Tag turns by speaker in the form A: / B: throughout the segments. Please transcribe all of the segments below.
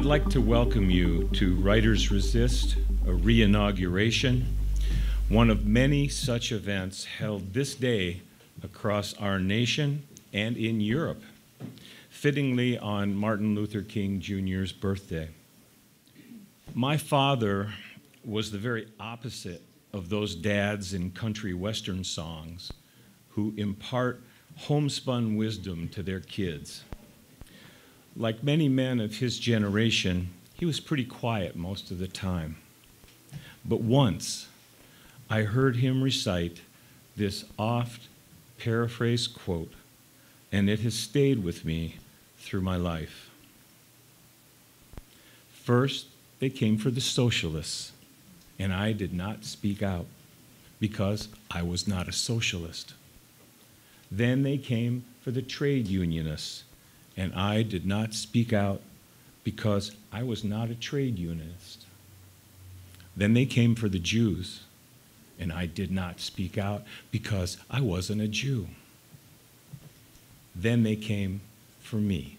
A: I'd like to welcome you to Writers Resist, a re-inauguration, one of many such events held this day across our nation and in Europe, fittingly on Martin Luther King Jr.'s birthday. My father was the very opposite of those dads in country western songs who impart homespun wisdom to their kids. Like many men of his generation, he was pretty quiet most of the time. But once, I heard him recite this oft paraphrased quote, and it has stayed with me through my life. First, they came for the socialists, and I did not speak out because I was not a socialist. Then they came for the trade unionists, and I did not speak out because I was not a trade unionist. Then they came for the Jews, and I did not speak out because I wasn't a Jew. Then they came for me,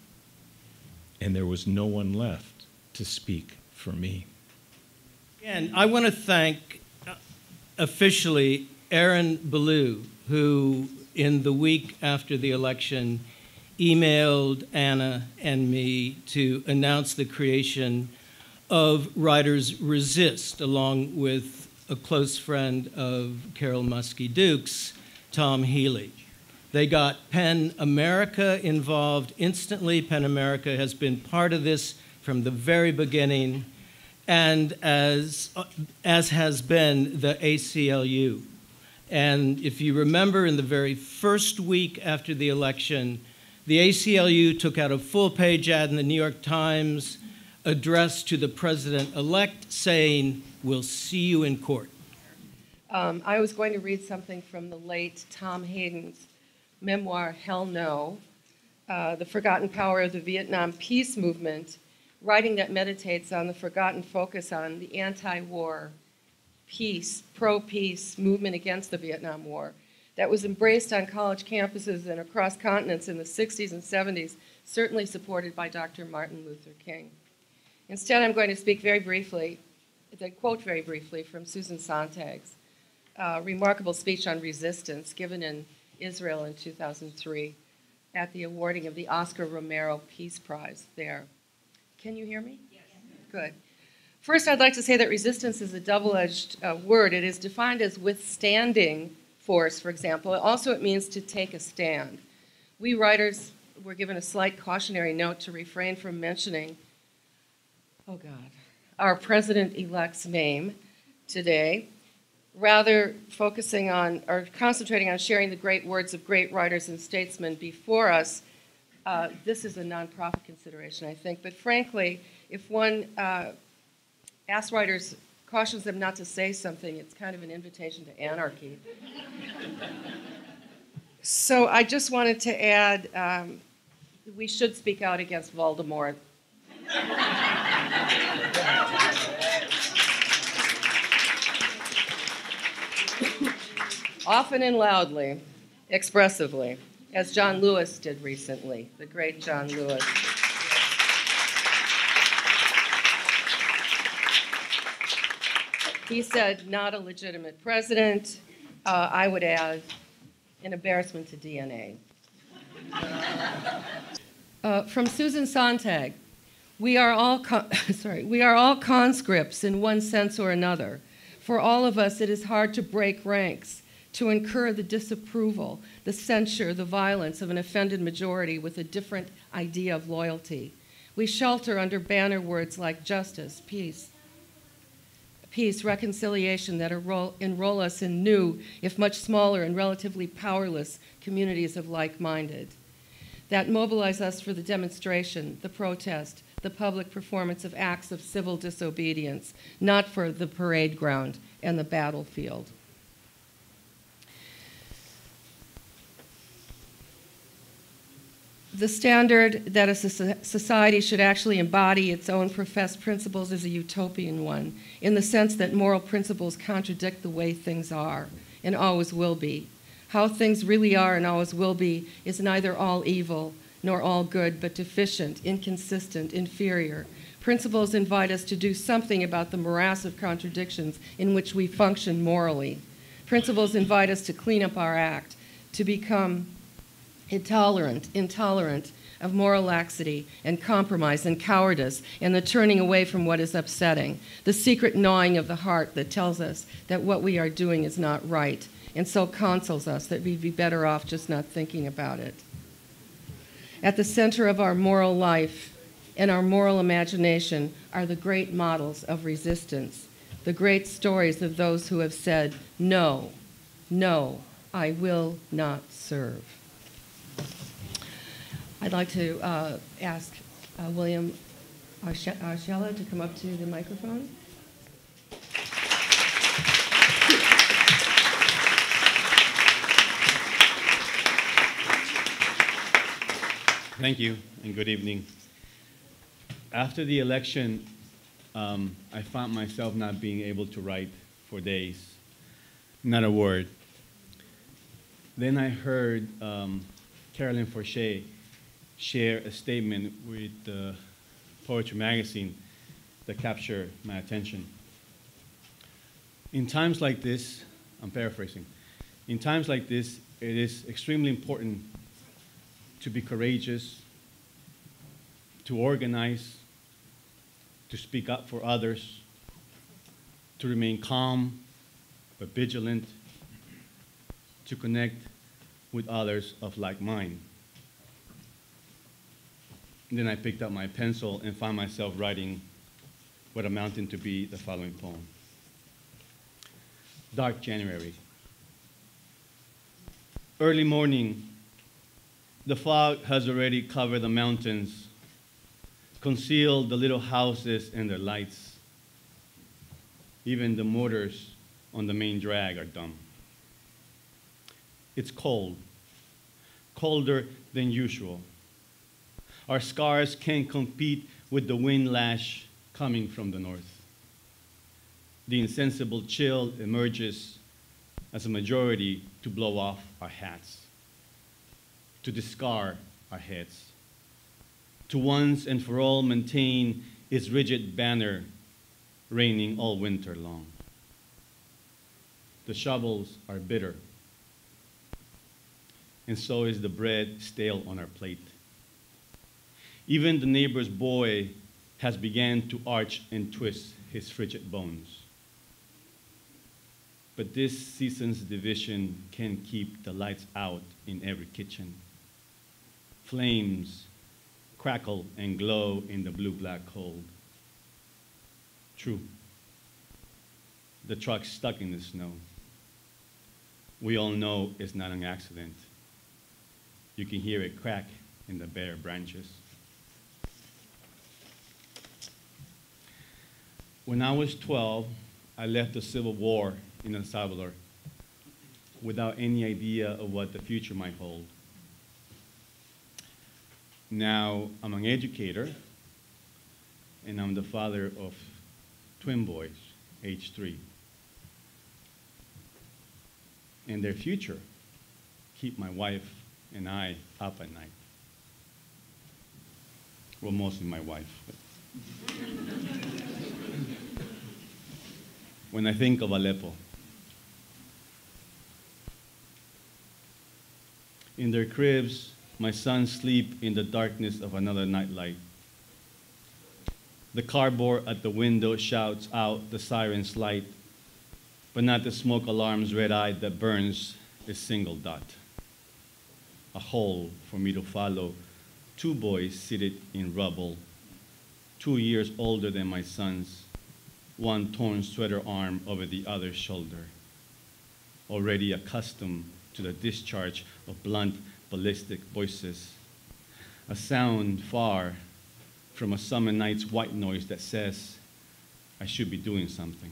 A: and there was no one left to speak for me.
B: And I want to thank officially Aaron Ballou, who in the week after the election emailed Anna and me to announce the creation of Writers Resist, along with a close friend of Carol Muske-Dukes, Tom Healy. They got PEN America involved instantly. PEN America has been part of this from the very beginning, and as has been the ACLU. And if you remember, in the very first week after the election, the ACLU took out a full-page ad in the New York Times addressed to the president-elect saying, "We'll see you in court."
C: I was going to read something from the late Tom Hayden's memoir, Hell No, The Forgotten Power of the Vietnam Peace Movement, writing that meditates on the forgotten focus on the anti-war, peace, pro-peace movement against the Vietnam War that was embraced on college campuses and across continents in the 60s and 70s, certainly supported by Dr. Martin Luther King. Instead, I'm going to speak very briefly, quote very briefly from Susan Sontag's remarkable speech on resistance given in Israel in 2003 at the awarding of the Oscar Romero Peace Prize there. Can you hear me? Yes. Good. First, I'd like to say that resistance is a double-edged word. It is defined as withstanding force, for example. Also, it means to take a stand. We writers were given a slight cautionary note to refrain from mentioning, oh God, our president-elect's name today, rather focusing on or concentrating on sharing the great words of great writers and statesmen before us. This is a nonprofit consideration, I think. But frankly, if one asks writers, cautions them not to say something, it's kind of an invitation to anarchy. So I just wanted to add, we should speak out against Voldemort. Often and loudly, expressively, as John Lewis did recently, the great John Lewis. He said, not a legitimate president. I would add, an embarrassment to DNA. From Susan Sontag, we are all conscripts in one sense or another. For all of us, it is hard to break ranks, to incur the disapproval, the censure, the violence of an offended majority with a different idea of loyalty. We shelter under banner words like justice, peace, reconciliation that enroll us in new, if much smaller and relatively powerless communities of like-minded, that mobilize us for the demonstration, the protest, the public performance of acts of civil disobedience, not for the parade ground and the battlefield. The standard that a society should actually embody its own professed principles is a utopian one, in the sense that moral principles contradict the way things are and always will be. How things really are and always will be is neither all evil nor all good, but deficient, inconsistent, inferior, Principles invite us to do something about the morass of contradictions in which we function morally. Principles invite us to clean up our act, to become intolerant of moral laxity and compromise and cowardice and the turning away from what is upsetting, the secret gnawing of the heart that tells us that what we are doing is not right and so counsels us that we'd be better off just not thinking about it. At the center of our moral life and our moral imagination are the great models of resistance, the great stories of those who have said, no, no, I will not serve. I'd like to ask William Archila to come up to the microphone.
D: Thank you, and good evening. After the election, I found myself not being able to write for days, not a word. Then I heard Carolyn Forche share a statement with Poetry Magazine that captured my attention. In times like this, I'm paraphrasing, in times like this, it is extremely important to be courageous, to organize, to speak up for others, to remain calm but vigilant, to connect with others of like mind. And then I picked up my pencil and found myself writing what amounted to be the following poem. Dark January. Early morning, the fog has already covered the mountains, concealed the little houses and their lights. Even the motors on the main drag are dumb. It's cold, colder than usual. Our scars can't compete with the wind lash coming from the north. The insensible chill emerges as a majority to blow off our hats, to discard our heads, to once and for all maintain its rigid banner reigning all winter long. The shovels are bitter, and so is the bread stale on our plate. Even the neighbor's boy has begun to arch and twist his frigid bones. But this season's division can keep the lights out in every kitchen. Flames crackle and glow in the blue-black cold. True, the truck's stuck in the snow. We all know it's not an accident. You can hear it crack in the bare branches. When I was 12, I left the Civil War in El Salvador without any idea of what the future might hold. Now I'm an educator, and I'm the father of twin boys, age 3. And their future keep my wife and I up at night. Well, mostly my wife. But when I think of Aleppo, in their cribs, my sons sleep in the darkness of another nightlight. The cardboard at the window shouts out the siren's light, but not the smoke alarm's red-eyed that burns a single dot. A hole for me to follow, 2 boys seated in rubble, 2 years older than my sons, one torn sweater arm over the other's shoulder, already accustomed to the discharge of blunt, ballistic voices, a sound far from a summer night's white noise that says, I should be doing something,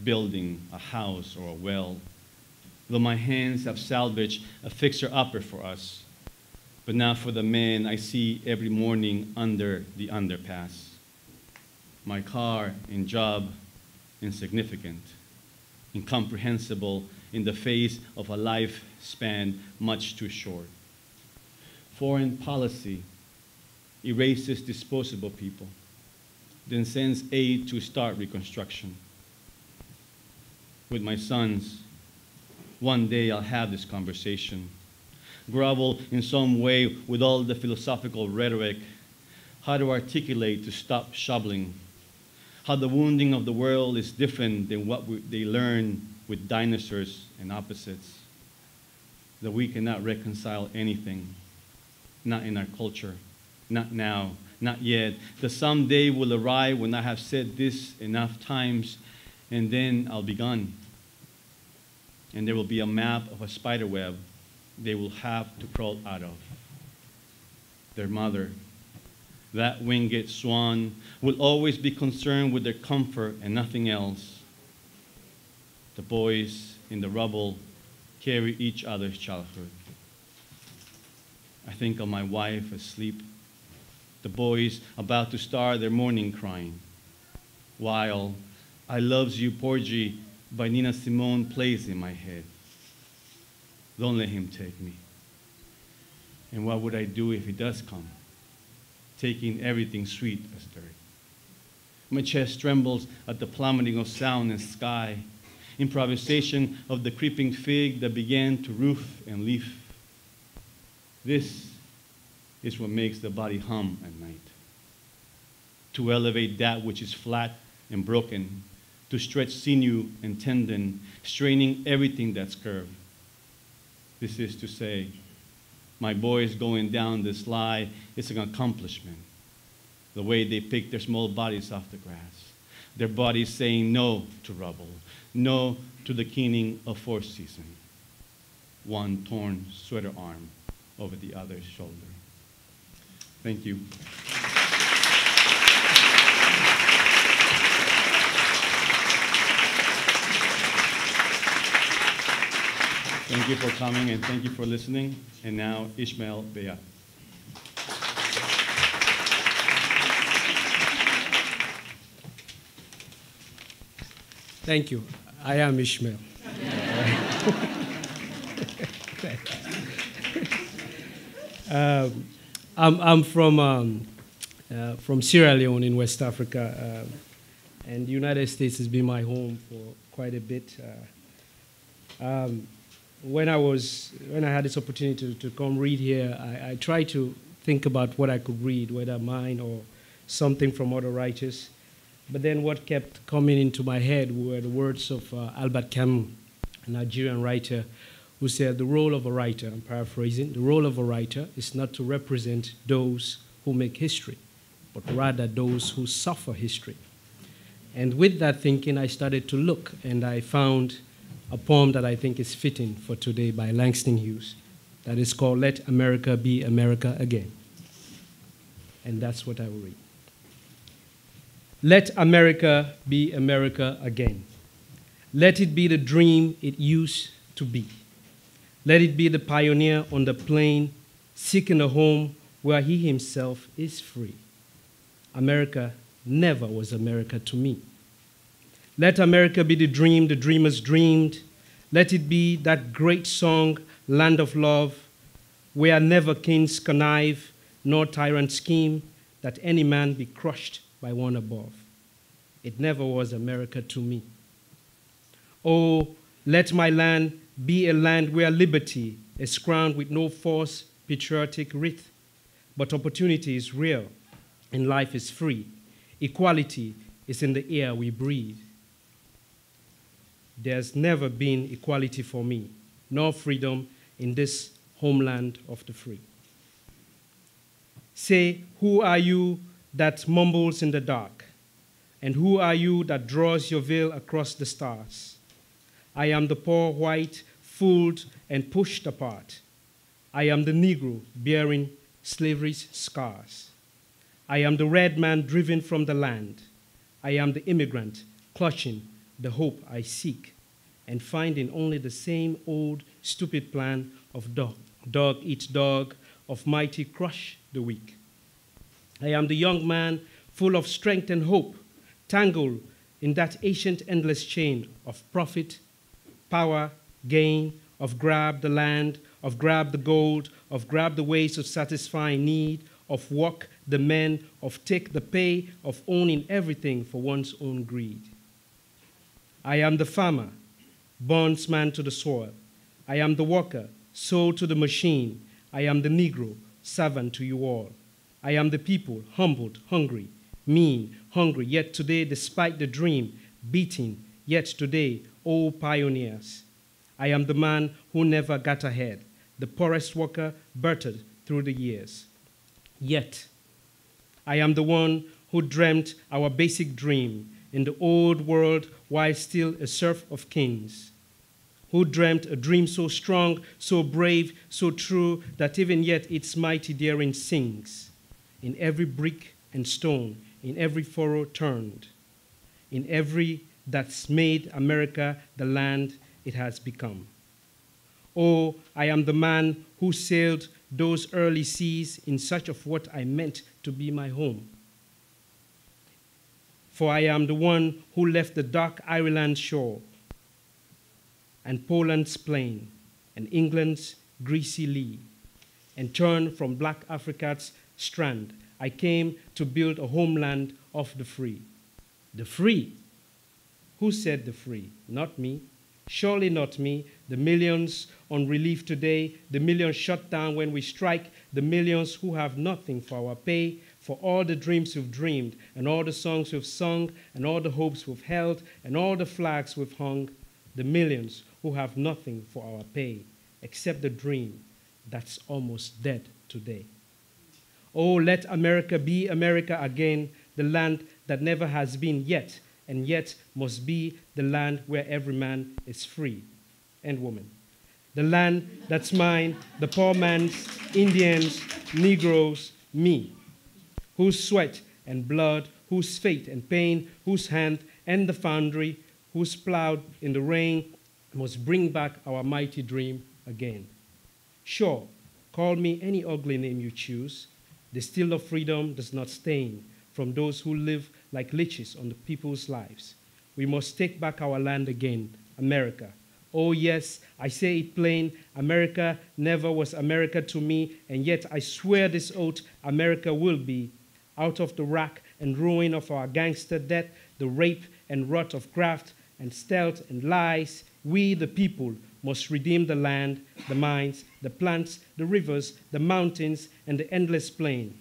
D: building a house or a well, though my hands have salvaged a fixer-upper for us, but not for the men I see every morning under the underpass. My car and job insignificant, incomprehensible in the face of a lifespan much too short. Foreign policy erases disposable people, then sends aid to start reconstruction. With my sons, one day I'll have this conversation, grovel in some way with all the philosophical rhetoric, how to articulate to stop shoveling, how the wounding of the world is different than what they learn with dinosaurs and opposites, that we cannot reconcile anything, not in our culture, not now, not yet. The someday will arrive when I have said this enough times, and then I'll be gone. And there will be a map of a spider web they will have to crawl out of. Their mother, that winged swan, will always be concerned with their comfort and nothing else. The boys in the rubble carry each other's childhood. I think of my wife asleep, the boys about to start their morning crying, while I Loves You, Porgy by Nina Simone plays in my head. Don't let him take me. And what would I do if he does come, taking everything sweet as dirt? My chest trembles at the plummeting of sound and sky, improvisation of the creeping fig that began to roof and leaf. This is what makes the body hum at night. To elevate that which is flat and broken, to stretch sinew and tendon, straining everything that's curved. This is to say, my boys going down this lie is an accomplishment. The way they pick their small bodies off the grass, their bodies saying no to rubble, no to the keening of fourth season. One torn sweater arm over the other's shoulder. Thank you. Thank you for coming and thank you for listening. And now, Ishmael Beah.
E: Thank you. I am Ishmael. I'm from Sierra Leone in West Africa, and the United States has been my home for quite a bit. When I had this opportunity to come read here, I tried to think about what I could read, whether mine or something from other writers. But then what kept coming into my head were the words of Albert Camus, a Nigerian writer, who said, the role of a writer, I'm paraphrasing, the role of a writer is not to represent those who make history, but rather those who suffer history. And with that thinking, I started to look, and I found a poem that I think is fitting for today by Langston Hughes that is called Let America Be America Again. And that's what I will read. Let America be America again. Let it be the dream it used to be. Let it be the pioneer on the plain, seeking a home where he himself is free. America never was America to me. Let America be the dream the dreamers dreamed. Let it be that great song, Land of Love, where never kings connive, nor tyrant scheme, that any man be crushed by one above. It never was America to me. Oh, let my land be a land where liberty is crowned with no false patriotic wreath, but opportunity is real and life is free. Equality is in the air we breathe. There's never been equality for me, nor freedom in this homeland of the free. Say, who are you that mumbles in the dark? And who are you that draws your veil across the stars? I am the poor white, fooled and pushed apart. I am the Negro bearing slavery's scars. I am the red man driven from the land. I am the immigrant clutching the hope I seek and finding only the same old stupid plan of dog eat dog, of mighty crush the weak. I am the young man full of strength and hope, tangled in that ancient endless chain of profit, power, gain, of grab the land, of grab the gold, of grab the ways of satisfying need, of work the men, of take the pay, of owning everything for one's own greed. I am the farmer, bondsman to the soil. I am the worker, sold to the machine. I am the Negro, servant to you all. I am the people, humbled, hungry, mean, hungry, yet today, despite the dream, beating, yet today, oh pioneers. I am the man who never got ahead, the poorest worker, birthed through the years. Yet, I am the one who dreamt our basic dream in the old world while still a serf of kings, who dreamt a dream so strong, so brave, so true, that even yet its mighty daring sings in every brick and stone, in every furrow turned, in every that's made America the land it has become. Oh, I am the man who sailed those early seas in search of what I meant to be my home. For I am the one who left the dark Ireland shore and Poland's plain and England's greasy lee, and turned from black Africa's strand. I came to build a homeland of the free. The free? Who said the free? Not me. Surely not me. The millions on relief today, the millions shut down when we strike, the millions who have nothing for our pay, for all the dreams we've dreamed, and all the songs we've sung, and all the hopes we've held, and all the flags we've hung, the millions who have nothing for our pay, except the dream that's almost dead today. Oh, let America be America again, the land that never has been yet, and yet must be the land where every man is free and woman. The land that's mine, the poor man's, Indians, Negroes, me, whose sweat and blood, whose faith and pain, whose hand and the foundry, whose plowed in the rain, must bring back our mighty dream again. Sure, call me any ugly name you choose. The steel of freedom does not stain from those who live like leeches on the people's lives. We must take back our land again, America. Oh yes, I say it plain, America never was America to me, and yet I swear this oath, America will be. Out of the rack and ruin of our gangster debt, the rape and rot of graft and stealth and lies, we the people must redeem the land, the mines, the plants, the rivers, the mountains, and the endless plain.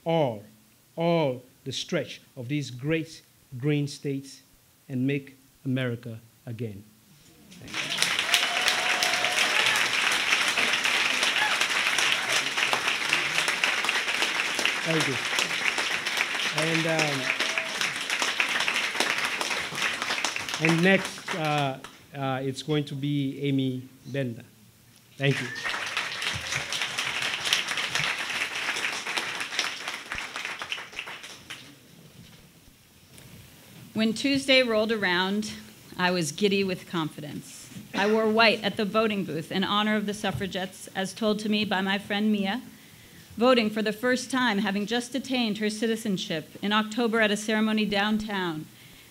E: All the stretch of these great green states, and make America again. Thank you. Thank you. And next, it's going to be Aimee Bender. Thank you.
F: When Tuesday rolled around, I was giddy with confidence. I wore white at the voting booth in honor of the suffragettes, as told to me by my friend Mia, voting for the first time, having just attained her citizenship in October at a ceremony downtown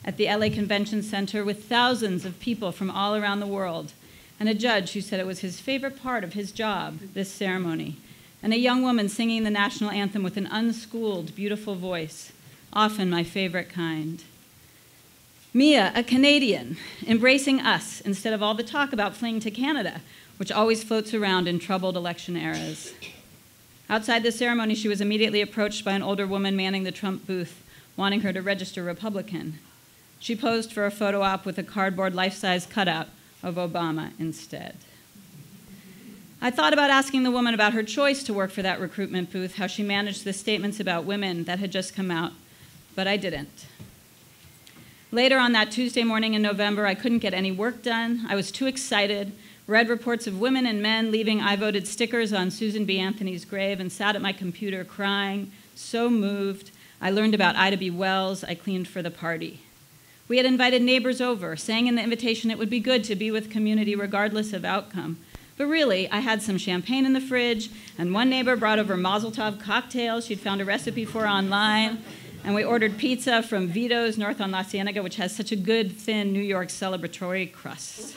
F: at the LA Convention Center with thousands of people from all around the world, and a judge who said it was his favorite part of his job, this ceremony, and a young woman singing the national anthem with an unschooled, beautiful voice, often my favorite kind. Mia, a Canadian, embracing us instead of all the talk about fleeing to Canada, which always floats around in troubled election eras. Outside the ceremony, she was immediately approached by an older woman manning the Trump booth, wanting her to register Republican. She posed for a photo op with a cardboard life-size cutout of Obama instead. I thought about asking the woman about her choice to work for that recruitment booth, how she managed the statements about women that had just come out, but I didn't. Later on that Tuesday morning in November, I couldn't get any work done. I was too excited, read reports of women and men leaving I voted stickers on Susan B. Anthony's grave, and sat at my computer crying, so moved. I learned about Ida B. Wells. I cleaned for the party. We had invited neighbors over, saying in the invitation it would be good to be with community regardless of outcome. But really, I had some champagne in the fridge, and one neighbor brought over Mazel Tov cocktails she'd found a recipe for online. And we ordered pizza from Vito's North on La Cienega, which has such a good, thin New York celebratory crust.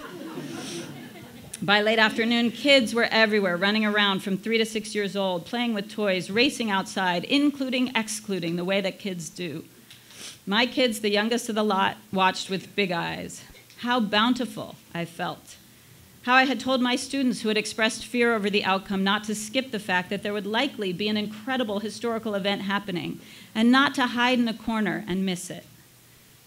F: By late afternoon, kids were everywhere, running around from 3 to 6 years old, playing with toys, racing outside, including, excluding, the way that kids do. My kids, the youngest of the lot, watched with big eyes. How bountiful I felt. How I had told my students who had expressed fear over the outcome not to skip the fact that there would likely be an incredible historical event happening, and not to hide in a corner and miss it.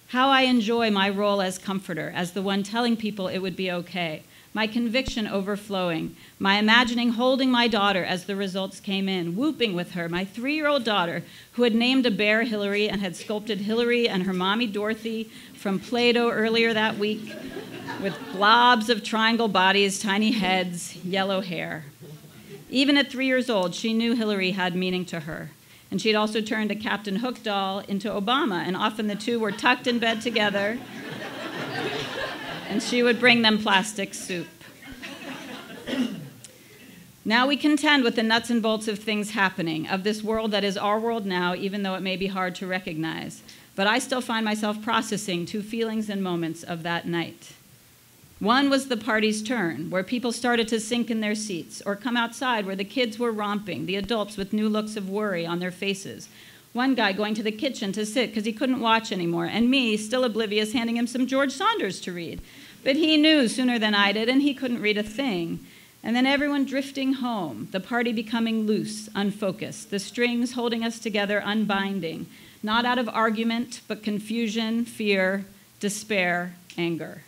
F: How I enjoy my role as comforter, as the one telling people it would be okay, my conviction overflowing, my imagining holding my daughter as the results came in, whooping with her, my 3-year-old daughter who had named a bear Hillary and had sculpted Hillary and her mommy Dorothy from Play-Doh earlier that week with blobs of triangle bodies, tiny heads, yellow hair. Even at 3 years old, she knew Hillary had meaning to her. And she'd also turned a Captain Hook doll into Obama, and often the two were tucked in bed together, and she would bring them plastic soup. Now we contend with the nuts and bolts of things happening, of this world that is our world now, even though it may be hard to recognize. But I still find myself processing 2 feelings and moments of that night. One was the party's turn, where people started to sink in their seats, or come outside where the kids were romping, the adults with new looks of worry on their faces. One guy going to the kitchen to sit because he couldn't watch anymore, and me, still oblivious, handing him some George Saunders to read. But he knew sooner than I did, and he couldn't read a thing. And then everyone drifting home, the party becoming loose, unfocused, the strings holding us together unbinding, not out of argument, but confusion, fear, despair, anger.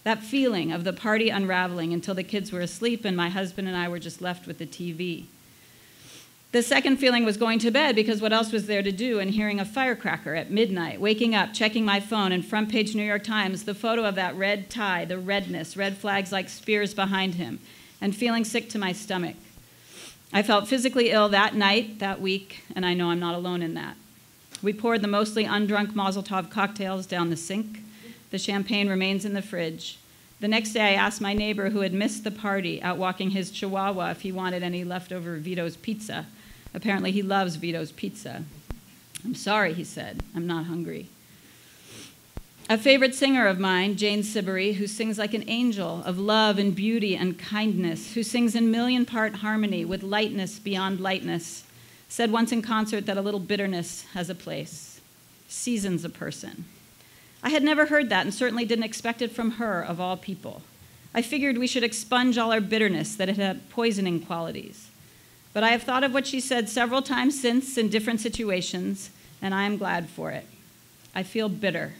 F: That feeling of the party unraveling until the kids were asleep and my husband and I were just left with the TV. The second feeling was going to bed because what else was there to do, and hearing a firecracker at midnight, waking up, checking my phone, and front page New York Times, the photo of that red tie, the redness, red flags like spears behind him, and feeling sick to my stomach. I felt physically ill that night, that week, and I know I'm not alone in that. We poured the mostly undrunk Mazel Tov cocktails down the sink. The champagne remains in the fridge. The next day, I asked my neighbor who had missed the party out walking his Chihuahua if he wanted any leftover Vito's pizza. Apparently, he loves Vito's pizza. I'm sorry, he said. I'm not hungry. A favorite singer of mine, Jane Siberry, who sings like an angel of love and beauty and kindness, who sings in million-part harmony with lightness beyond lightness, said once in concert that a little bitterness has a place, seasons a person. I had never heard that and certainly didn't expect it from her, of all people. I figured we should expunge all our bitterness, that it had poisoning qualities. But I have thought of what she said several times since in different situations, and I am glad for it. I feel bitter.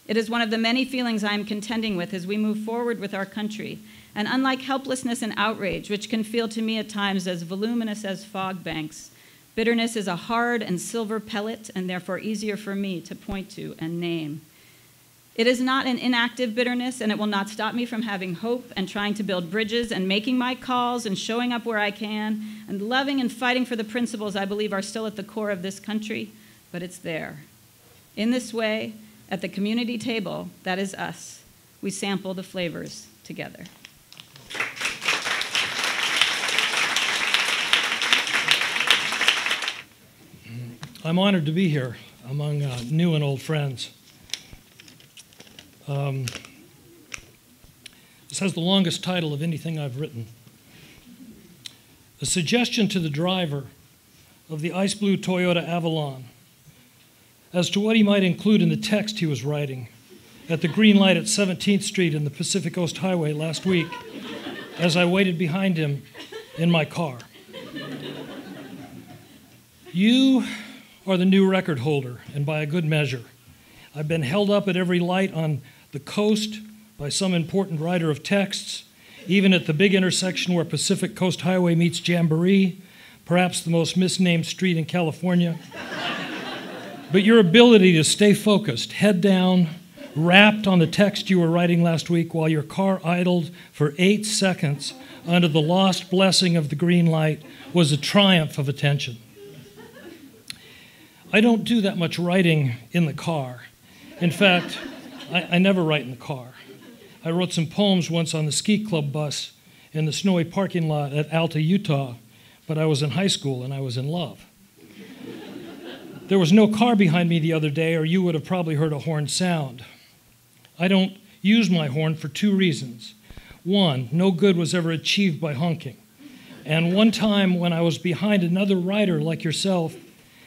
F: It is one of the many feelings I am contending with as we move forward with our country, and unlike helplessness and outrage, which can feel to me at times as voluminous as fog banks, bitterness is a hard and silver pellet, and therefore easier for me to point to and name. It is not an inactive bitterness, and it will not stop me from having hope and trying to build bridges and making my calls and showing up where I can and loving and fighting for the principles I believe are still at the core of this country, but it's there. In this way, at the community table, that is us, we sample the flavors together.
G: I'm honored to be here among new and old friends. This has the longest title of anything I've written. A suggestion to the driver of the ice blue Toyota Avalon as to what he might include in the text he was writing at the green light at 17th Street in the Pacific Coast Highway last week as I waited behind him in my car. You are the new record holder, and by a good measure. I've been held up at every light on the coast by some important writer of texts, even at the big intersection where Pacific Coast Highway meets Jamboree, perhaps the most misnamed street in California. But your ability to stay focused, head down, wrapped on the text you were writing last week while your car idled for 8 seconds under the lost blessing of the green light was a triumph of attention. I don't do that much writing in the car. In fact, I never write in the car. I wrote some poems once on the ski club bus in the snowy parking lot at Alta, Utah, but I was in high school and I was in love. There was no car behind me the other day, or you would have probably heard a horn sound. I don't use my horn for 2 reasons. One, no good was ever achieved by honking. And one time when I was behind another writer like yourself,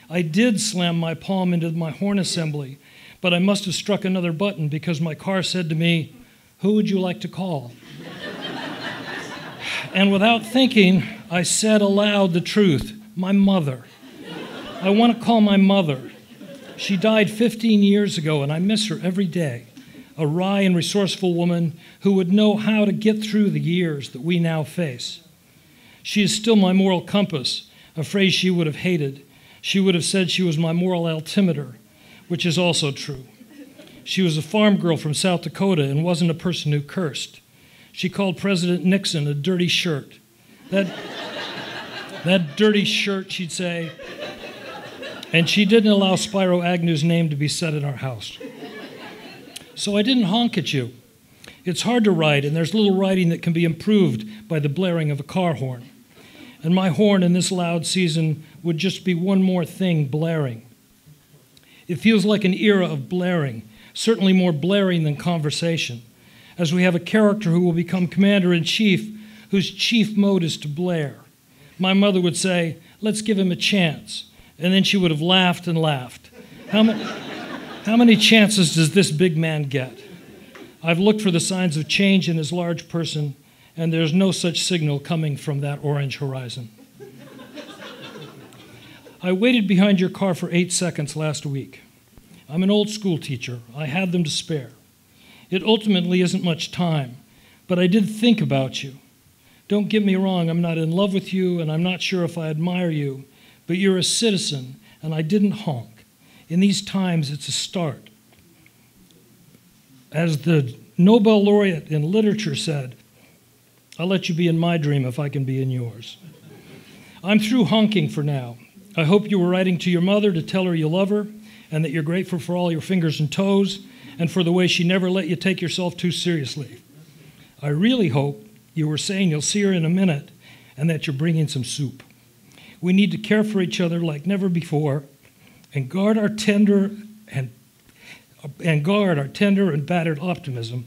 G: I did slam my palm into my horn assembly, but I must have struck another button because my car said to me, "Who would you like to call?" And without thinking, I said aloud the truth, my mother. I want to call my mother. She died 15 years ago, and I miss her every day. A wry and resourceful woman who would know how to get through the years that we now face. She is still my moral compass, a phrase she would have hated. She would have said she was my moral altimeter, which is also true. She was a farm girl from South Dakota and wasn't a person who cursed. She called President Nixon a dirty shirt. That dirty shirt, she'd say. And she didn't allow Spyro Agnew's name to be said in our house. So I didn't honk at you. It's hard to write, and there's little writing that can be improved by the blaring of a car horn. And my horn in this loud season would just be one more thing blaring. It feels like an era of blaring, certainly more blaring than conversation, as we have a character who will become commander-in-chief whose chief mode is to blare. My mother would say, "Let's give him a chance." And then she would have laughed and laughed. How many chances does this big man get? I've looked for the signs of change in his large person, and there's no such signal coming from that orange horizon. I waited behind your car for 8 seconds last week. I'm an old school teacher. I had them to spare. It ultimately isn't much time, but I did think about you. Don't get me wrong, I'm not in love with you, and I'm not sure if I admire you, but you're a citizen, and I didn't honk. In these times, it's a start. As the Nobel laureate in literature said, I'll let you be in my dream if I can be in yours. I'm through honking for now. I hope you were writing to your mother to tell her you love her, and that you're grateful for all your fingers and toes, and for the way she never let you take yourself too seriously. I really hope you were saying you'll see her in a minute, and that you're bringing some soup. We need to care for each other like never before, and guard our tender and battered optimism.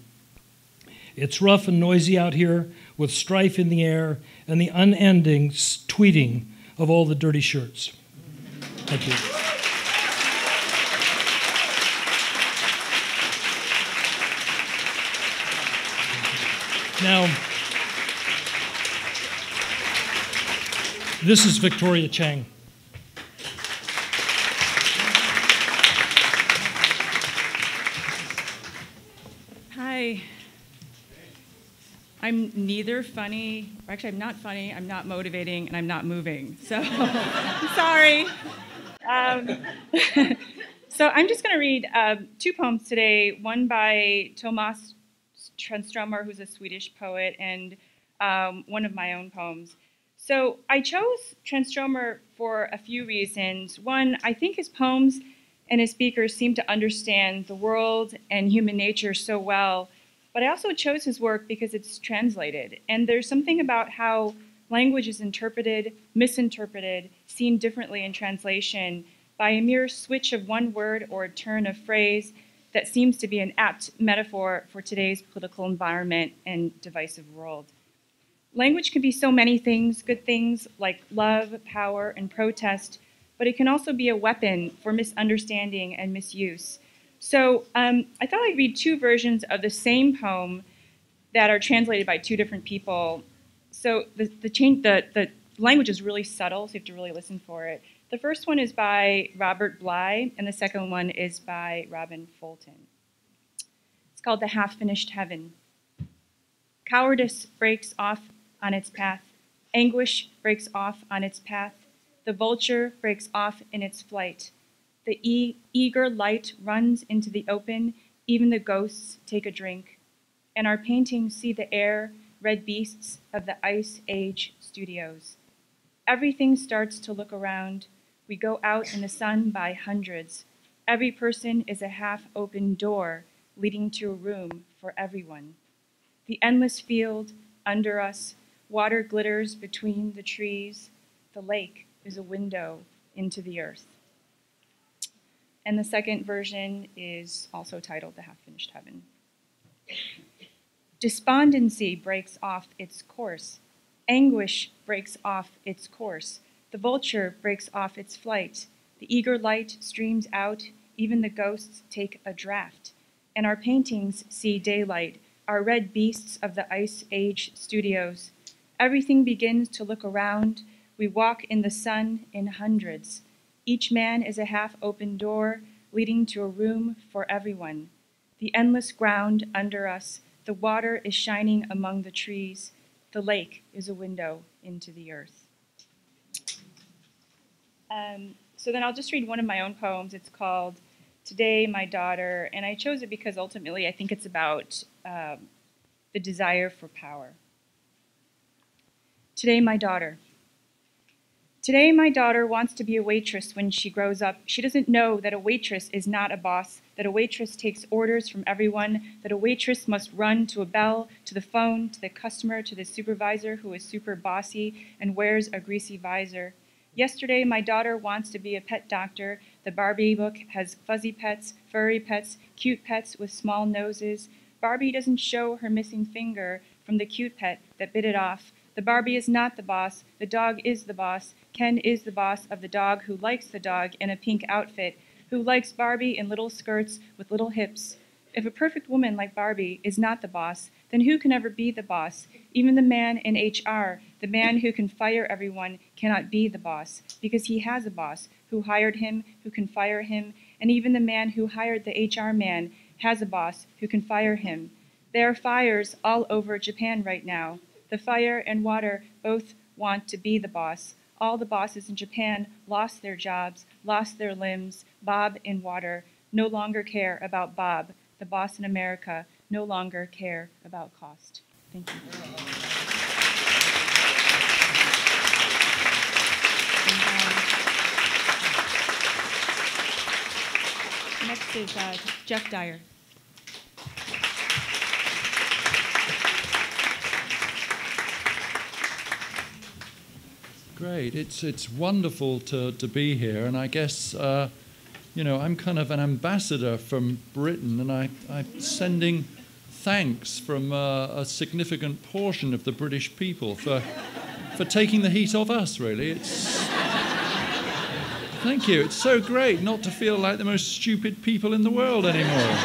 G: It's rough and noisy out here, with strife in the air and the unending tweeting of all the dirty shirts. Thank you. Now, this is Victoria Chang.
H: Hi. I'm neither funny, or actually I'm not funny, I'm not motivating, and I'm not moving. So, I'm sorry. So I'm just going to read 2 poems today, one by Thomas Tranströmer, who's a Swedish poet, and one of my own poems. So I chose Tranströmer for a few reasons. One, I think his poems and his speakers seem to understand the world and human nature so well, but I also chose his work because it's translated. And there's something about how language is interpreted, misinterpreted, seen differently in translation by a mere switch of one word or a turn of phrase that seems to be an apt metaphor for today's political environment and divisive world. Language can be so many things, good things like love, power, and protest, but it can also be a weapon for misunderstanding and misuse. So I thought I'd read 2 versions of the same poem that are translated by 2 different people. So the language is really subtle, so you have to really listen for it. The first one is by Robert Bly, and the second one is by Robin Fulton. It's called The Half-Finished Heaven. Cowardice breaks off on its path. Anguish breaks off on its path. The vulture breaks off in its flight. The eager light runs into the open. Even the ghosts take a drink. And our paintings see the air, red beasts of the Ice Age studios. Everything starts to look around. We go out in the sun by hundreds. Every person is a half-open door leading to a room for everyone. The endless field under us, water glitters between the trees. The lake is a window into the earth. And the second version is also titled The Half-Finished Heaven. Despondency breaks off its course. Anguish breaks off its course. The vulture breaks off its flight. The eager light streams out. Even the ghosts take a draught. And our paintings see daylight, our red beasts of the Ice Age studios. Everything begins to look around. We walk in the sun in hundreds. Each man is a half-open door leading to a room for everyone. The endless ground under us, the water is shining among the trees. The lake is a window into the earth. So then I'll just read one of my own poems. It's called Today, My Daughter, and I chose it because ultimately I think it's about the desire for power. Today, my daughter. Today, my daughter wants to be a waitress when she grows up. She doesn't know that a waitress is not a boss, that a waitress takes orders from everyone, that a waitress must run to a bell, to the phone, to the customer, to the supervisor who is super bossy and wears a greasy visor. Yesterday, my daughter wants to be a pet doctor. The Barbie book has fuzzy pets, furry pets, cute pets with small noses. Barbie doesn't show her missing finger from the cute pet that bit it off. The Barbie is not the boss. The dog is the boss. Ken is the boss of the dog who likes the dog in a pink outfit, who likes Barbie in little skirts with little hips. If a perfect woman like Barbie is not the boss, then who can ever be the boss? Even the man in HR, the man who can fire everyone, cannot be the boss, because he has a boss who hired him, who can fire him, and even the man who hired the HR man has a boss who can fire him. There are fires all over Japan right now. The fire and water both want to be the boss. All the bosses in Japan lost their jobs, lost their limbs. Bob in water no longer care about Bob. The boss in America no longer care about cost. Thank you. Next is Geoff Dyer.
I: Great. It's wonderful to be here, and I guess I'm kind of an ambassador from Britain, and I'm sending thanks from a significant portion of the British people for taking the heat off us. Really, thank you. It's so great not to feel like the most stupid people in the world anymore.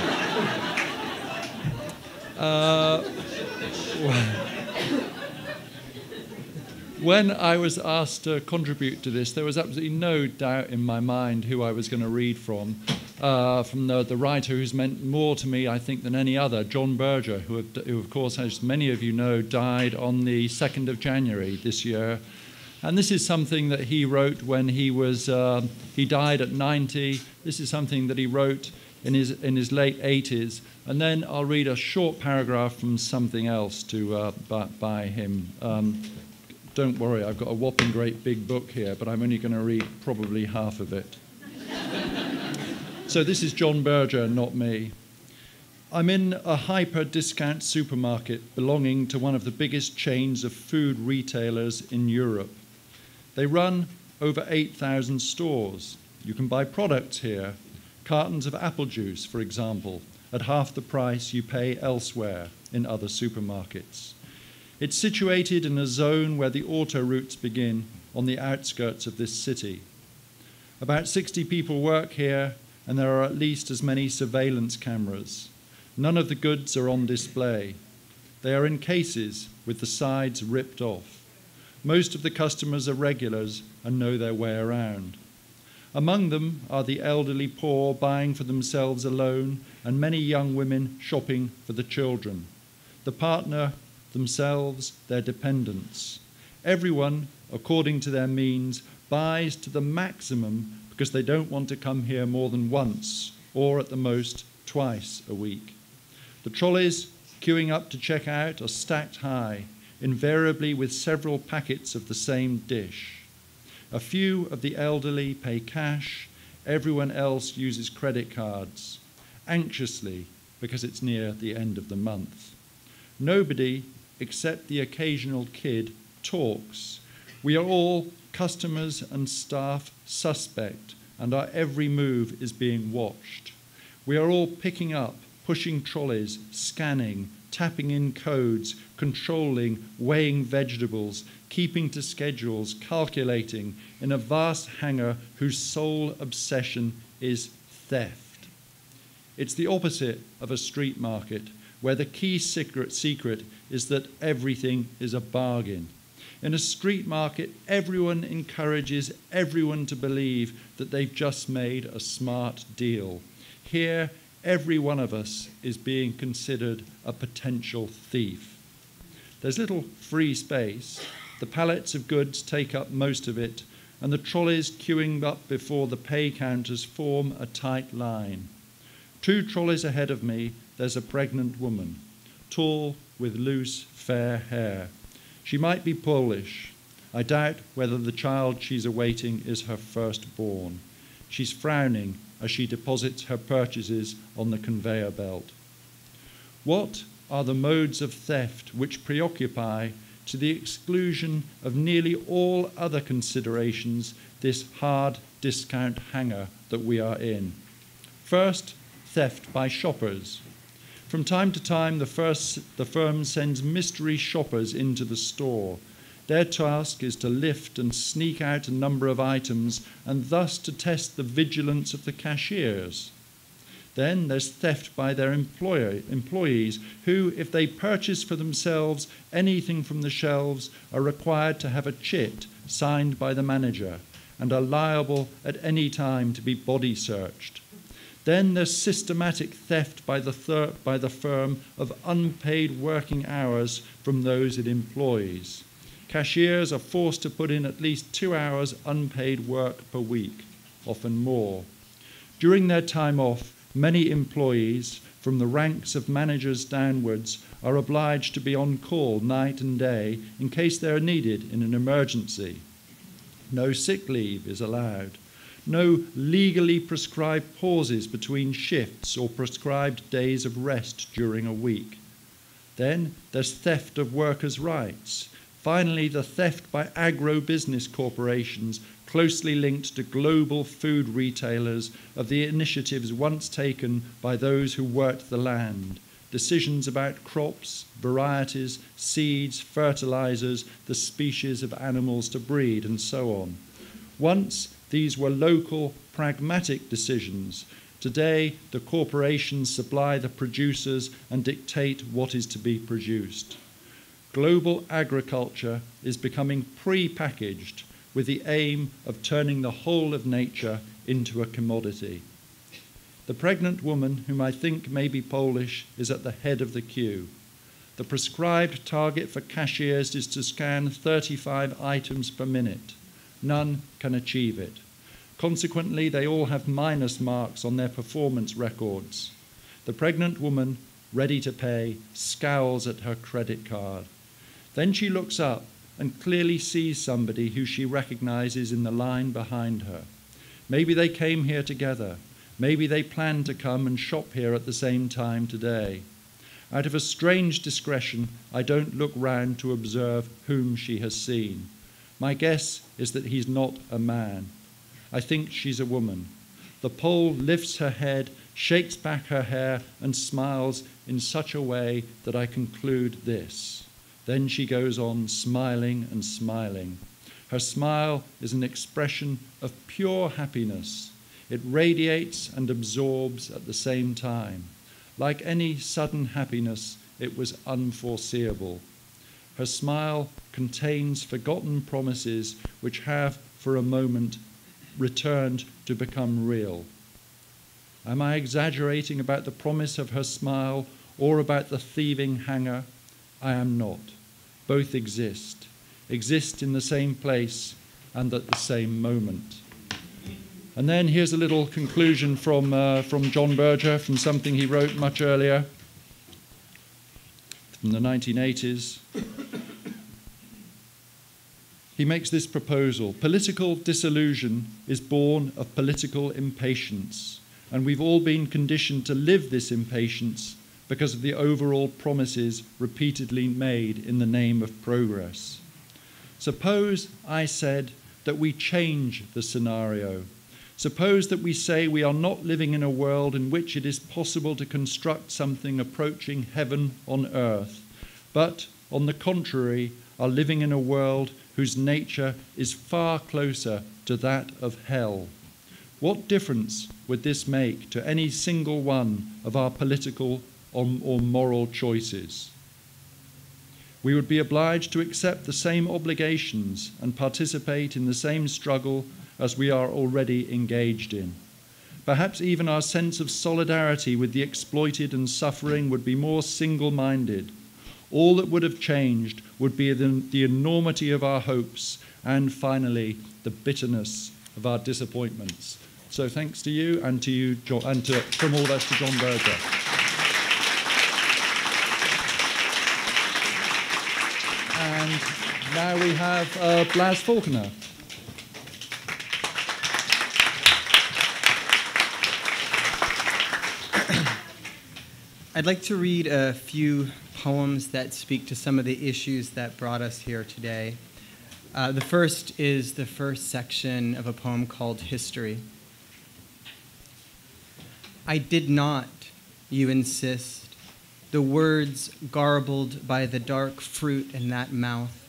I: When I was asked to contribute to this, there was absolutely no doubt in my mind who I was going to read from the writer who's meant more to me, I think, than any other, John Berger, who of course, as many of you know, died on the 2nd of January this year. And this is something that he wrote when he died at 90. This is something that he wrote in his late 80s. And then I'll read a short paragraph from something else by him. Don't worry, I've got a whopping great big book here, but I'm only going to read probably half of it. So this is John Berger, not me. I'm in a hyper-discount supermarket belonging to one of the biggest chains of food retailers in Europe. They run over 8,000 stores. You can buy products here, cartons of apple juice, for example, at half the price you pay elsewhere in other supermarkets. It's situated in a zone where the auto routes begin on the outskirts of this city. About 60 people work here, and there are at least as many surveillance cameras. None of the goods are on display. They are in cases with the sides ripped off. Most of the customers are regulars and know their way around. Among them are the elderly poor buying for themselves alone, and many young women shopping for the children. The partner, themselves, their dependents. Everyone, according to their means, buys to the maximum because they don't want to come here more than once, or at the most twice a week. The trolleys queuing up to check out are stacked high, invariably with several packets of the same dish. A few of the elderly pay cash, everyone else uses credit cards, anxiously because it's near the end of the month. Nobody, except the occasional kid, talks. We are all customers and staff suspect, and our every move is being watched. We are all picking up, pushing trolleys, scanning, tapping in codes, controlling, weighing vegetables, keeping to schedules, calculating, in a vast hangar whose sole obsession is theft. It's the opposite of a street market, where the key secret is that everything is a bargain. In a street market, everyone encourages everyone to believe that they've just made a smart deal. Here, every one of us is being considered a potential thief. There's little free space. The pallets of goods take up most of it, and the trolleys queuing up before the pay counters form a tight line. 2 trolleys ahead of me, there's a pregnant woman, tall, with loose, fair hair. She might be Polish. I doubt whether the child she's awaiting is her firstborn. She's frowning as she deposits her purchases on the conveyor belt. What are the modes of theft which preoccupy, to the exclusion of nearly all other considerations, this hard discount hangar that we are in? First, theft by shoppers. From time to time, the firm sends mystery shoppers into the store. Their task is to lift and sneak out a number of items and thus to test the vigilance of the cashiers. Then there's theft by their employees who, if they purchase for themselves anything from the shelves, are required to have a chit signed by the manager and are liable at any time to be body searched. Then there's systematic theft by the firm of unpaid working hours from those it employs. Cashiers are forced to put in at least 2 hours unpaid work per week, often more. During their time off, many employees, from the ranks of managers downwards, are obliged to be on call night and day in case they are needed in an emergency. No sick leave is allowed. No legally prescribed pauses between shifts or prescribed days of rest during a week. Then there's theft of workers' rights. Finally, the theft by agro-business corporations closely linked to global food retailers of the initiatives once taken by those who worked the land. Decisions about crops, varieties, seeds, fertilizers, the species of animals to breed, and so on. Once, these were local, pragmatic decisions. Today, the corporations supply the producers and dictate what is to be produced. Global agriculture is becoming pre-packaged with the aim of turning the whole of nature into a commodity. The pregnant woman, whom I think may be Polish, is at the head of the queue. The prescribed target for cashiers is to scan 35 items per minute. None can achieve it. Consequently, they all have minus marks on their performance records. The pregnant woman, ready to pay, scowls at her credit card. Then she looks up and clearly sees somebody who she recognizes in the line behind her. Maybe they came here together. Maybe they planned to come and shop here at the same time today. Out of a strange discretion, I don't look round to observe whom she has seen. My guess is that he's not a man. I think she's a woman. The Pole lifts her head, shakes back her hair, and smiles in such a way that I conclude this. Then she goes on smiling and smiling. Her smile is an expression of pure happiness. It radiates and absorbs at the same time. Like any sudden happiness, it was unforeseeable. Her smile contains forgotten promises which have, for a moment, returned to become real. Am I exaggerating about the promise of her smile or about the thieving hangar? I am not. Both exist in the same place and at the same moment. And then here's a little conclusion from John Berger, from something he wrote much earlier, from the 1980s. He makes this proposal: political disillusion is born of political impatience, and we've all been conditioned to live this impatience because of the overall promises repeatedly made in the name of progress. Suppose, I said, that we change the scenario, Suppose that we say we are not living in a world in which it is possible to construct something approaching heaven on earth, but, on the contrary, are living in a world whose nature is far closer to that of hell. What difference would this make to any single one of our political or moral choices? We would be obliged to accept the same obligations and participate in the same struggle as we are already engaged in. Perhaps even our sense of solidarity with the exploited and suffering would be more single-minded. All that would have changed would be the enormity of our hopes and, finally, the bitterness of our disappointments. So thanks to you and to you, John, and from all of us to John Berger. And now we have Blas Falconer.
J: I'd like to read a few poems that speak to some of the issues that brought us here today. The first is the first section of a poem called History. I did not, you insist, the words garbled by the dark fruit in that mouth.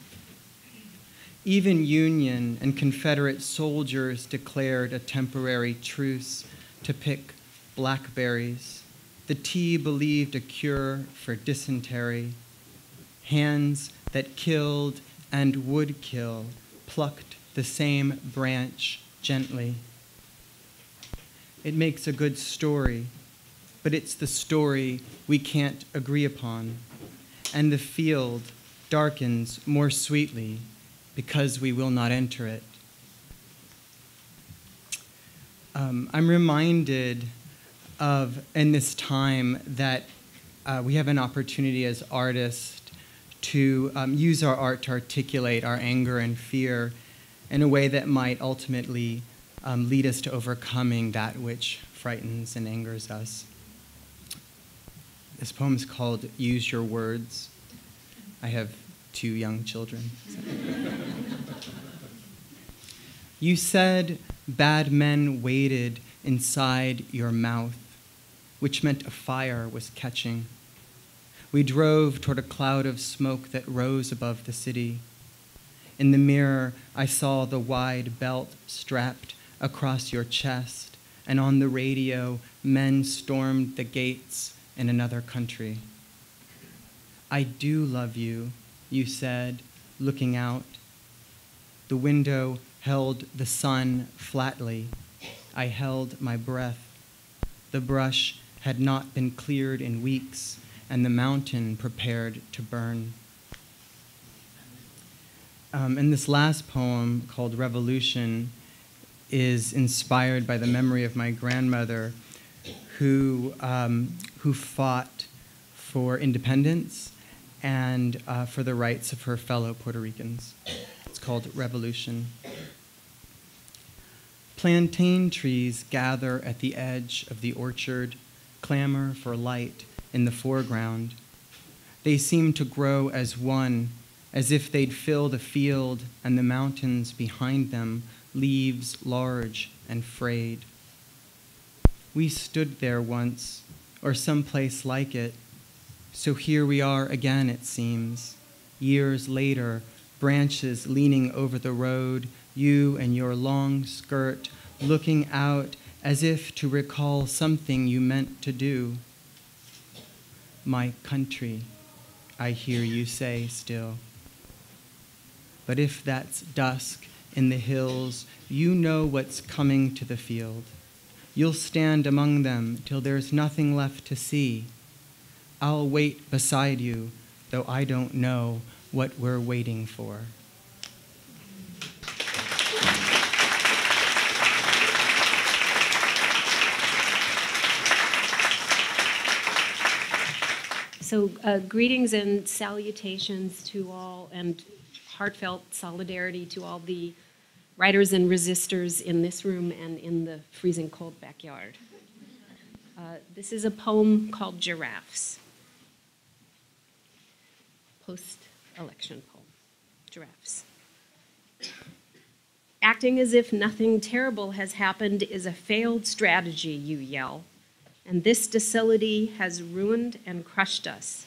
J: Even Union and Confederate soldiers declared a temporary truce to pick blackberries. The tea believed a cure for dysentery. Hands that killed and would kill plucked the same branch gently. It makes a good story, but it's the story we can't agree upon, and the field darkens more sweetly because we will not enter it. I'm reminded of, in this time, that we have an opportunity as artists to use our art to articulate our anger and fear in a way that might ultimately lead us to overcoming that which frightens and angers us. This poem is called Use Your Words. I have 2 young children. So. You said bad men waited inside your mouth, which meant a fire was catching. We drove toward a cloud of smoke that rose above the city. In the mirror, I saw the wide belt strapped across your chest, and on the radio, men stormed the gates in another country. I do love you, you said, looking out. The window held the sun flatly. I held my breath. The brush had not been cleared in weeks, and the mountain prepared to burn. And this last poem, called Revolution, is inspired by the memory of my grandmother, who fought for independence and for the rights of her fellow Puerto Ricans. It's called Revolution. Plantain trees gather at the edge of the orchard, clamor for light in the foreground. They seem to grow as one, as if they'd fill the field and the mountains behind them, leaves large and frayed. We stood there once, or someplace like it, so here we are again, it seems. Years later, branches leaning over the road, you and your long skirt looking out as if to recall something you meant to do. My country, I hear you say still. But if that's dusk in the hills, you know what's coming to the field. You'll stand among them till there's nothing left to see. I'll wait beside you, though I don't know what we're waiting for.
K: So greetings and salutations to all, and heartfelt solidarity to all the writers and resistors in this room and in the freezing cold backyard. This is a poem called Giraffes. Post-election poem, Giraffes. Acting as if nothing terrible has happened is a failed strategy, you yell. And this docility has ruined and crushed us.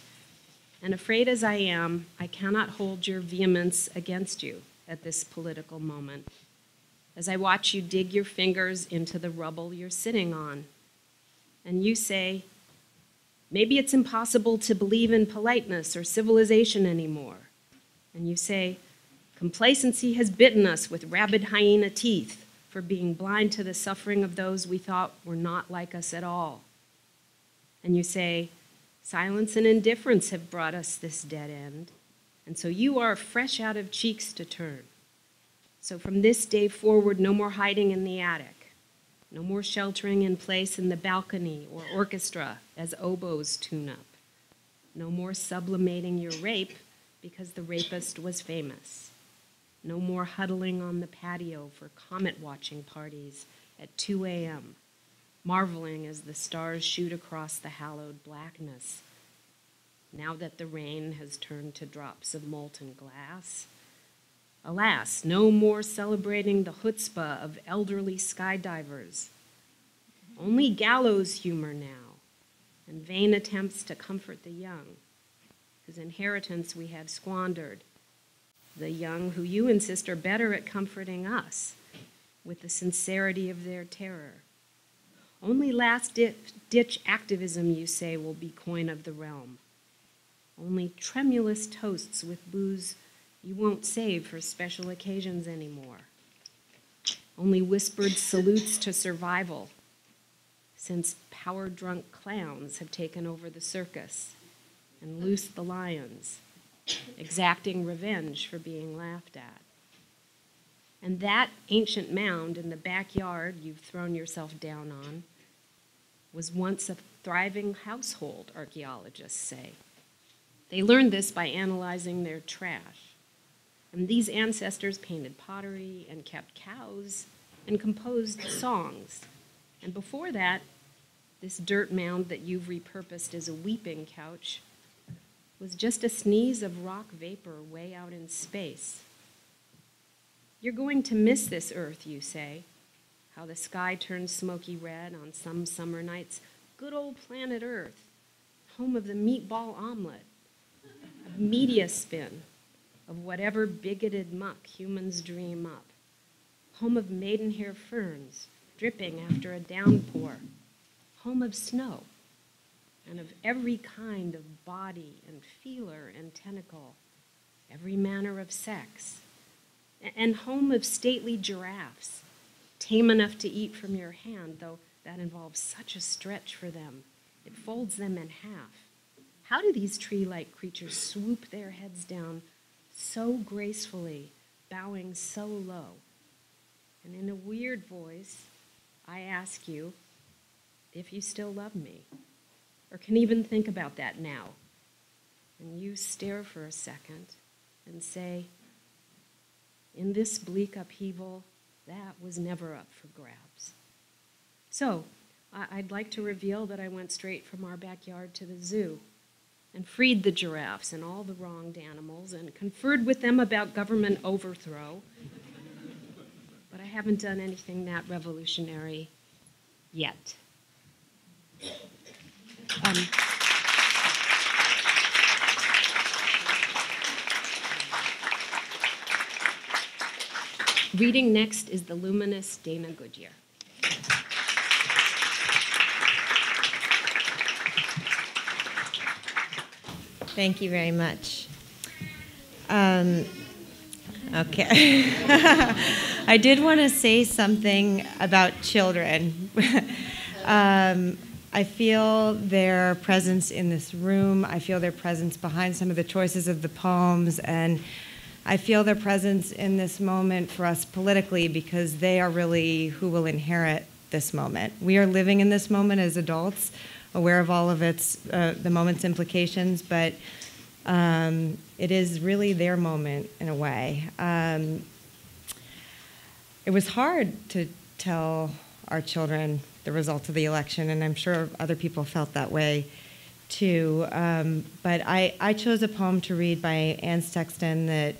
K: And afraid as I am, I cannot hold your vehemence against you at this political moment, as I watch you dig your fingers into the rubble you're sitting on. And you say, maybe it's impossible to believe in politeness or civilization anymore. And you say, complacency has bitten us with rabid hyena teeth for being blind to the suffering of those we thought were not like us at all. And you say, silence and indifference have brought us this dead end, and so you are fresh out of cheeks to turn. So from this day forward, no more hiding in the attic, no more sheltering in place in the balcony or orchestra as oboes tune up, no more sublimating your rape because the rapist was famous, no more huddling on the patio for comet-watching parties at 2 a.m., marveling as the stars shoot across the hallowed blackness. Now that the rain has turned to drops of molten glass. Alas, no more celebrating the chutzpah of elderly skydivers. Only gallows humor now, and vain attempts to comfort the young, whose inheritance we have squandered. The young who you insist are better at comforting us with the sincerity of their terror. Only last-ditch activism, you say, will be coin of the realm. Only tremulous toasts with booze you won't save for special occasions anymore. Only whispered salutes to survival, since power-drunk clowns have taken over the circus and loosed the lions, exacting revenge for being laughed at. And that ancient mound in the backyard you've thrown yourself down on was once a thriving household, archaeologists say. They learned this by analyzing their trash. And these ancestors painted pottery and kept cows and composed songs. And before that, this dirt mound that you've repurposed as a weeping couch was just a sneeze of rock vapor way out in space. You're going to miss this earth, you say, how the sky turns smoky red on some summer nights. Good old planet Earth, home of the meatball omelet, of media spin, of whatever bigoted muck humans dream up, home of maidenhair ferns dripping after a downpour, home of snow, and of every kind of body and feeler and tentacle, every manner of sex, and home of stately giraffes, tame enough to eat from your hand, though that involves such a stretch for them. It folds them in half. How do these tree-like creatures swoop their heads down so gracefully, bowing so low? And in a weird voice, I ask you if you still love me, or can even think about that now. And you stare for a second and say, in this bleak upheaval, that was never up for grabs. So, I'd like to reveal that I went straight from our backyard to the zoo and freed the giraffes and all the wronged animals and conferred with them about government overthrow. But I haven't done anything that revolutionary yet. Reading next is the luminous Dana Goodyear.
L: Thank you very much. Okay. I did want to say something about children. I feel their presence in this room. I feel their presence behind some of the choices of the poems, and I feel their presence in this moment for us politically because they are really who will inherit this moment. We are living in this moment as adults, aware of all of the moment's implications, but it is really their moment in a way. It was hard to tell our children the results of the election, and I'm sure other people felt that way too. But I chose a poem to read by Anne Sexton that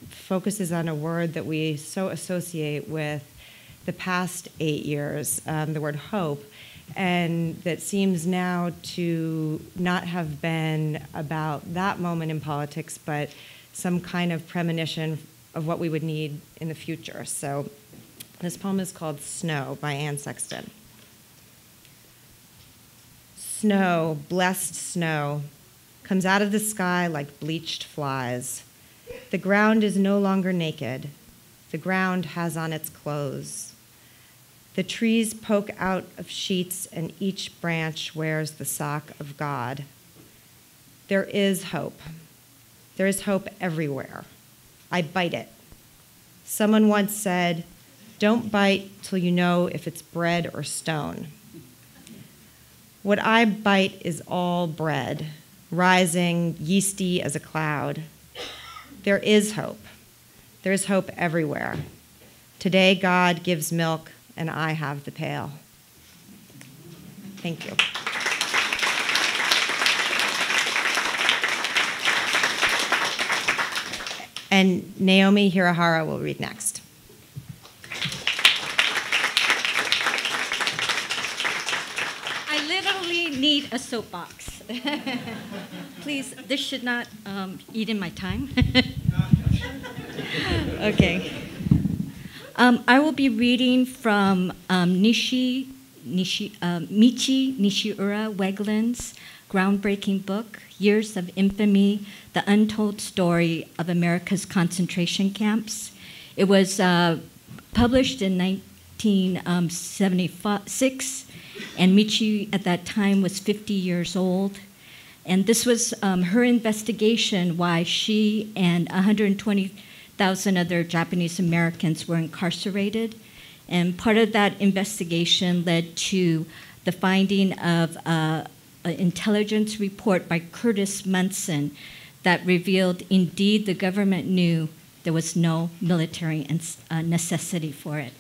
L: focuses on a word that we so associate with the past 8 years, the word hope, and that seems now to not have been about that moment in politics, but some kind of premonition of what we would need in the future. So this poem is called Snow by Anne Sexton. Snow, blessed snow, comes out of the sky like bleached flies. The ground is no longer naked. The ground has on its clothes. The trees poke out of sheets, and each branch wears the sock of God. There is hope. There is hope everywhere. I bite it. Someone once said, "Don't bite till you know if it's bread or stone." What I bite is all bread, rising yeasty as a cloud. There is hope. There is hope everywhere. Today, God gives milk, and I have the pail. Thank you. And Naomi Hirahara will read next.
M: I literally need a soapbox. Please, this should not eat in my time. Okay. I will be reading from Michi Nishiura Wegland's groundbreaking book, Years of Infamy, The Untold Story of America's Concentration Camps. It was published in 1976, and Michi at that time was 50 years old. And this was her investigation why she and 120,000 other Japanese Americans were incarcerated. And part of that investigation led to the finding of an intelligence report by Curtis Munson that revealed indeed the government knew there was no military necessity for it.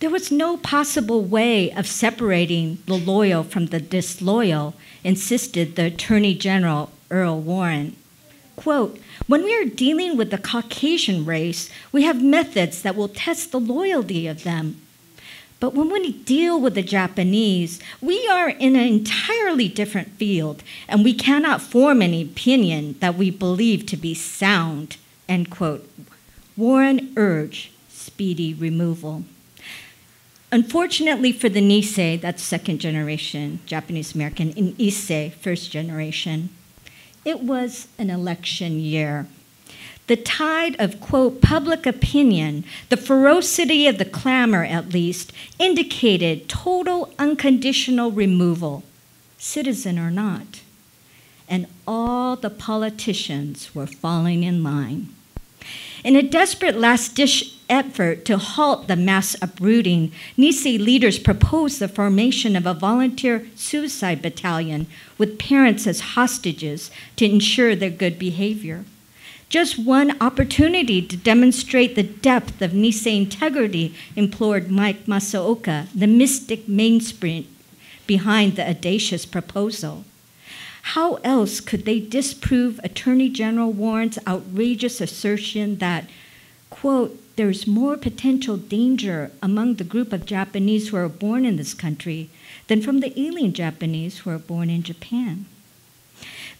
M: There was no possible way of separating the loyal from the disloyal, insisted the Attorney General, Earl Warren. Quote, "When we are dealing with the Caucasian race, we have methods that will test the loyalty of them. But when we deal with the Japanese, we are in an entirely different field, and we cannot form an opinion that we believe to be sound," end quote. Warren urged speedy removal. Unfortunately for the Nisei, that's second generation Japanese American, and Issei, first generation, it was an election year. The tide of, quote, public opinion, the ferocity of the clamor at least, indicated total unconditional removal, citizen or not. And all the politicians were falling in line. In a desperate last-ditch effort to halt the mass uprooting, Nisei leaders proposed the formation of a volunteer suicide battalion with parents as hostages to ensure their good behavior. Just one opportunity to demonstrate the depth of Nisei integrity, implored Mike Masaoka, the mystic mainspring behind the audacious proposal. How else could they disprove Attorney General Warren's outrageous assertion that, quote, "There's more potential danger among the group of Japanese who are born in this country than from the alien Japanese who are born in Japan"?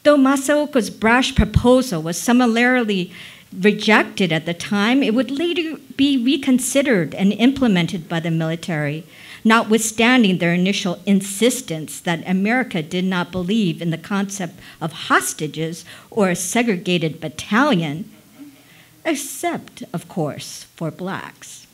M: Though Masaoka's brash proposal was summarily rejected at the time, it would later be reconsidered and implemented by the military, notwithstanding their initial insistence that America did not believe in the concept of hostages or a segregated battalion, except, of course, for blacks.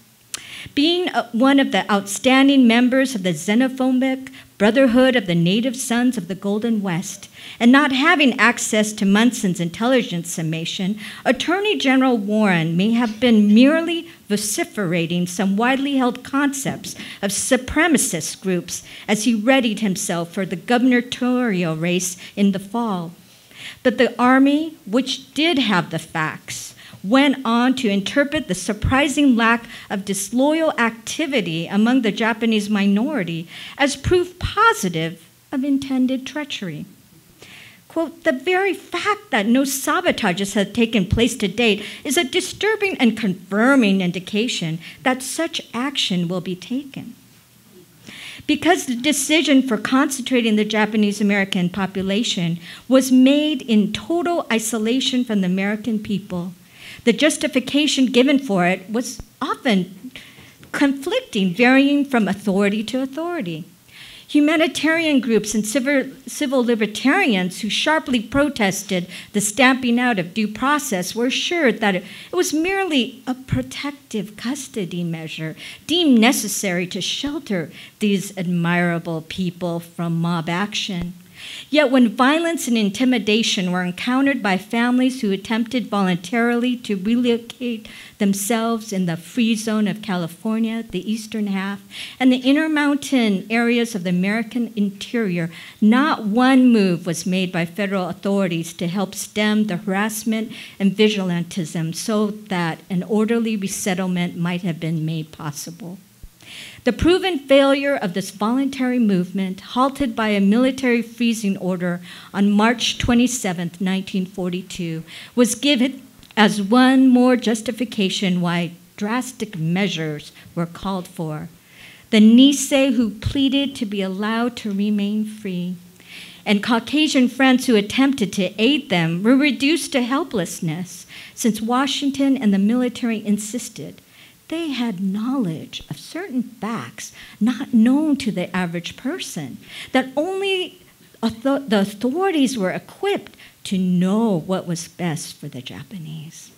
M: Being one of the outstanding members of the xenophobic Brotherhood of the Native Sons of the Golden West, and not having access to Munson's intelligence summation, Attorney General Warren may have been merely vociferating some widely held concepts of supremacist groups as he readied himself for the gubernatorial race in the fall. But the Army, which did have the facts, went on to interpret the surprising lack of disloyal activity among the Japanese minority as proof positive of intended treachery. Quote, the very fact that no sabotages have taken place to date is a disturbing and confirming indication that such action will be taken. Because the decision for concentrating the Japanese American population was made in total isolation from the American people, the justification given for it was often conflicting, varying from authority to authority. Humanitarian groups and civil libertarians who sharply protested the stamping out of due process were assured that it was merely a protective custody measure deemed necessary to shelter these admirable people from mob action. Yet when violence and intimidation were encountered by families who attempted voluntarily to relocate themselves in the free zone of California, the eastern half, and the intermountain areas of the American interior, not one move was made by federal authorities to help stem the harassment and vigilantism so that an orderly resettlement might have been made possible. The proven failure of this voluntary movement, halted by a military freezing order on March 27, 1942, was given as one more justification why drastic measures were called for. The Nisei who pleaded to be allowed to remain free, and Caucasian friends who attempted to aid them were reduced to helplessness, since Washington and the military insisted they had knowledge of certain facts not known to the average person, that only the authorities were equipped to know what was best for the Japanese.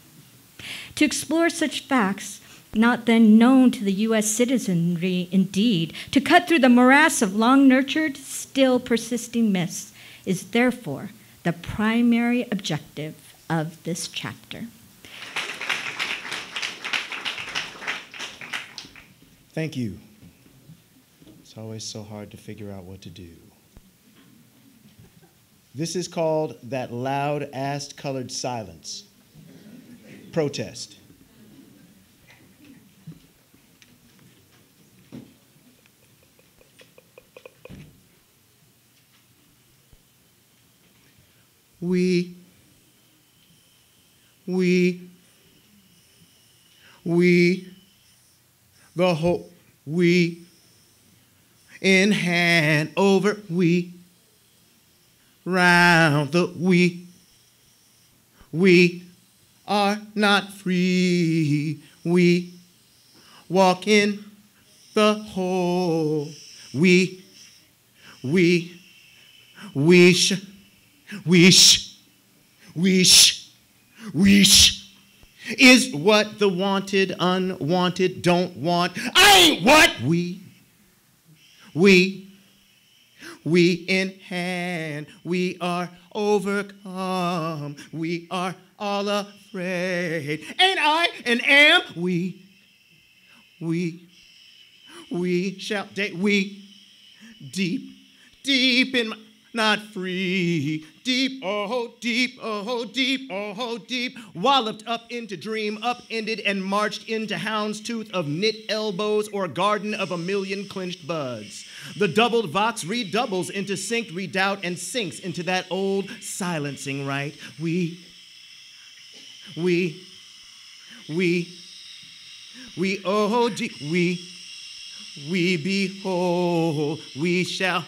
M: To explore such facts not then known to the U.S. citizenry, indeed, to cut through the morass of long-nurtured, still persisting myths, is therefore the primary objective of this chapter.
N: Thank you. It's always so hard to figure out what to do. This is called That Loud Ass Colored Silence. Protest. We the whole, we, in hand over, we, round the we are not free. We walk in the hole. We is what the wanted, unwanted don't want. I ain't what we in hand, we are overcome, we are all afraid. Ain't I and am we shall we deep in my, not free. Deep, oh, deep, oh, deep, oh, deep. Walloped up into dream, upended and marched into houndstooth of knit elbows or garden of a million clenched buds. The doubled vox redoubles into synced redoubt and sinks into that old silencing right. We oh, deep, we behold, we shall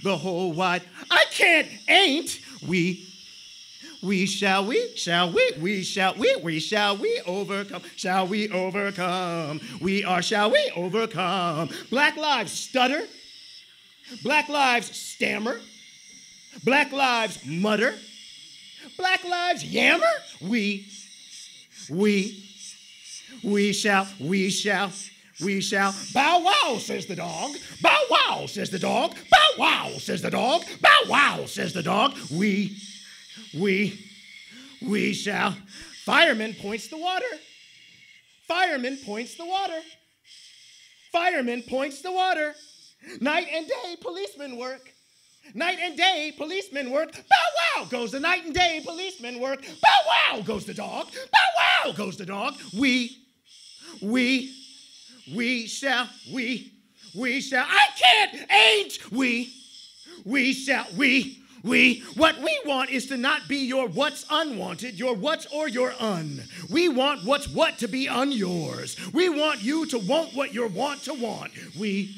N: the whole wide. I can't, ain't we shall we overcome, shall we overcome, we are, shall we overcome. Black lives stutter, black lives stammer, black lives mutter, black lives yammer. We shall, bow wow, says the dog. Bow wow, says the dog. Bow wow, says the dog. Bow wow, says the dog. We shall. Fireman points the water. Fireman points the water. Fireman points the water. Night and day, policemen work. Night and day, policemen work. Bow wow goes the night and day, policemen work. Bow wow goes the dog. Bow wow goes the dog. We shall, I can't, ain't, we shall, What we want is to not be your what's unwanted, your what's or your un. We want what's what to be unyours. We want you to want what you want to want. We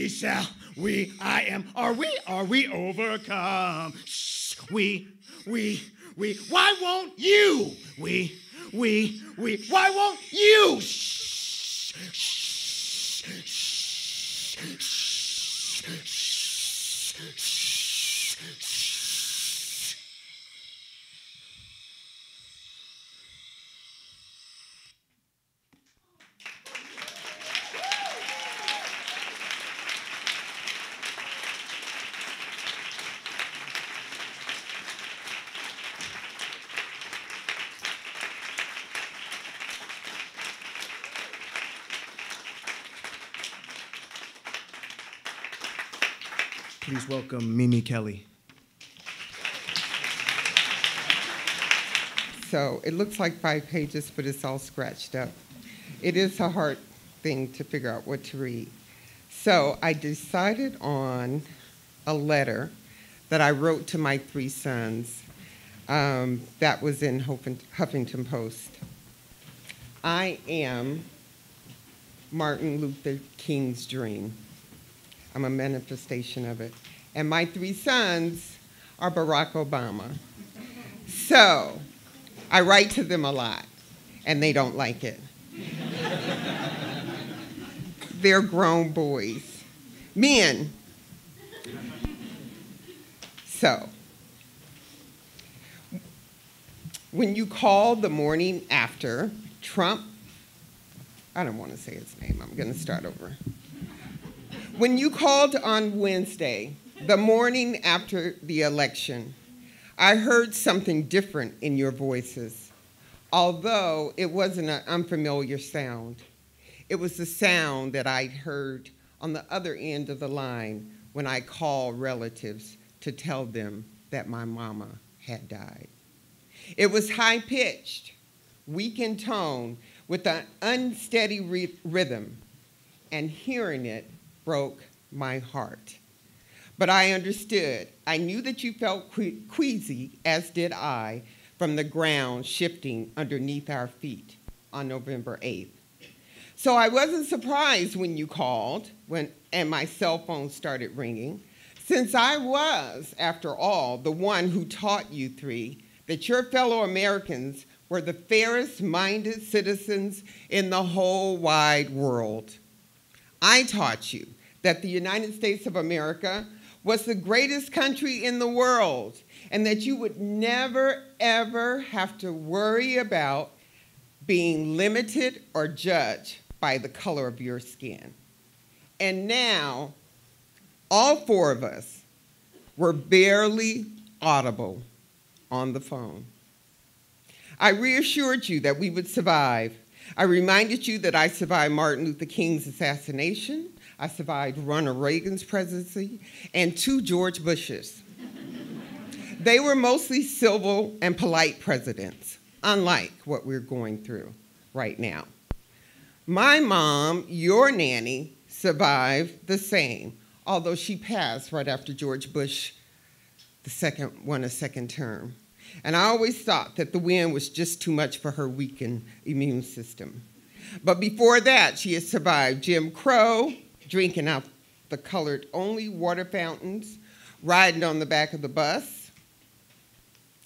N: shall, I am, are we overcome? Shh, why won't you? Why won't you? Shh, shh, shh, shh, shh, shh, shh. Please welcome Mimi Kelly.
O: So it looks like 5 pages, but it's all scratched up. It is a hard thing to figure out what to read. So I decided on a letter that I wrote to my 3 sons that was in Huffington Post. I am Martin Luther King's dream. I'm a manifestation of it. And my 3 sons are Barack Obama. So I write to them a lot, and they don't like it. They're grown boys, men. So when you call the morning after Trump, I don't want to say his name, I'm going to start over. When you called on Wednesday, the morning after the election, I heard something different in your voices, although it wasn't an unfamiliar sound. It was the sound that I'd heard on the other end of the line when I called relatives to tell them that my mama had died. It was high-pitched, weak in tone, with an unsteady rhythm, and hearing it broke my heart. But I understood. I knew that you felt queasy, as did I, from the ground shifting underneath our feet on November 8th. So I wasn't surprised when you called and my cell phone started ringing, since I was, after all, the one who taught you 3 that your fellow Americans were the fairest-minded citizens in the whole wide world. I taught you that the United States of America was the greatest country in the world, and that you would never, ever have to worry about being limited or judged by the color of your skin. And now, all 4 of us were barely audible on the phone. I reassured you that we would survive. I reminded you that I survived Martin Luther King's assassination, I survived Ronald Reagan's presidency, and 2 George Bushes. They were mostly civil and polite presidents, unlike what we're going through right now. My mom, your nanny, survived the same, although she passed right after George Bush won a second term. And I always thought that the win was just too much for her weakened immune system. But before that, she had survived Jim Crow, drinking out the colored-only water fountains, riding on the back of the bus.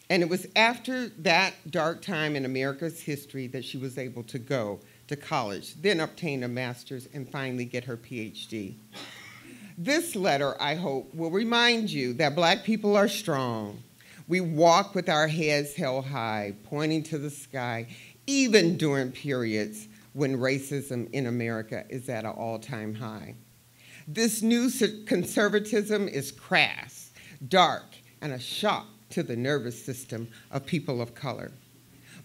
O: And it was after that dark time in America's history that she was able to go to college, then obtain a master's, and finally get her PhD. This letter, I hope, will remind you that Black people are strong. We walk with our heads held high, pointing to the sky, even during periods when racism in America is at an all-time high. This new conservatism is crass, dark, and a shock to the nervous system of people of color.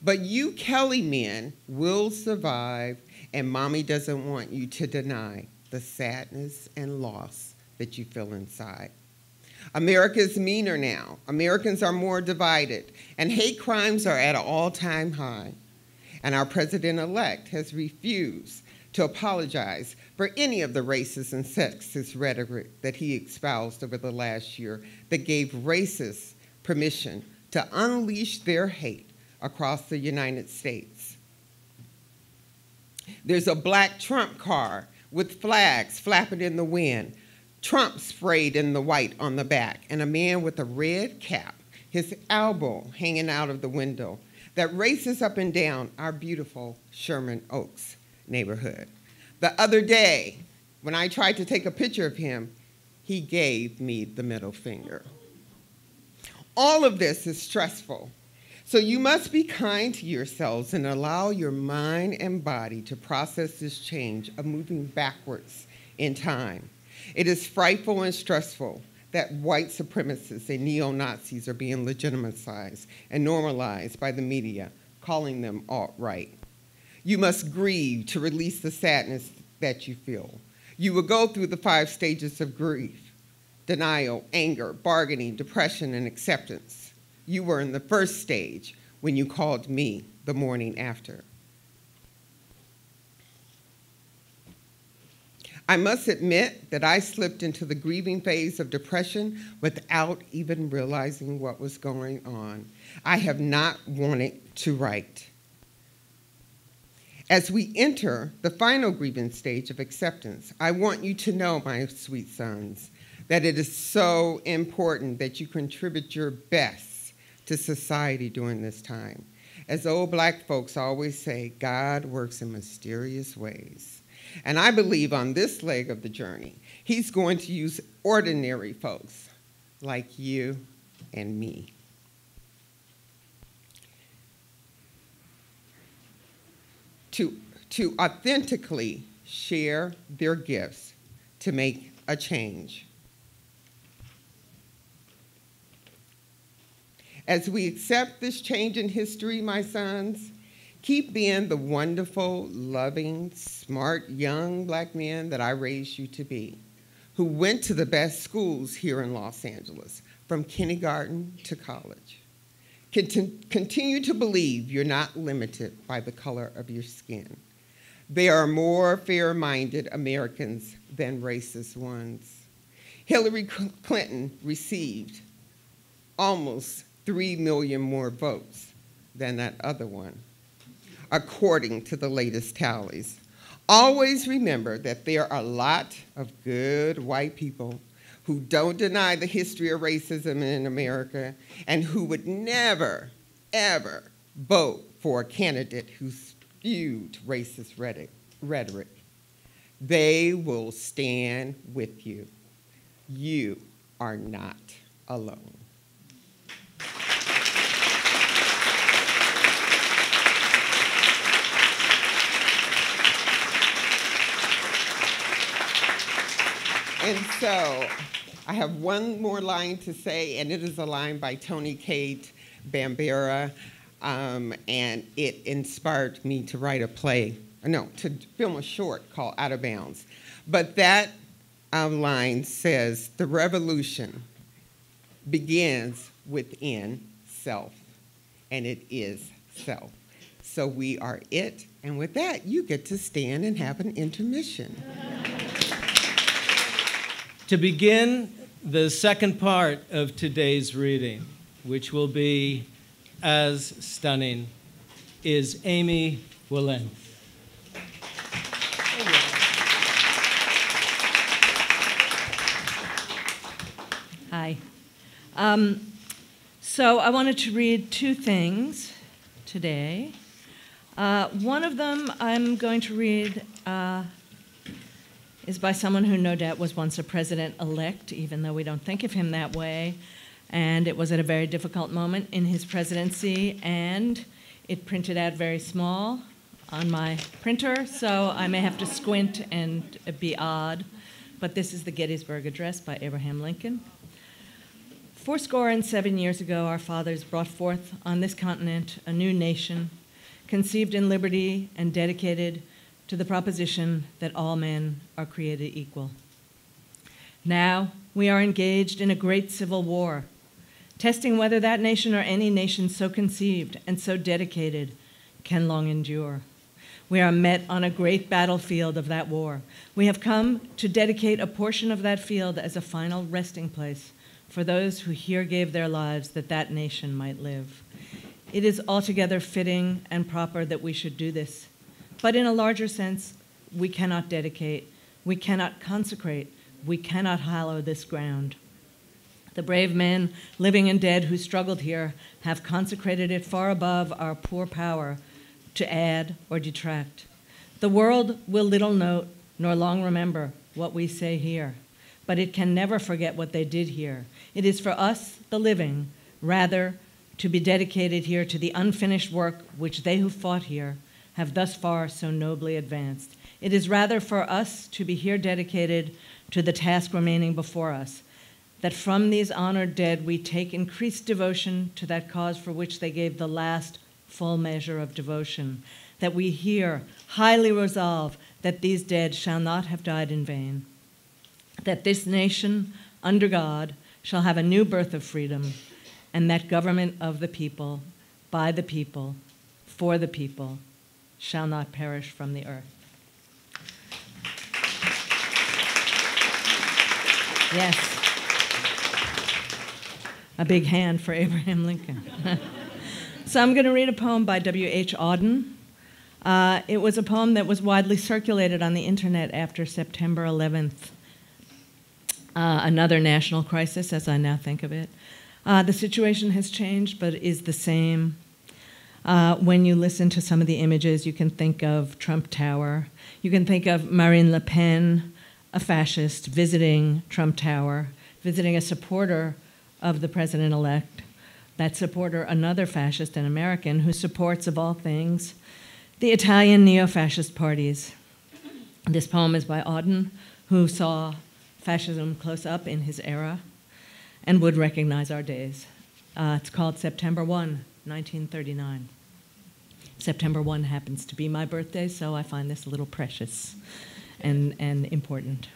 O: But you Kelly men will survive, and Mommy doesn't want you to deny the sadness and loss that you feel inside. America is meaner now. Americans are more divided, and hate crimes are at an all-time high. And our president-elect has refused to apologize for any of the racist and sexist rhetoric that he espoused over the last year that gave racists permission to unleash their hate across the United States. There's a black Trump car with flags flapping in the wind, Trump sprayed in the white on the back, and a man with a red cap, his elbow hanging out of the window, that races up and down our beautiful Sherman Oaks neighborhood. The other day, when I tried to take a picture of him, he gave me the middle finger. All of this is stressful, so you must be kind to yourselves and allow your mind and body to process this change of moving backwards in time. It is frightful and stressful that white supremacists and neo-Nazis are being legitimized and normalized by the media, calling them alt-right. You must grieve to release the sadness that you feel. You will go through the 5 stages of grief: denial, anger, bargaining, depression, and acceptance. You were in the first stage when you called me the morning after. I must admit that I slipped into the grieving phase of depression without even realizing what was going on. I have not wanted to write. As we enter the final grieving stage of acceptance, I want you to know, my sweet sons, that it is so important that you contribute your best to society during this time. As old black folks always say, God works in mysterious ways. And I believe on this leg of the journey, he's going to use ordinary folks like you and me. To authentically share their gifts to make a change. As we accept this change in history, my sons, keep being the wonderful, loving, smart, young black men that I raised you to be, who went to the best schools here in Los Angeles, from kindergarten to college. Continue to believe you're not limited by the color of your skin. There are more fair-minded Americans than racist ones. Hillary Clinton received almost 3 million more votes than that other one, according to the latest tallies. Always remember that there are a lot of good white people who don't deny the history of racism in America and who would never, ever vote for a candidate who spewed racist rhetoric. They will stand with you. You are not alone. And so I have one more line to say, and it is a line by Tony Kate Bambera, and it inspired me to write a play, to film a short called Out of Bounds. But that line says, the revolution begins within self, and it is self. So we are it, and with that, you get to stand and have an intermission.
B: To begin the second part of today's reading, which will be as stunning, is Aimee Wilentz.
P: Hi. So I wanted to read 2 things today. One of them I'm going to read is by someone who no doubt was once a president-elect, even though we don't think of him that way. And it was at a very difficult moment in his presidency, and it printed out very small on my printer, so I may have to squint and be odd. But this is the Gettysburg Address by Abraham Lincoln. 77 years ago, our fathers brought forth on this continent a new nation, conceived in liberty and dedicated to the proposition that all men are created equal. Now we are engaged in a great civil war, testing whether that nation or any nation so conceived and so dedicated can long endure. We are met on a great battlefield of that war. We have come to dedicate a portion of that field as a final resting place for those who here gave their lives that that nation might live. It is altogether fitting and proper that we should do this. But in a larger sense, we cannot dedicate, we cannot consecrate, we cannot hallow this ground. The brave men, living and dead, who struggled here have consecrated it far above our poor power to add or detract. The world will little note nor long remember what we say here, but it can never forget what they did here. It is for us, the living, rather to be dedicated here to the unfinished work which they who fought here have thus far so nobly advanced. It is rather for us to be here dedicated to the task remaining before us, that from these honored dead we take increased devotion to that cause for which they gave the last full measure of devotion, that we here highly resolve that these dead shall not have died in vain, that this nation, under God, shall have a new birth of freedom, and that government of the people, by the people, for the people, shall not perish from the earth. Yes. A big hand for Abraham Lincoln. So I'm going to read a poem by W.H. Auden. It was a poem that was widely circulated on the internet after September 11th, another national crisis, as I now think of it. The situation has changed, but is the same. When you listen to some of the images, you can think of Trump Tower. You can think of Marine Le Pen, a fascist, visiting Trump Tower, visiting a supporter of the president-elect. That supporter, another fascist, an American, who supports, of all things, the Italian neo-fascist parties. This poem is by Auden, who saw fascism close up in his era and would recognize our days. It's called September 1, 1939. September 1 happens to be my birthday, so I find this a little precious and important.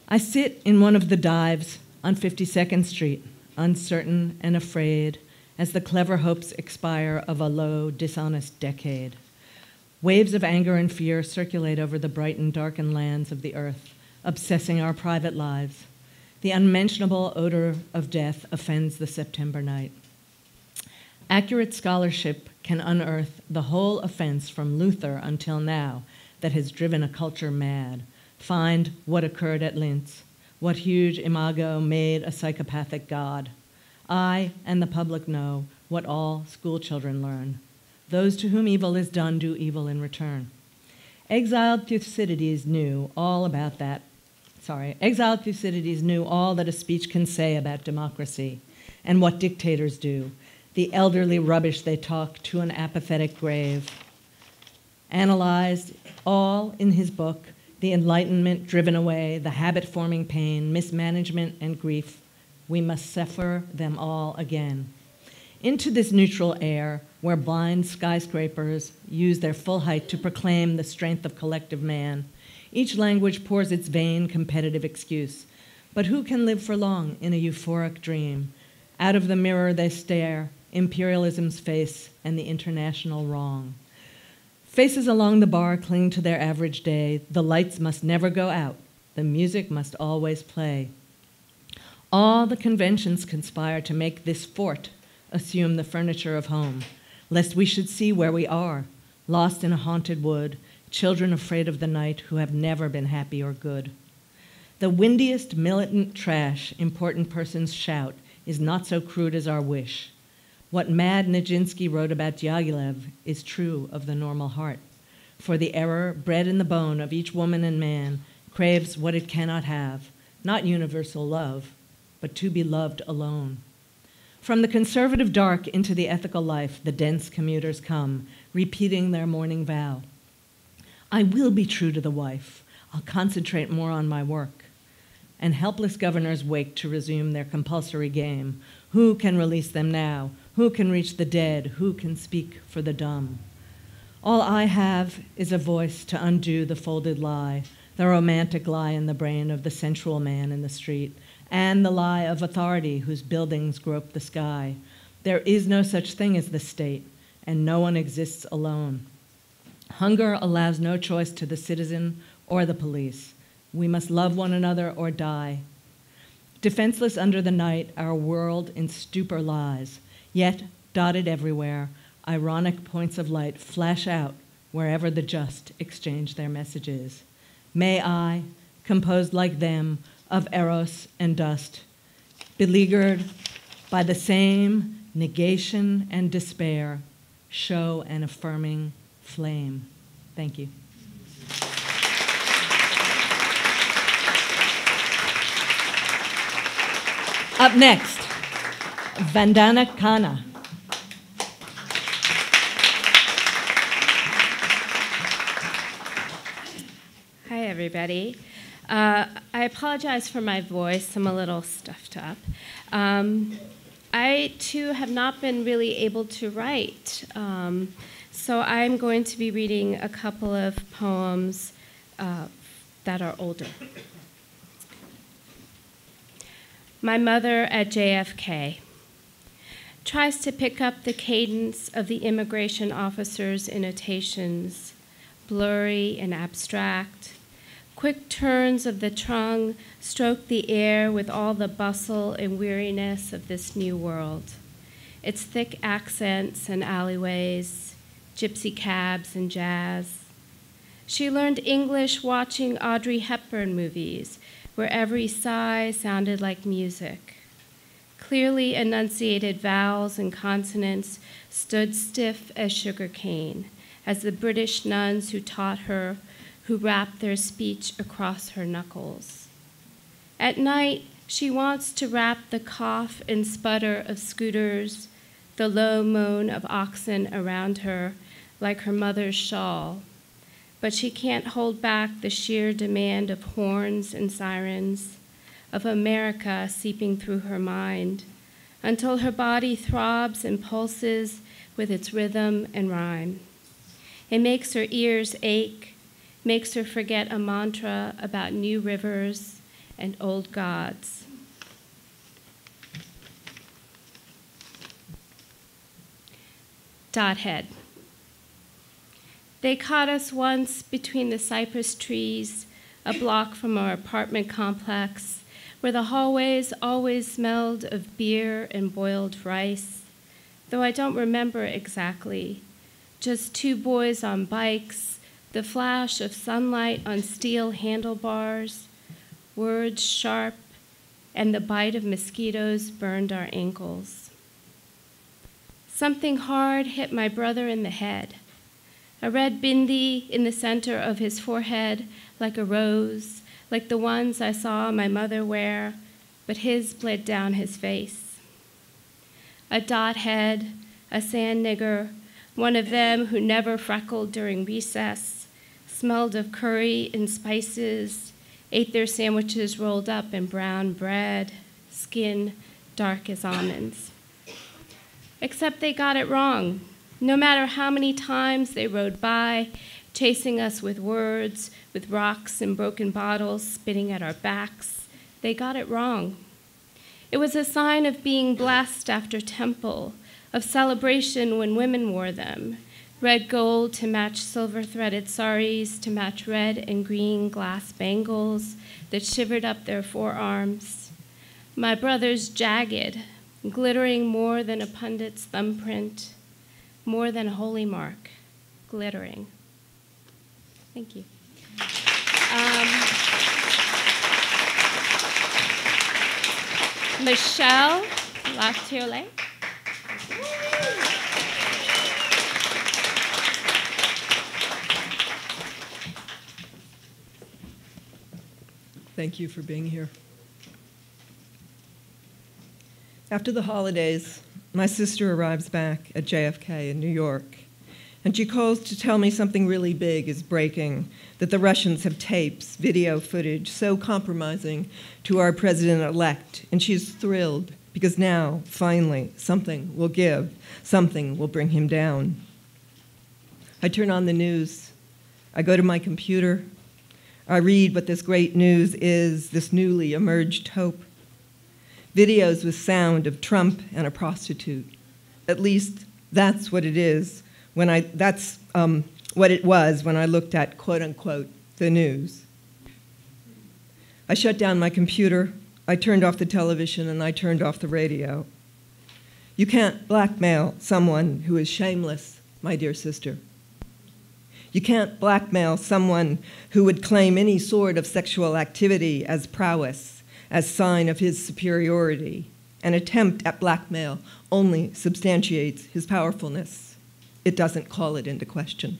P: I sit in one of the dives on 52nd Street, uncertain and afraid, as the clever hopes expire of a low, dishonest decade. Waves of anger and fear circulate over the bright and darkened lands of the earth, obsessing our private lives. The unmentionable odor of death offends the September night. Accurate scholarship can unearth the whole offense from Luther until now that has driven a culture mad. Find what occurred at Linz, what huge imago made a psychopathic god. I and the public know what all school children learn. Those to whom evil is done do evil in return. Exiled Thucydides knew all about that. Exiled Thucydides knew all that a speech can say about democracy and what dictators do, the elderly rubbish they talk to an apathetic grave. Analyzed all in his book, the enlightenment driven away, the habit-forming pain, mismanagement, and grief, we must suffer them all again. Into this neutral air, where blind skyscrapers use their full height to proclaim the strength of collective man, each language pours its vain competitive excuse. But who can live for long in a euphoric dream? Out of the mirror they stare, imperialism's face and the international wrong. Faces along the bar cling to their average day. The lights must never go out. The music must always play. All the conventions conspire to make this fort assume the furniture of home, lest we should see where we are, lost in a haunted wood, children afraid of the night who have never been happy or good. The windiest militant trash important persons shout is not so crude as our wish. What mad Nijinsky wrote about Diaghilev is true of the normal heart, for the error bred in the bone of each woman and man craves what it cannot have, not universal love, but to be loved alone. From the conservative dark into the ethical life, the dense commuters come, repeating their morning vow. I will be true to the wife. I'll concentrate more on my work. And helpless governors wake to resume their compulsory game. Who can release them now? Who can reach the dead? Who can speak for the dumb? All I have is a voice to undo the folded lie, the romantic lie in the brain of the sensual man in the street, and the lie of authority whose buildings grope the sky. There is no such thing as the state, and no one exists alone. Hunger allows no choice to the citizen or the police. We must love one another or die. Defenseless under the night, our world in stupor lies, yet dotted everywhere, ironic points of light flash out wherever the just exchange their messages. May I, composed like them, of eros and dust, beleaguered by the same negation and despair, show an affirming flame. Thank you. Up next, Vandana Khanna.
Q: Hi, everybody. I apologize for my voice. I'm a little stuffed up. I, too, have not been really able to write. So I'm going to be reading a couple of poems that are older. My mother at JFK tries to pick up the cadence of the immigration officer's annotations, blurry and abstract. Quick turns of the tongue stroke the air with all the bustle and weariness of this new world. Its thick accents and alleyways, gypsy cabs and jazz. She learned English watching Audrey Hepburn movies, where every sigh sounded like music. Clearly enunciated vowels and consonants stood stiff as sugar cane, as the British nuns who taught her, who wrapped their speech across her knuckles. At night, she wants to wrap the cough and sputter of scooters, the low moan of oxen around her, like her mother's shawl. But she can't hold back the sheer demand of horns and sirens, of America seeping through her mind, until her body throbs and pulses with its rhythm and rhyme. It makes her ears ache, makes her forget a mantra about new rivers and old gods. Dothead. They caught us once between the cypress trees, a block from our apartment complex, where the hallways always smelled of beer and boiled rice, though I don't remember exactly. Just two boys on bikes, the flash of sunlight on steel handlebars, words sharp, and the bite of mosquitoes burned our ankles. Something hard hit my brother in the head. A red bindi in the center of his forehead, like a rose, like the ones I saw my mother wear, but his bled down his face. A dot head, a sand nigger, one of them who never freckled during recess, smelled of curry and spices, ate their sandwiches rolled up in brown bread, skin dark as almonds. Except they got it wrong. No matter how many times they rode by, chasing us with words, with rocks and broken bottles spitting at our backs, they got it wrong. It was a sign of being blessed after temple, of celebration when women wore them, red gold to match silver-threaded saris, to match red and green glass bangles that shivered up their forearms. My brother's jagged, glittering more than a pundit's thumbprint, more than a holy mark, glittering. Thank you. Michelle Latiolais.
R: Thank you for being here. After the holidays, my sister arrives back at JFK in New York, and she calls to tell me something really big is breaking, that the Russians have tapes, video footage, so compromising to our president-elect, and she's thrilled because now, finally, something will give, something will bring him down. I turn on the news. I go to my computer. I read what this great news is, this newly emerged hope. Videos with sound of Trump and a prostitute. At least that's what it is. That's what it was when I looked at, quote unquote, the news. I shut down my computer, I turned off the television, and I turned off the radio. You can't blackmail someone who is shameless, my dear sister. You can't blackmail someone who would claim any sort of sexual activity as prowess, as sign of his superiority. An attempt at blackmail only substantiates his powerfulness. It doesn't call it into question.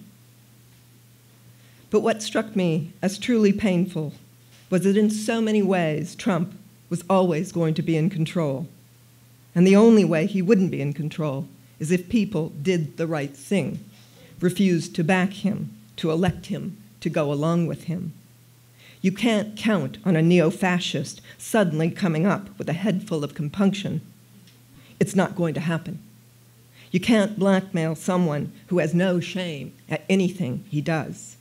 R: But what struck me as truly painful was that in so many ways, Trump was always going to be in control. And the only way he wouldn't be in control is if people did the right thing, refused to back him, to elect him, to go along with him. You can't count on a neo-fascist suddenly coming up with a head full of compunction. It's not going to happen. You can't blackmail someone who has no shame at anything he does.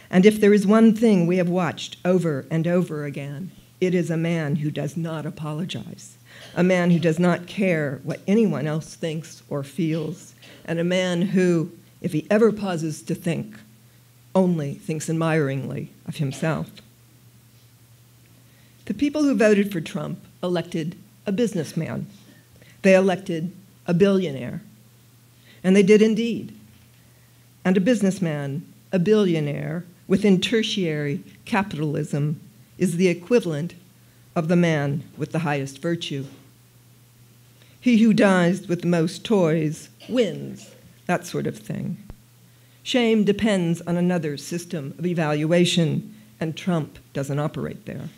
R: And if there is one thing we have watched over and over again, it is a man who does not apologize, a man who does not care what anyone else thinks or feels, and a man who, if he ever pauses to think, only thinks admiringly of himself. The people who voted for Trump elected a businessman. They elected a billionaire. And they did indeed. And a businessman, a billionaire, within tertiary capitalism, is the equivalent of the man with the highest virtue. He who dies with the most toys wins, that sort of thing. Shame depends on another system of evaluation, and Trump doesn't operate there.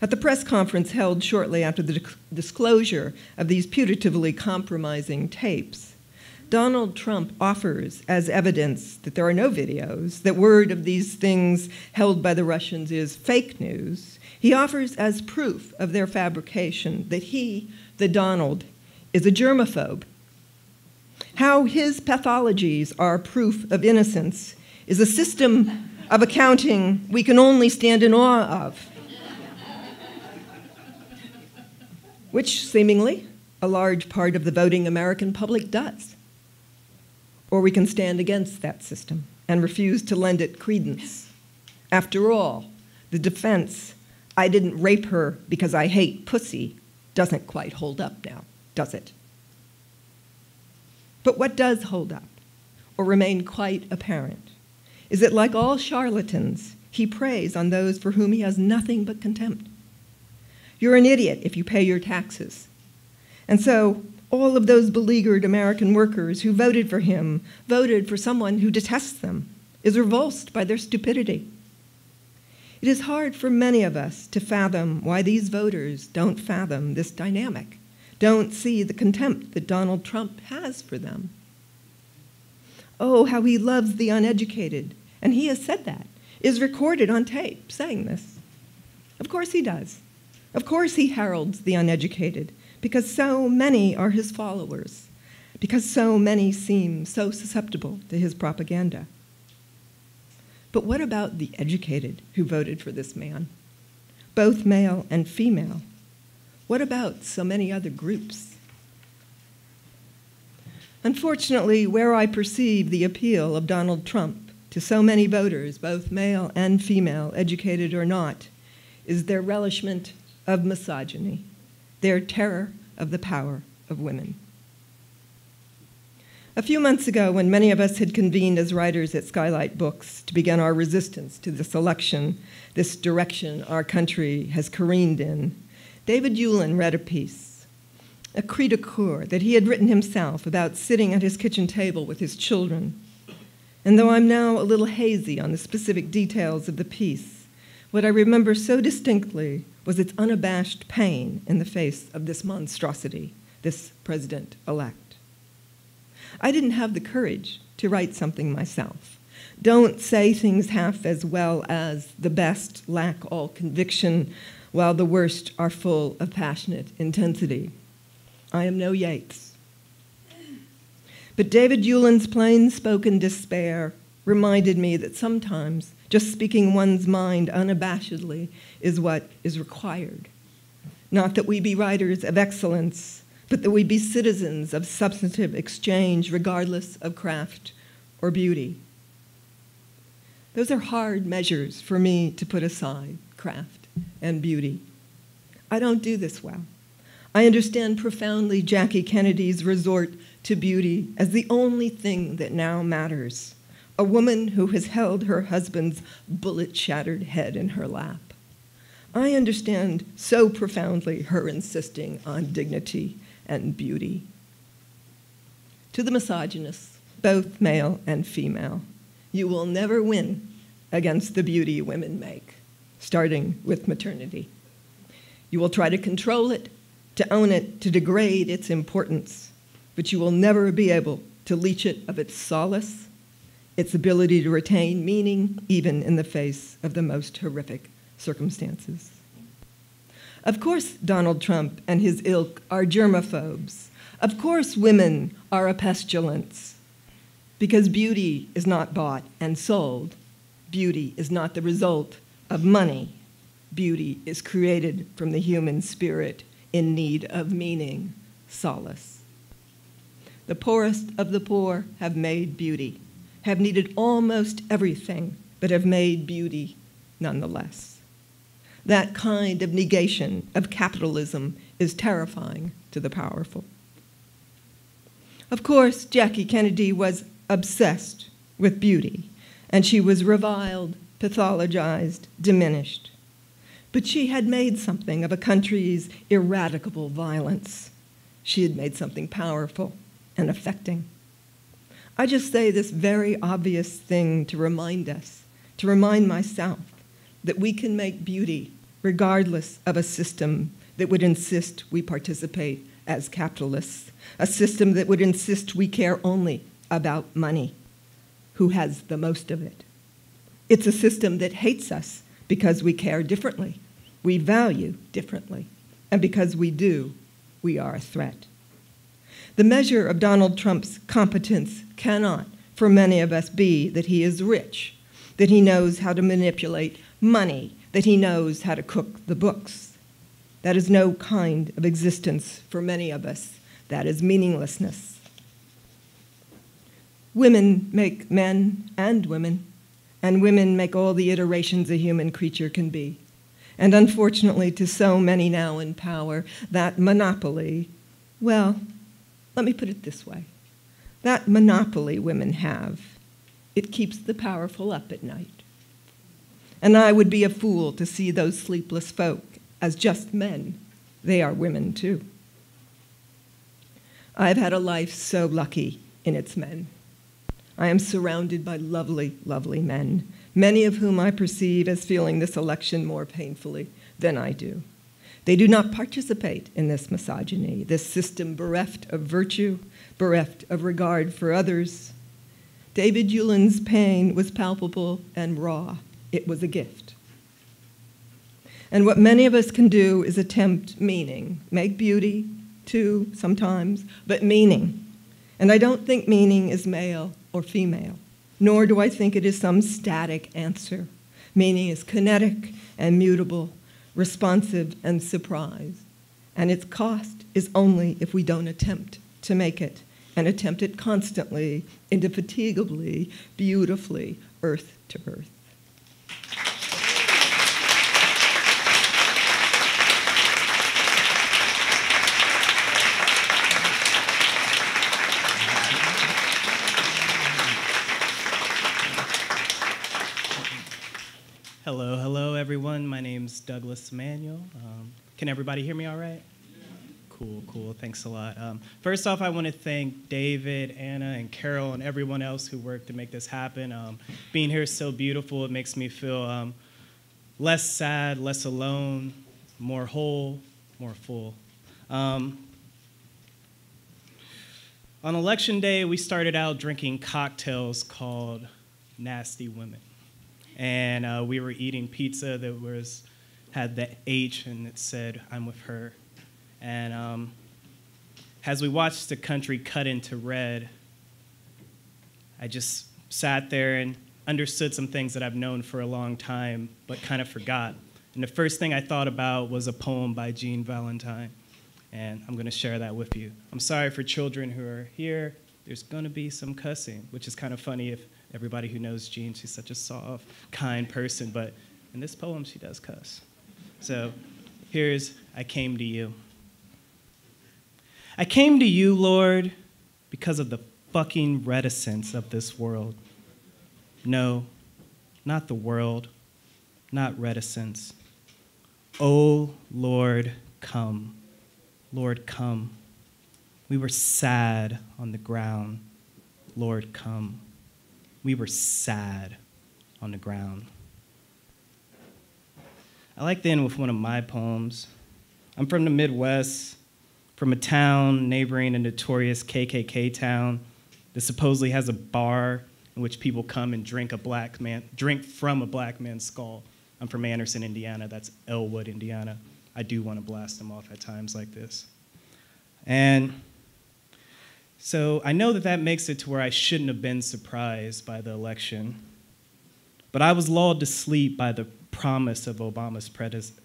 R: At the press conference held shortly after the disclosure of these putatively compromising tapes, Donald Trump offers as evidence that there are no videos, that word of these things held by the Russians is fake news. He offers as proof of their fabrication that he, the Donald, is a germaphobe. How his pathologies are proof of innocence is a system of accounting we can only stand in awe of, which seemingly a large part of the voting American public does. Or we can stand against that system and refuse to lend it credence. After all, the defense, I didn't rape her because I hate pussy, doesn't quite hold up now, does it? But what does hold up, or remain quite apparent, is that like all charlatans, he preys on those for whom he has nothing but contempt. You're an idiot if you pay your taxes. And so all of those beleaguered American workers who voted for him voted for someone who detests them, is revulsed by their stupidity. It is hard for many of us to fathom why these voters don't fathom this dynamic, don't see the contempt that Donald Trump has for them. Oh, how he loves the uneducated, and he has said that, is recorded on tape saying this. Of course he does. Of course he heralds the uneducated, because so many are his followers, because so many seem so susceptible to his propaganda. But what about the educated who voted for this man, both male and female? What about so many other groups? Unfortunately, where I perceive the appeal of Donald Trump to so many voters, both male and female, educated or not, is their relishment of misogyny, their terror of the power of women. A few months ago, when many of us had convened as writers at Skylight Books to begin our resistance to this election, this direction our country has careened in, David Ulin read a piece, a cri de coeur that he had written himself about sitting at his kitchen table with his children. And though I'm now a little hazy on the specific details of the piece, what I remember so distinctly was its unabashed pain in the face of this monstrosity, this president-elect. I didn't have the courage to write something myself. Don't say things half as well as the best lack all conviction, while the worst are full of passionate intensity. I am no Yeats. But David Ulin's plain-spoken despair reminded me that sometimes just speaking one's mind unabashedly is what is required. Not that we be writers of excellence, but that we be citizens of substantive exchange regardless of craft or beauty. Those are hard measures for me to put aside, craft and beauty. I don't do this well. I understand profoundly Jackie Kennedy's resort to beauty as the only thing that now matters, a woman who has held her husband's bullet-shattered head in her lap. I understand so profoundly her insisting on dignity and beauty. To the misogynists, both male and female, you will never win against the beauty women make, starting with maternity. You will try to control it, to own it, to degrade its importance, but you will never be able to leach it of its solace, its ability to retain meaning, even in the face of the most horrific circumstances. Of course, Donald Trump and his ilk are germaphobes. Of course, women are a pestilence, because beauty is not bought and sold. Beauty is not the result of money. Beauty is created from the human spirit in need of meaning, solace. The poorest of the poor have made beauty, have needed almost everything, but have made beauty nonetheless. That kind of negation of capitalism is terrifying to the powerful. Of course, Jackie Kennedy was obsessed with beauty, and she was reviled, pathologized, diminished. But she had made something of a country's ineradicable violence. She had made something powerful and affecting. I just say this very obvious thing to remind us, to remind myself, that we can make beauty regardless of a system that would insist we participate as capitalists, a system that would insist we care only about money, who has the most of it. It's a system that hates us because we care differently, we value differently, and because we do, we are a threat. The measure of Donald Trump's competence cannot, for many of us, be that he is rich, that he knows how to manipulate money, that he knows how to cook the books. That is no kind of existence for many of us. That is meaninglessness. Women make men and women make all the iterations a human creature can be. And unfortunately, to so many now in power, that monopoly, well, let me put it this way. That monopoly women have, it keeps the powerful up at night. And I would be a fool to see those sleepless folk as just men. They are women too. I've had a life so lucky in its men. I am surrounded by lovely, lovely men, many of whom I perceive as feeling this election more painfully than I do. They do not participate in this misogyny, this system bereft of virtue, bereft of regard for others. David Ulin's pain was palpable and raw. It was a gift. And what many of us can do is attempt meaning, make beauty too sometimes, but meaning. And I don't think meaning is male or female, nor do I think it is some static answer. Meaning is kinetic and mutable, responsive and surprised. And its cost is only if we don't attempt to make it, and attempt it constantly, indefatigably, beautifully, earth to earth.
S: Hello, everyone. My name's Douglas Manuel. Can everybody hear me all right? Cool. Thanks a lot. First off, I want to thank David, Anna, and Carol, and everyone else who worked to make this happen. Being here is so beautiful. It makes me feel less sad, less alone, more whole, more full. On Election Day, we started out drinking cocktails called Nasty Women. And we were eating pizza that had the H and it said, "I'm with her." And as we watched the country cut into red, I just sat there and understood some things that I've known for a long time, but kind of forgot. And the first thing I thought about was a poem by Jean Valentine. and I'm going to share that with you. I'm sorry for children who are here. There's going to be some cussing, which is kind of funny if everybody who knows Jean, she's such a soft, kind person, but in this poem, she does cuss. So here's I Came to You. I came to you, Lord, because of the fucking reticence of this world. No, not the world, not reticence. Oh, Lord, come. Lord, come. We were sad on the ground. Lord, come. We were sad on the ground. I like to end with one of my poems. I'm from the Midwest, from a town neighboring a notorious KKK town that supposedly has a bar in which people come and drink from a black man's skull. I'm from Anderson, Indiana. That's Elwood, Indiana. I do want to blast them off at times like this. And so I know that that makes it to where I shouldn't have been surprised by the election, but I was lulled to sleep by the promise of Obama's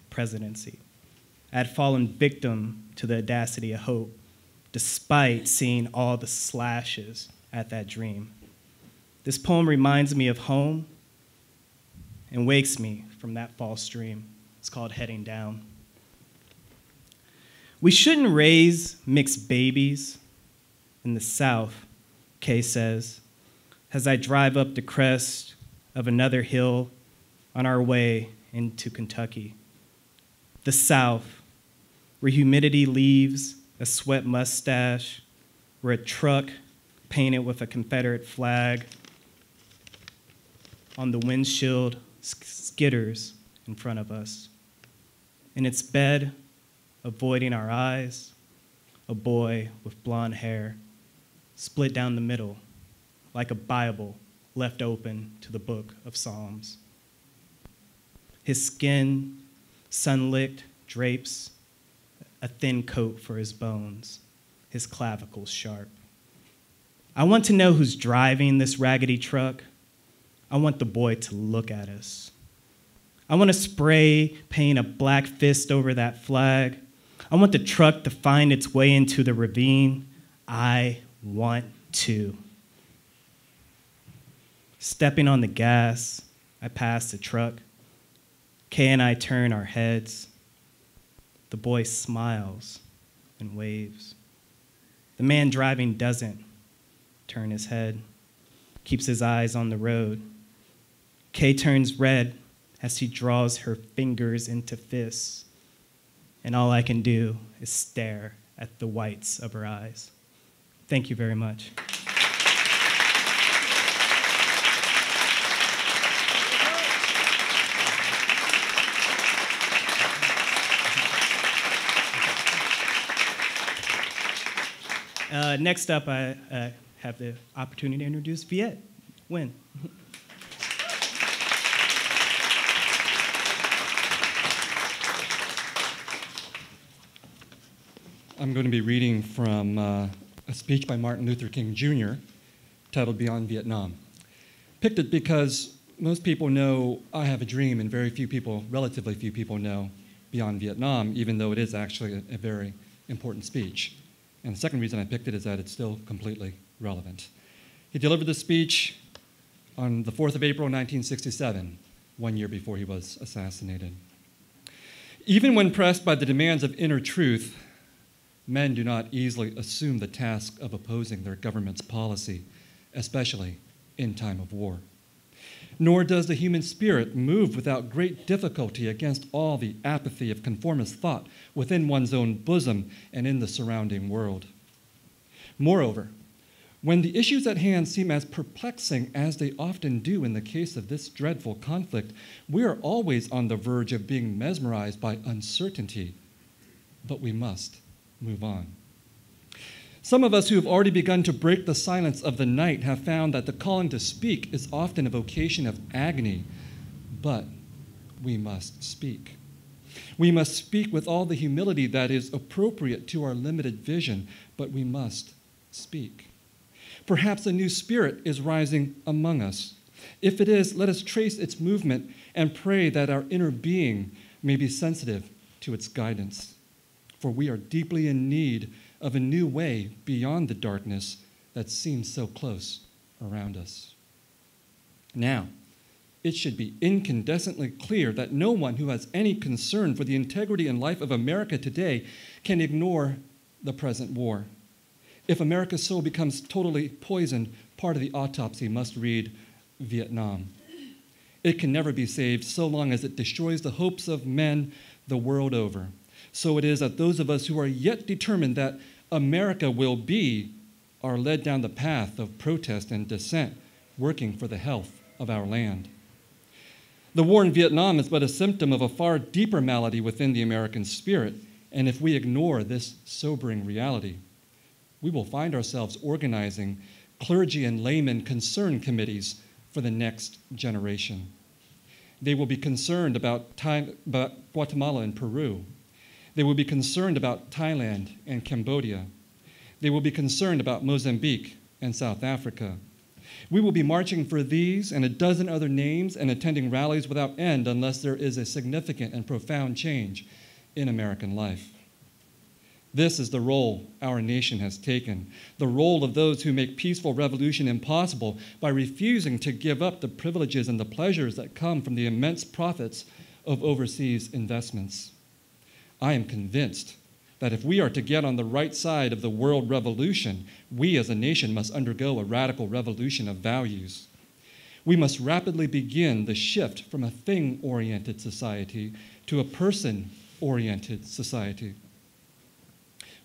S: presidency. I had fallen victim to the audacity of hope, despite seeing all the slashes at that dream. This poem reminds me of home and wakes me from that false dream. It's called Heading Down. We shouldn't raise mixed babies in the South, Kay says, as I drive up the crest of another hill on our way into Kentucky. The South, where humidity leaves a sweat mustache, where a truck painted with a Confederate flag on the windshield skitters in front of us. In its bed, avoiding our eyes, a boy with blonde hair, split down the middle, like a Bible left open to the book of Psalms. His skin, sun-licked, drapes a thin coat for his bones, his clavicles sharp. I want to know who's driving this raggedy truck. I want the boy to look at us. I want to spray paint a black fist over that flag. I want the truck to find its way into the ravine. I want to. Stepping on the gas, I pass the truck. Kay and I turn our heads. The boy smiles and waves. The man driving doesn't turn his head, keeps his eyes on the road. Kay turns red as she draws her fingers into fists, and all I can do is stare at the whites of her eyes. Thank you very much. Next up, I have the opportunity to introduce Viet, Nguyen.
T: I'm going to be reading from a speech by Martin Luther King Jr. titled Beyond Vietnam. Picked it because most people know I have a dream, and relatively few people know Beyond Vietnam, even though it is actually a very important speech. And the second reason I picked it is that it's still completely relevant. He delivered this speech on the 4th of April, 1967, 1 year before he was assassinated. Even when pressed by the demands of inner truth, men do not easily assume the task of opposing their government's policy, especially in time of war. Nor does the human spirit move without great difficulty against all the apathy of conformist thought within one's own bosom and in the surrounding world. Moreover, when the issues at hand seem as perplexing as they often do in the case of this dreadful conflict, we are always on the verge of being mesmerized by uncertainty, but we must move on. Some of us who have already begun to break the silence of the night have found that the calling to speak is often a vocation of agony, but we must speak. We must speak with all the humility that is appropriate to our limited vision, but we must speak. Perhaps a new spirit is rising among us. If it is, let us trace its movement and pray that our inner being may be sensitive to its guidance. for we are deeply in need of a new way beyond the darkness that seems so close around us. Now, it should be incandescently clear that no one who has any concern for the integrity and life of America today can ignore the present war. If America's soul becomes totally poisoned, part of the autopsy must read Vietnam. It can never be saved so long as it destroys the hopes of men the world over. So it is that those of us who are yet determined that America will be are led down the path of protest and dissent, working for the health of our land. The war in Vietnam is but a symptom of a far deeper malady within the American spirit, and if we ignore this sobering reality, we will find ourselves organizing clergy and laymen concern committees for the next generation. They will be concerned about Guatemala and Peru. They will be concerned about Thailand and Cambodia. They will be concerned about Mozambique and South Africa. We will be marching for these and a dozen other names and attending rallies without end unless there is a significant and profound change in American life. This is the role our nation has taken, the role of those who make peaceful revolution impossible by refusing to give up the privileges and the pleasures that come from the immense profits of overseas investments. I am convinced that if we are to get on the right side of the world revolution, we as a nation must undergo a radical revolution of values. We must rapidly begin the shift from a thing-oriented society to a person-oriented society.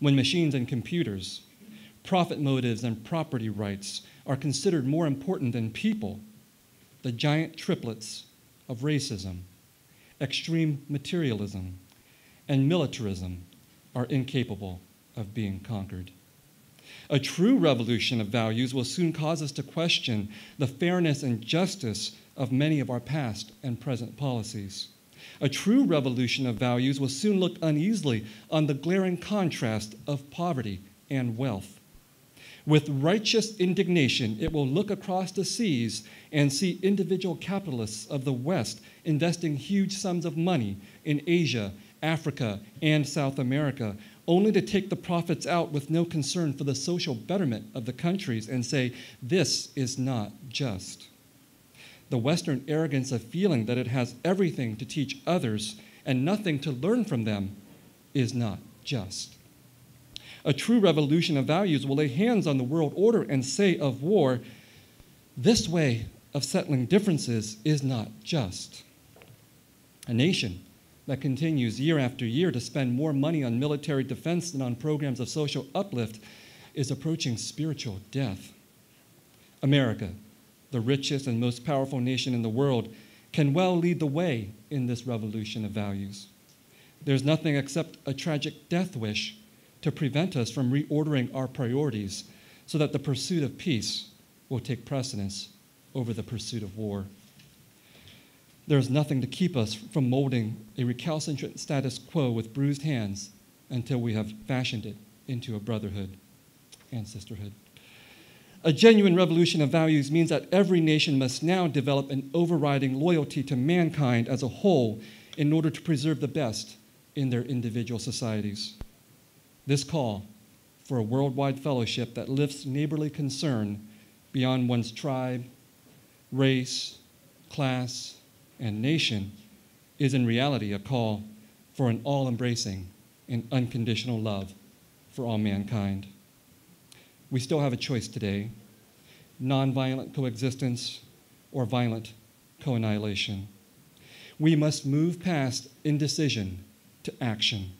T: When machines and computers, profit motives and property rights are considered more important than people, the giant triplets of racism, extreme materialism, and militarism are incapable of being conquered. A true revolution of values will soon cause us to question the fairness and justice of many of our past and present policies. A true revolution of values will soon look uneasily on the glaring contrast of poverty and wealth. With righteous indignation, it will look across the seas and see individual capitalists of the West investing huge sums of money in Asia, Africa, and South America, only to take the profits out with no concern for the social betterment of the countries and say, this is not just. The Western arrogance of feeling that it has everything to teach others and nothing to learn from them is not just. A true revolution of values will lay hands on the world order and say of war, this way of settling differences is not just. A nation that continues year after year to spend more money on military defense than on programs of social uplift is approaching spiritual death. America, the richest and most powerful nation in the world, can well lead the way in this revolution of values. There's nothing except a tragic death wish to prevent us from reordering our priorities so that the pursuit of peace will take precedence over the pursuit of war. There's nothing to keep us from molding a recalcitrant status quo with bruised hands until we have fashioned it into a brotherhood and sisterhood. A genuine revolution of values means that every nation must now develop an overriding loyalty to mankind as a whole in order to preserve the best in their individual societies. This call for a worldwide fellowship that lifts neighborly concern beyond one's tribe, race, class, and nation is in reality a call for an all-embracing and unconditional love for all mankind. We still have a choice today: nonviolent coexistence or violent co-annihilation. We must move past indecision to action.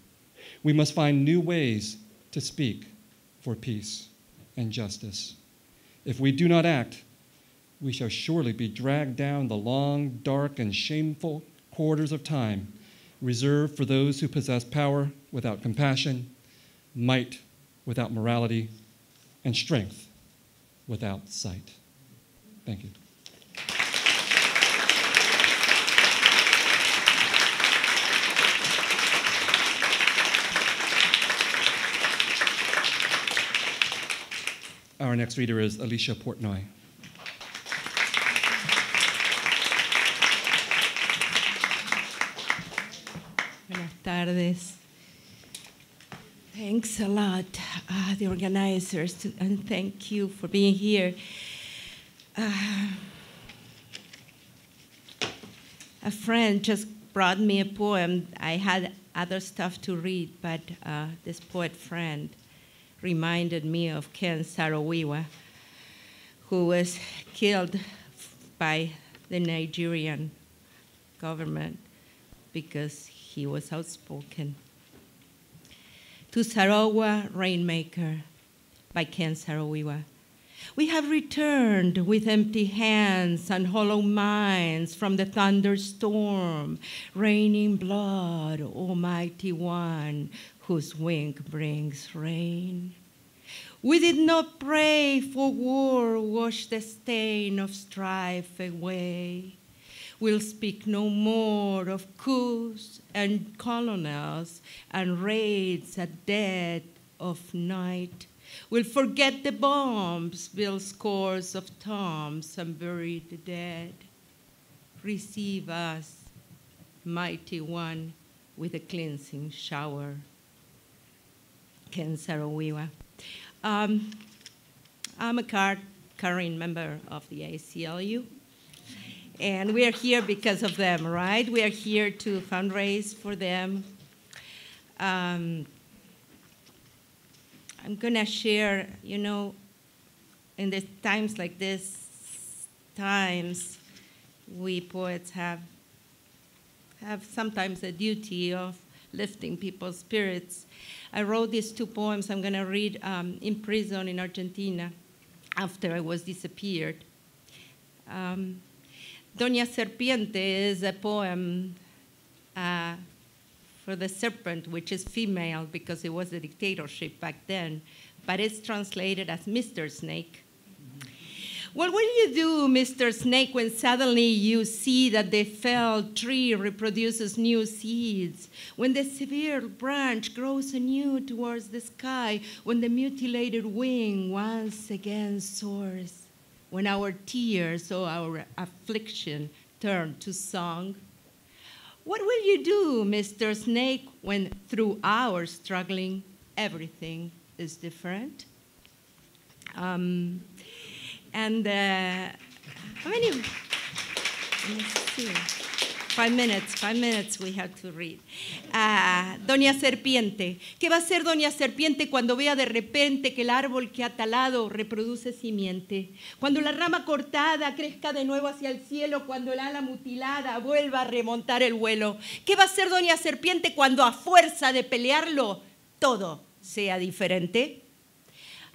T: We must find new ways to speak for peace and justice. If we do not act, we shall surely be dragged down the long, dark, and shameful corridors of time reserved for those who possess power without compassion, might without morality, and strength without sight. Thank you. Our next reader is Alicia Partnoy.
P: Buenas tardes.
U: Thanks a lot, the organizers, and thank you for being here. A friend just brought me a poem. I had other stuff to read, but this poet friend reminded me of Ken Saro-Wiwa, who was killed by the Nigerian government because he was outspoken. To Sarowa, Rainmaker, by Ken Saro-Wiwa. We have returned with empty hands and hollow minds from the thunderstorm, raining blood, Almighty One, whose wing brings rain. We did not pray for war, wash the stain of strife away. We'll speak no more of coups and colonels and raids at dead of night. We'll forget the bombs, build scores of tombs and bury the dead. Receive us, Mighty One, with a cleansing shower. Ken Saro-Wiwa. I'm a current member of the ACLU. And we are here because of them, right? We are here to fundraise for them. I'm going to share, you know, in the times like this, we poets have sometimes a duty of lifting people's spirits. I wrote these two poems I'm going to read in prison in Argentina after I was disappeared. Doña Serpiente is a poem for the serpent, which is female because it was a dictatorship back then, but it's translated as Mr. Snake. What will you do, Mr. Snake, when suddenly you see that the felled tree reproduces new seeds, when the severed branch grows anew towards the sky, when the mutilated wing once again soars? When our tears or our affliction turn to song? What will you do, Mr. Snake, when through our struggling, everything is different? How many? Let's see. 5 minutes we have to read. Doña Serpiente. ¿Qué va a hacer Doña Serpiente cuando vea de repente que el árbol que ha talado reproduce simiente? Cuando la rama cortada crezca de nuevo hacia el cielo, cuando el ala mutilada vuelva a remontar el vuelo. ¿Qué va a hacer Doña Serpiente cuando a fuerza de pelearlo todo sea diferente?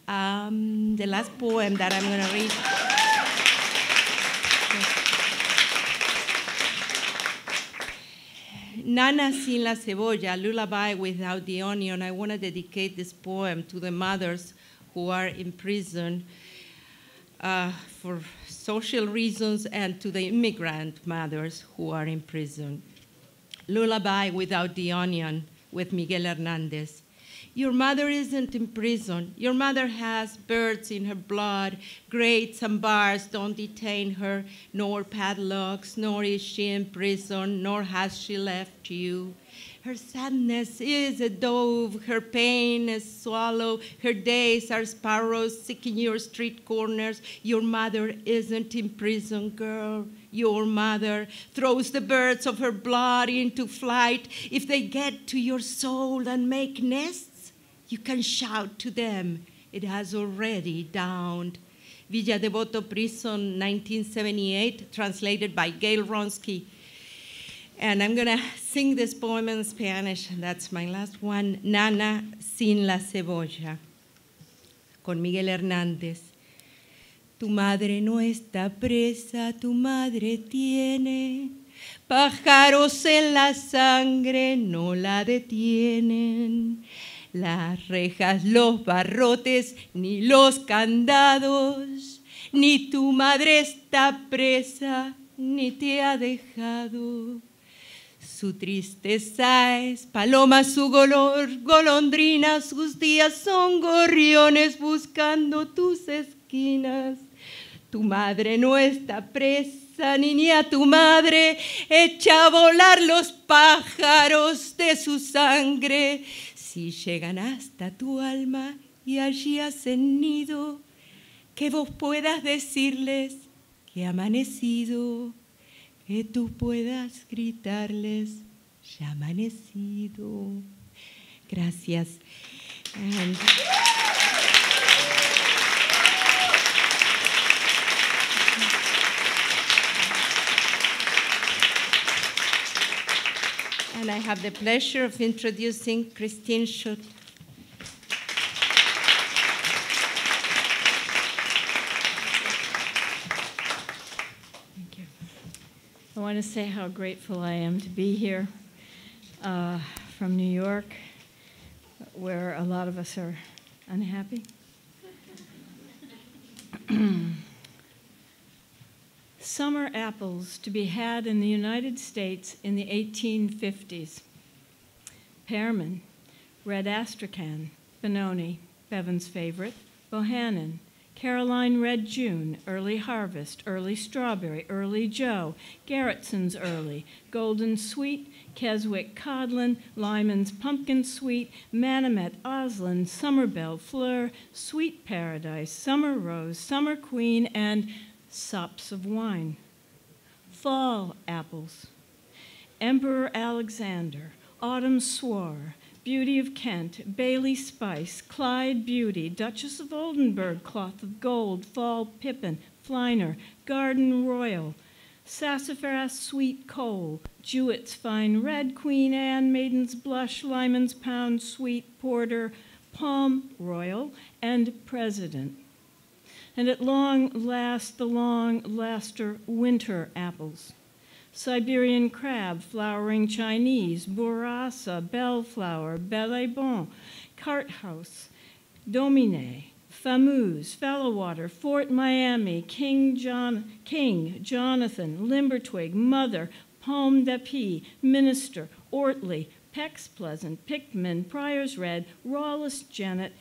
U: The last poem that I'm going to read. Nana sin la cebolla, Lullaby Without the Onion. I want to dedicate this poem to the mothers who are in prison for social reasons and to the immigrant mothers who are in prison. Lullaby Without the Onion with Miguel Hernandez. Your mother isn't in prison. Your mother has birds in her blood. Grates and bars don't detain her, nor padlocks, nor is she in prison, nor has she left you. Her sadness is a dove, her pain is swallow, her days are sparrows seeking your street corners. Your mother isn't in prison, girl. Your mother throws the birds of her blood into flight. If they get to your soul and make nests, you can shout to them, it has already downed. Villa Devoto Prison, 1978, translated by Gail Ronsky. And I'm going to sing this poem in Spanish. That's my last one. Nana sin la cebolla, con Miguel Hernández. Tu madre no está presa, tu madre tiene pájaros en la sangre, no la detienen. Las rejas, los barrotes, ni los candados, ni tu madre está presa, ni te ha dejado. Su tristeza es paloma, su golondrina, sus días son gorriones buscando tus esquinas. Tu madre no está presa, niña, tu madre echa a volar los pájaros de su sangre. Si llegan hasta tu alma y allí hacen nido, que vos puedas decirles que ha amanecido, que tú puedas gritarles, ya ha amanecido. Gracias. And I have the pleasure of introducing Christine Schutt.
A: Thank you. I want to say how grateful I am to be here from New York, where a lot of us are unhappy. Summer apples to be had in the United States in the 1850s. Pearman, red astrakhan, Benoni, Bevan's favorite, Bohannon, Caroline red June, early harvest, early strawberry, early Joe, Garrettson's early, golden sweet, Keswick codlin, Lyman's pumpkin sweet, Manamet Oslin, Summerbelle fleur, sweet paradise, summer rose, summer queen, and sops of wine. Fall apples. Emperor Alexander, Autumn Swar, Beauty of Kent, Bailey Spice, Clyde Beauty, Duchess of Oldenburg, Cloth of Gold, Fall Pippin, Fleiner, Garden Royal, Sassafras Sweet Coal, Jewett's Fine Red, Queen Anne, Maiden's Blush, Lyman's Pound, Sweet Porter, Palm Royal, and President. And at long last, the long-laster winter apples. Siberian crab, flowering Chinese, burrasa, bellflower, belle bon, carthouse, domine, famuse, fellowwater, Fort Miami, King Jonathan, limbertwig, mother, palme d'api, minister, Ortley, Peck's Pleasant, Pickman, Prior's Red, Rawless Janet,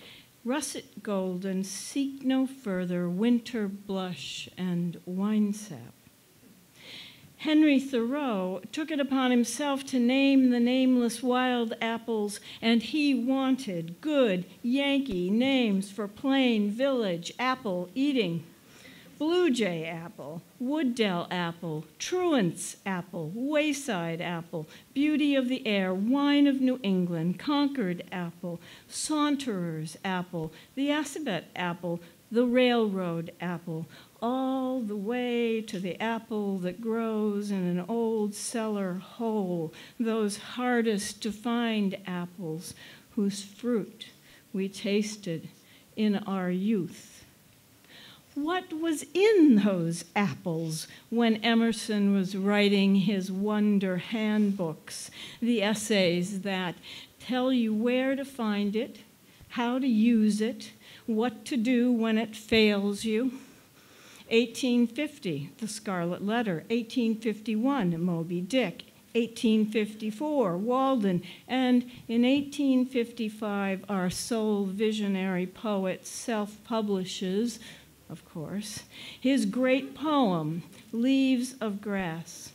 A: russet golden, seek no further, winter blush, and winesap. Henry Thoreau took it upon himself to name the nameless wild apples, and he wanted good Yankee names for plain village apple eating. Blue Jay apple, Wooddell apple, truant's apple, wayside apple, beauty of the air, wine of New England, Concord apple, saunterer's apple, the Assabet apple, the railroad apple, all the way to the apple that grows in an old cellar hole, those hardest to find apples whose fruit we tasted in our youth. What was in those apples when Emerson was writing his wonder handbooks, the essays that tell you where to find it, how to use it, what to do when it fails you? 1850, The Scarlet Letter. 1851, Moby Dick. 1854, Walden. And in 1855, our sole visionary poet self-publishes, of course, his great poem, Leaves of Grass.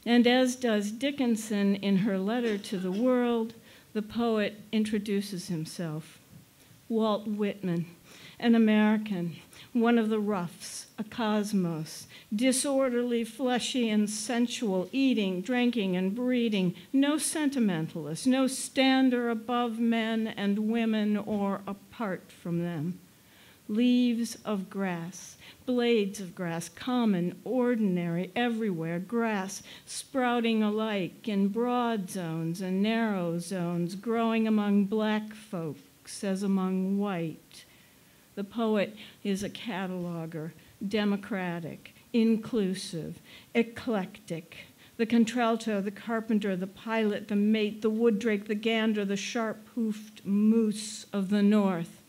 A: And as does Dickinson in her letter to the world, the poet introduces himself. Walt Whitman, an American, one of the roughs, a cosmos, disorderly, fleshy, and sensual, eating, drinking, and breeding, no sentimentalist, no stander above men and women or apart from them. Leaves of grass, blades of grass, common, ordinary, everywhere, grass sprouting alike in broad zones and narrow zones, growing among black folks as among white. The poet is a cataloger, democratic, inclusive, eclectic. The contralto, the carpenter, the pilot, the mate, the wooddrake, the gander, the sharp-hoofed moose of the north.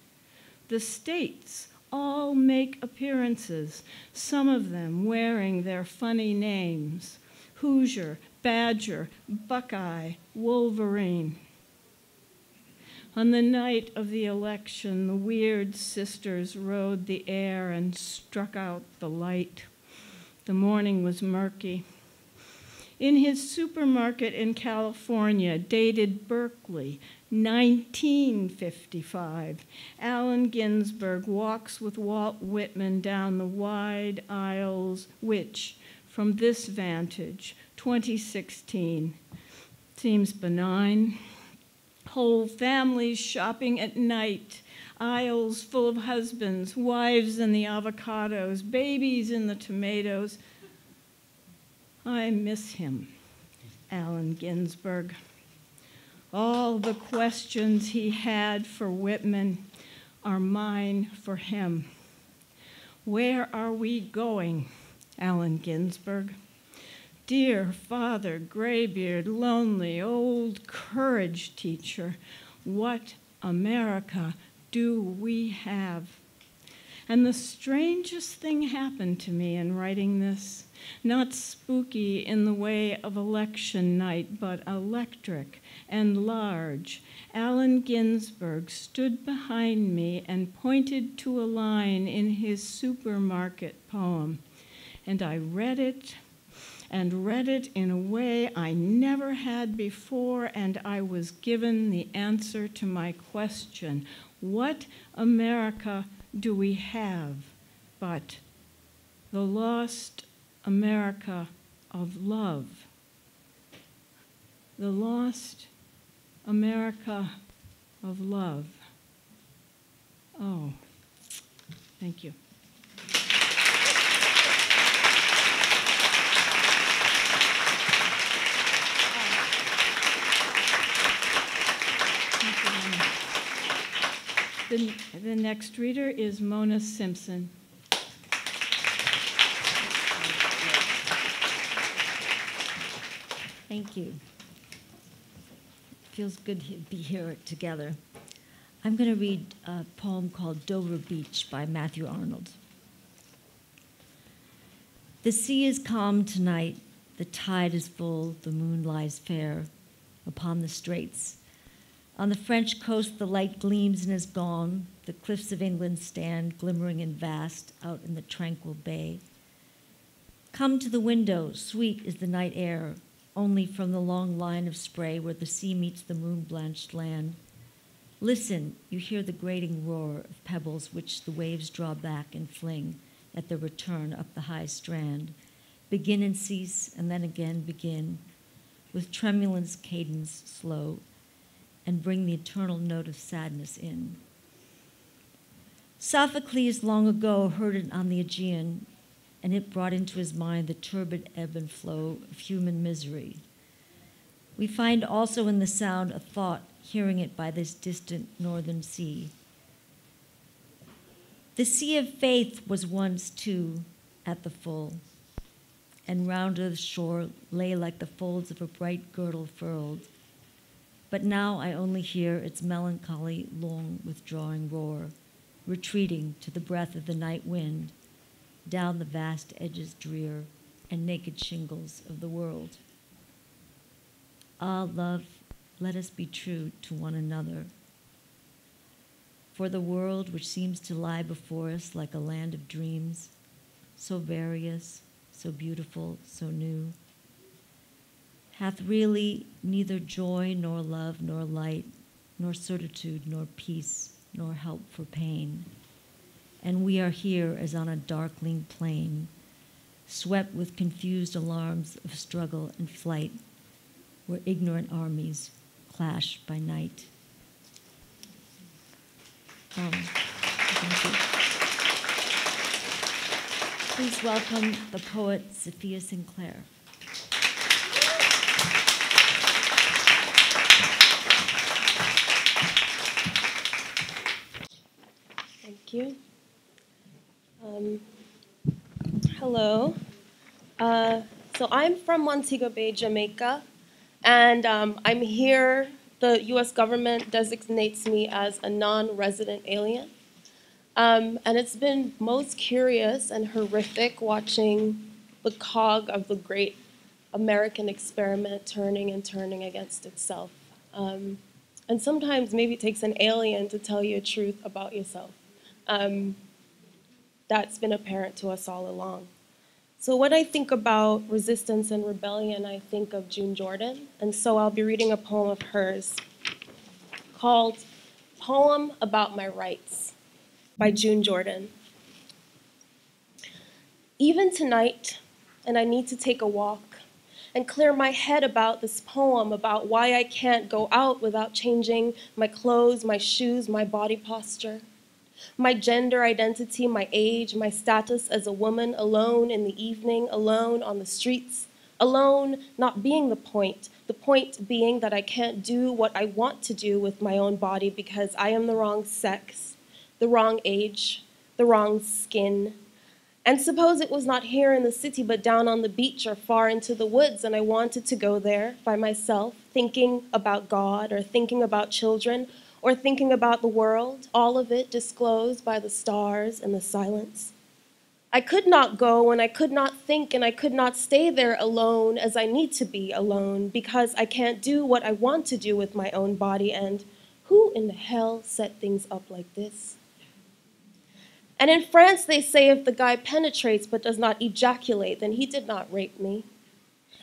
A: The states all make appearances, some of them wearing their funny names: Hoosier, Badger, Buckeye, Wolverine. On the night of the election, the weird sisters rode the air and struck out the light. The morning was murky. In his supermarket in California, dated Berkeley, 1955, Allen Ginsberg walks with Walt Whitman down the wide aisles, which, from this vantage, 2016, seems benign. Whole families shopping at night, aisles full of husbands, wives in the avocados, babies in the tomatoes. I miss him, Allen Ginsberg. All the questions he had for Whitman are mine for him. Where are we going, Allen Ginsberg? Dear Father Graybeard, lonely old courage teacher, what America do we have? And the strangest thing happened to me in writing this, not spooky in the way of election night, but electric and large. Allen Ginsberg stood behind me and pointed to a line in his supermarket poem, and I read it and read it in a way I never had before, and I was given the answer to my question, what America do we have but the lost America of love? The lost America of love. Oh, thank you. The next reader is Mona Simpson.
C: Thank you. Feels good to be here together. I'm going to read a poem called Dover Beach by Matthew Arnold. The sea is calm tonight, the tide is full, the moon lies fair upon the straits. On the French coast, the light gleams and is gone. The cliffs of England stand glimmering and vast out in the tranquil bay. Come to the window, sweet is the night air, only from the long line of spray where the sea meets the moon-blanched land. Listen, you hear the grating roar of pebbles which the waves draw back and fling at their return up the high strand. Begin and cease, and then again begin, with tremulous cadence slow, and bring the eternal note of sadness in. Sophocles long ago heard it on the Aegean, and it brought into his mind the turbid ebb and flow of human misery. We find also in the sound a thought, hearing it by this distant northern sea. The sea of faith was once, too, at the full, and round the shore lay like the folds of a bright girdle furled. But now I only hear its melancholy, long withdrawing roar, retreating to the breath of the night wind, down the vast edges drear and naked shingles of the world. Ah, love, let us be true to one another. For the world which seems to lie before us like a land of dreams, so various, so beautiful, so new, hath really neither joy nor love nor light, nor certitude nor peace, nor help for pain. And we are here as on a darkling plain, swept with confused alarms of struggle and flight, where ignorant armies clash by night. Thank you. Please welcome the poet Safiya Sinclair.
V: Thank you. Hello. So I'm from Montego Bay, Jamaica, and I'm here. The U.S. government designates me as a non-resident alien. And it's been most curious and horrific watching the cog of the great American experiment turning and turning against itself. And sometimes maybe it takes an alien to tell you a truth about yourself. That's been apparent to us all along. So when I think about resistance and rebellion, I think of June Jordan, and so I'll be reading a poem of hers. called Poem About My Rights by June Jordan. Even tonight, and I need to take a walk and clear my head about this poem, about why I can't go out without changing my clothes, my shoes, my body posture, my gender identity, my age, my status as a woman, alone in the evening, alone on the streets, alone not being the point being that I can't do what I want to do with my own body because I am the wrong sex, the wrong age, the wrong skin. And suppose it was not here in the city, but down on the beach or far into the woods, and I wanted to go there by myself, thinking about God or thinking about children or thinking about the world, all of it disclosed by the stars and the silence. I could not go and I could not think and I could not stay there alone as I need to be alone because I can't do what I want to do with my own body, and who in the hell set things up like this? And in France, they say if the guy penetrates but does not ejaculate, then he did not rape me.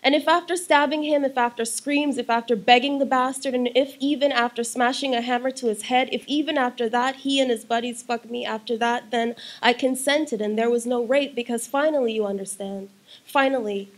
V: And if after stabbing him, if after screams, if after begging the bastard, and if even after smashing a hammer to his head, if even after that he and his buddies fucked me after that, then I consented and there was no rape because finally, you understand, finally,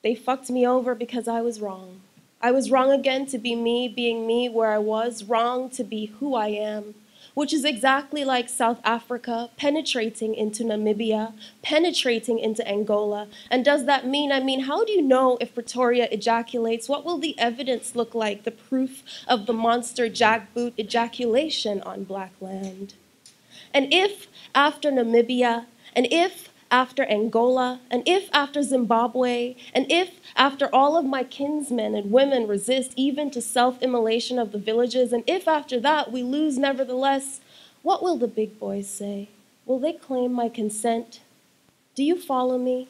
V: they fucked me over because I was wrong. I was wrong again to be me, being me where I was, wrong to be who I am, which is exactly like South Africa penetrating into Namibia, penetrating into Angola. And does that mean, how do you know if Pretoria ejaculates? What will the evidence look like, the proof of the monster jackboot ejaculation on black land? And if after Namibia, and if after Angola, and if after Zimbabwe, and if after all of my kinsmen and women resist even to self-immolation of the villages, and if after that we lose nevertheless, what will the big boys say? Will they claim my consent? Do you follow me?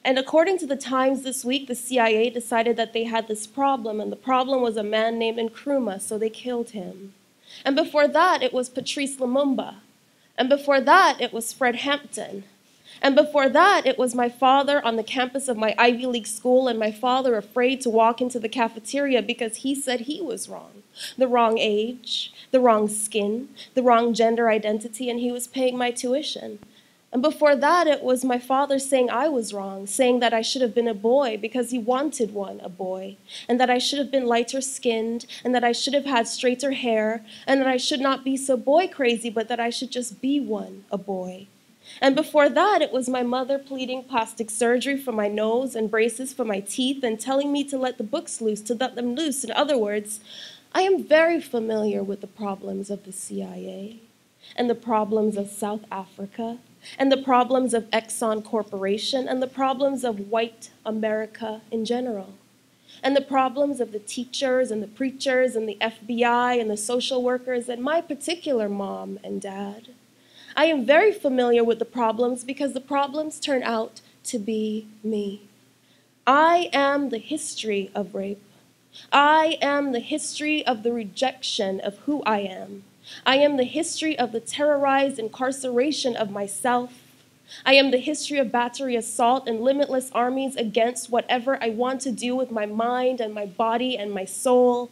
V: And according to the Times this week, the CIA decided that they had this problem, and the problem was a man named Nkrumah, so they killed him. And before that, it was Patrice Lumumba. And before that, it was Fred Hampton. And before that, it was my father on the campus of my Ivy League school, and my father afraid to walk into the cafeteria because he said he was wrong. The wrong age, the wrong skin, the wrong gender identity, and he was paying my tuition. And before that, it was my father saying I was wrong, saying that I should have been a boy because he wanted one, a boy, and that I should have been lighter skinned, and that I should have had straighter hair, and that I should not be so boy crazy, but that I should just be one, a boy. And before that, it was my mother pleading plastic surgery for my nose and braces for my teeth and telling me to let the books loose, to let them loose. In other words, I am very familiar with the problems of the CIA and the problems of South Africa and the problems of Exxon Corporation, and the problems of white America in general, and the problems of the teachers and the preachers and the FBI and the social workers and my particular mom and dad. I am very familiar with the problems because the problems turn out to be me. I am the history of rape. I am the history of the rejection of who I am. I am the history of the terrorized incarceration of myself. I am the history of battery assault and limitless armies against whatever I want to do with my mind and my body and my soul.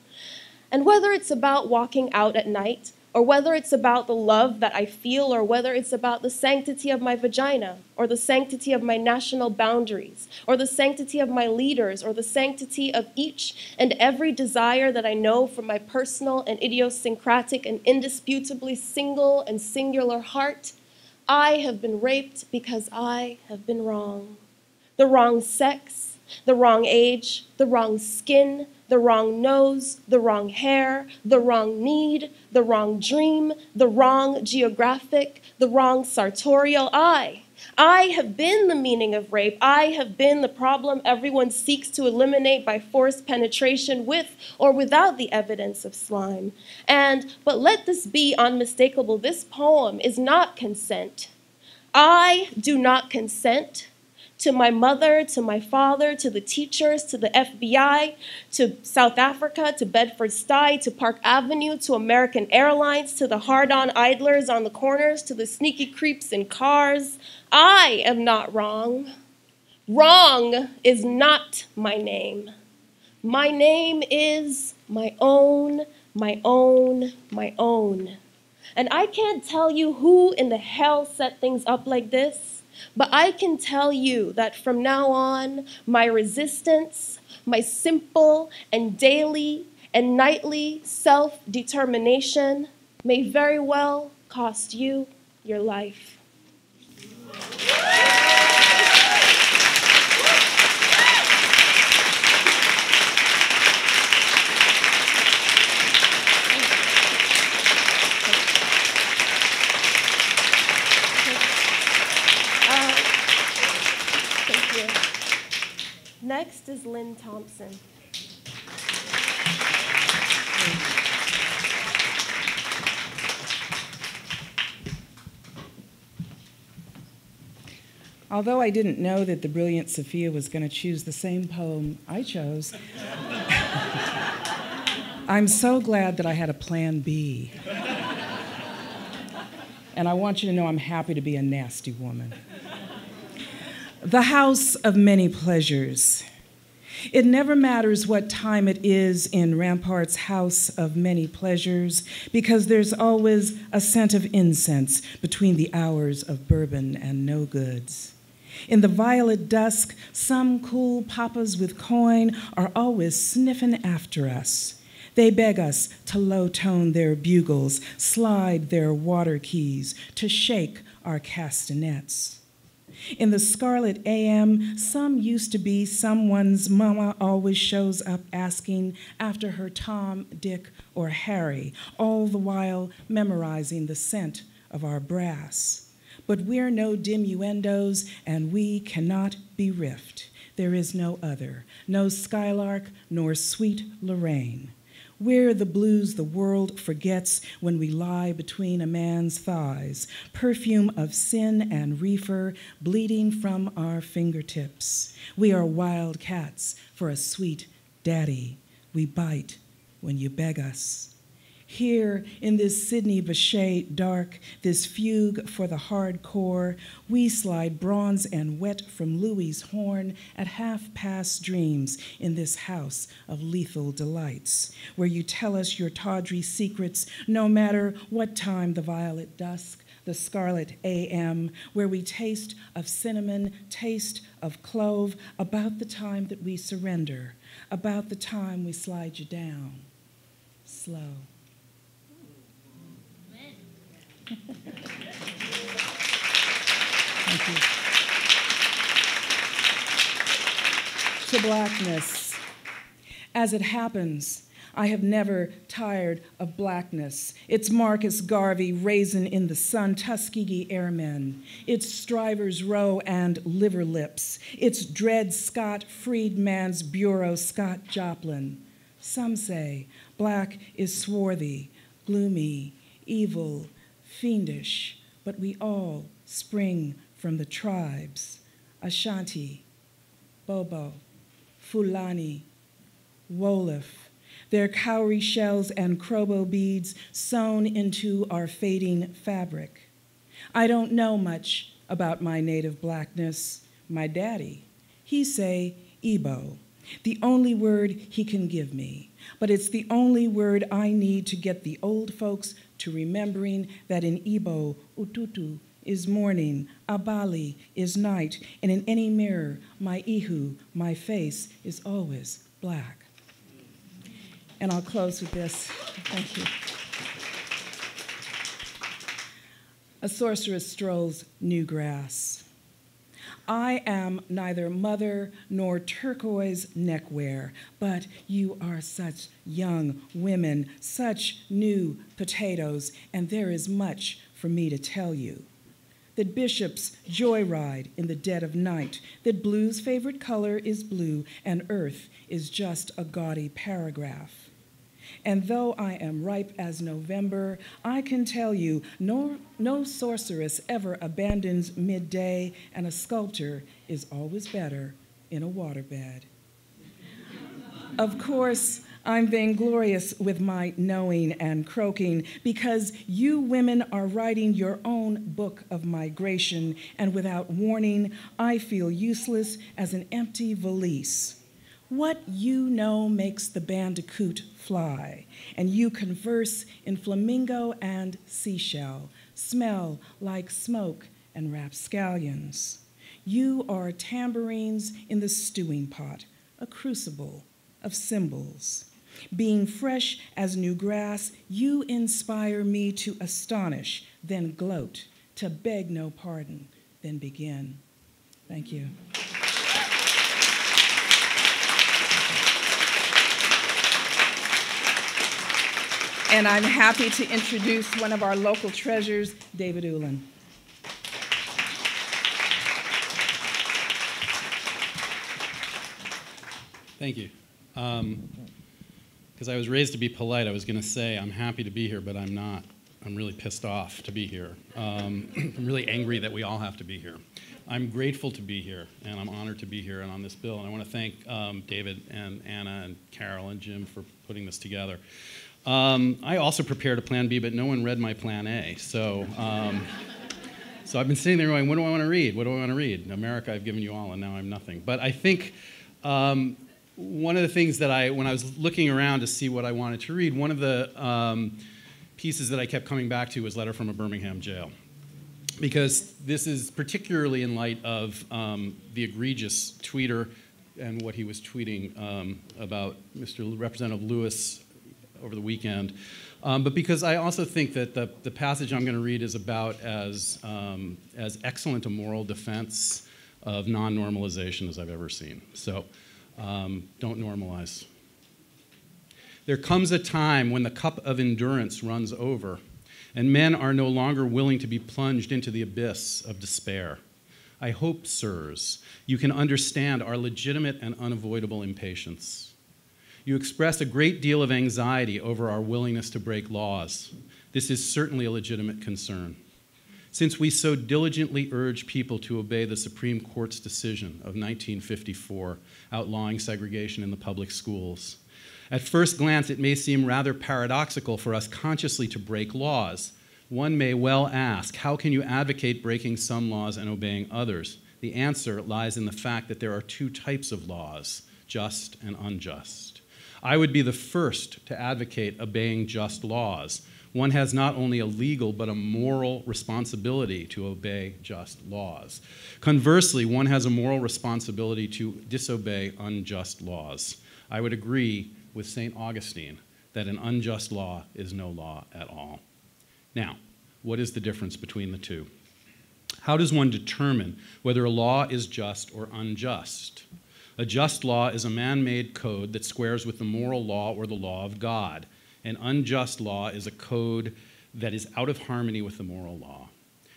V: And whether it's about walking out at night, or whether it's about the love that I feel, or whether it's about the sanctity of my vagina, or the sanctity of my national boundaries, or the sanctity of my leaders, or the sanctity of each and every desire that I know from my personal and idiosyncratic and indisputably single and singular heart, I have been raped because I have been wrong. The wrong sex, the wrong age, the wrong skin, the wrong nose, the wrong hair, the wrong need, the wrong dream, the wrong geographic, the wrong sartorial I have been the meaning of rape. I have been the problem everyone seeks to eliminate by forced penetration with or without the evidence of slime. But let this be unmistakable. This poem is not consent. I do not consent to my mother, to my father, to the teachers, to the FBI, to South Africa, to Bedford-Stuy, to Park Avenue, to American Airlines, to the hard-on idlers on the corners, to the sneaky creeps in cars. I am not wrong. Wrong is not my name. My name is my own, my own, my own. And I can't tell you who in the hell set things up like this, but I can tell you that from now on, my resistance, my simple and daily and nightly self-determination may very well cost you your life. Next is Lynne Thompson.
D: Although I didn't know that the brilliant Safiya was going to choose the same poem I chose, I'm so glad that I had a plan B. And I want you to know I'm happy to be a nasty woman. The house of many pleasures. It never matters what time it is in Rampart's house of many pleasures, because there's always a scent of incense between the hours of bourbon and no goods. In the violet dusk, some cool papas with coin are always sniffing after us. They beg us to low-tone their bugles, slide their water keys, to shake our castanets. In the scarlet AM, some used to be someone's mama always shows up asking after her Tom, Dick, or Harry, all the while memorizing the scent of our brass. But we're no diminuendos, and we cannot be riffed. There is no other, no Skylark nor sweet Lorraine. We're the blues the world forgets when we lie between a man's thighs, perfume of sin and reefer bleeding from our fingertips. We are wild cats for a sweet daddy. We bite when you beg us. Here in this Sidney Bechet dark, this fugue for the hardcore, we slide bronze and wet from Louis's horn at half-past dreams in this house of lethal delights, where you tell us your tawdry secrets no matter what time the violet dusk, the scarlet AM, where we taste of cinnamon, taste of clove, about the time that we surrender, about the time we slide you down, slow. Thank you. To blackness. As it happens, I have never tired of blackness. It's Marcus Garvey raisin in the sun, Tuskegee Airmen. It's Strivers Row and Liver Lips. It's Dred Scott, Freedman's Bureau, Scott Joplin. Some say black is swarthy, gloomy, evil, fiendish, but we all spring from the tribes, Ashanti, Bobo, Fulani, Wolof, their cowrie shells and crobo beads sewn into our fading fabric. I don't know much about my native blackness. My daddy, he say Igbo, the only word he can give me, but it's the only word I need to get the old folks to remembering that in Igbo, ututu is morning, abali is night, and in any mirror, my ihu, my face, is always black. And I'll close with this. Thank you. A sorceress strolls new grass. I am neither mother nor turquoise neckwear, but you are such young women, such new potatoes, and there is much for me to tell you. That bishops joyride in the dead of night, that blue's favorite color is blue, and earth is just a gaudy paragraph. And though I am ripe as November, I can tell you no sorceress ever abandons midday, and a sculptor is always better in a waterbed. Of course, I'm vainglorious with my knowing and croaking, because you women are writing your own book of migration, and without warning, I feel useless as an empty valise. What you know makes the bandicoot fly, and you converse in flamingo and seashell, smell like smoke and rapscallions. You are tambourines in the stewing pot, a crucible of symbols. Being fresh as new grass, you inspire me to astonish, then gloat, to beg no pardon, then begin. Thank you. And I'm happy to introduce one of our local treasures, David Ulin.
E: Thank you. Because I was raised to be polite, I was going to say I'm happy to be here, but I'm not. I'm really pissed off to be here. I'm really angry that we all have to be here. I'm grateful to be here, and I'm honored to be here and on this bill. And I want to thank David and Anna and Carol and Jim for putting this together. I also prepared a plan B, but no one read my plan A. So I've been sitting there going, what do I want to read? What do I want to read? America, I've given you all, and now I'm nothing. But I think one of the things that when I was looking around to see what I wanted to read, one of the pieces that I kept coming back to was Letter from a Birmingham Jail. Because this is particularly in light of the egregious tweeter and what he was tweeting about Mr. Representative Lewis over the weekend. But because I also think that the passage I'm going to read is about as excellent a moral defense of non-normalization as I've ever seen. So don't normalize. There comes a time when the cup of endurance runs over, and men are no longer willing to be plunged into the abyss of despair. I hope, sirs, you can understand our legitimate and unavoidable impatience. You express a great deal of anxiety over our willingness to break laws. This is certainly a legitimate concern. Since we so diligently urge people to obey the Supreme Court's decision of 1954 outlawing segregation in the public schools, at first glance it may seem rather paradoxical for us consciously to break laws. One may well ask, how can you advocate breaking some laws and obeying others? The answer lies in the fact that there are two types of laws, just and unjust. I would be the first to advocate obeying just laws. One has not only a legal but a moral responsibility to obey just laws. Conversely, one has a moral responsibility to disobey unjust laws. I would agree with St. Augustine that an unjust law is no law at all. Now, what is the difference between the two? How does one determine whether a law is just or unjust? A just law is a man-made code that squares with the moral law or the law of God. An unjust law is a code that is out of harmony with the moral law.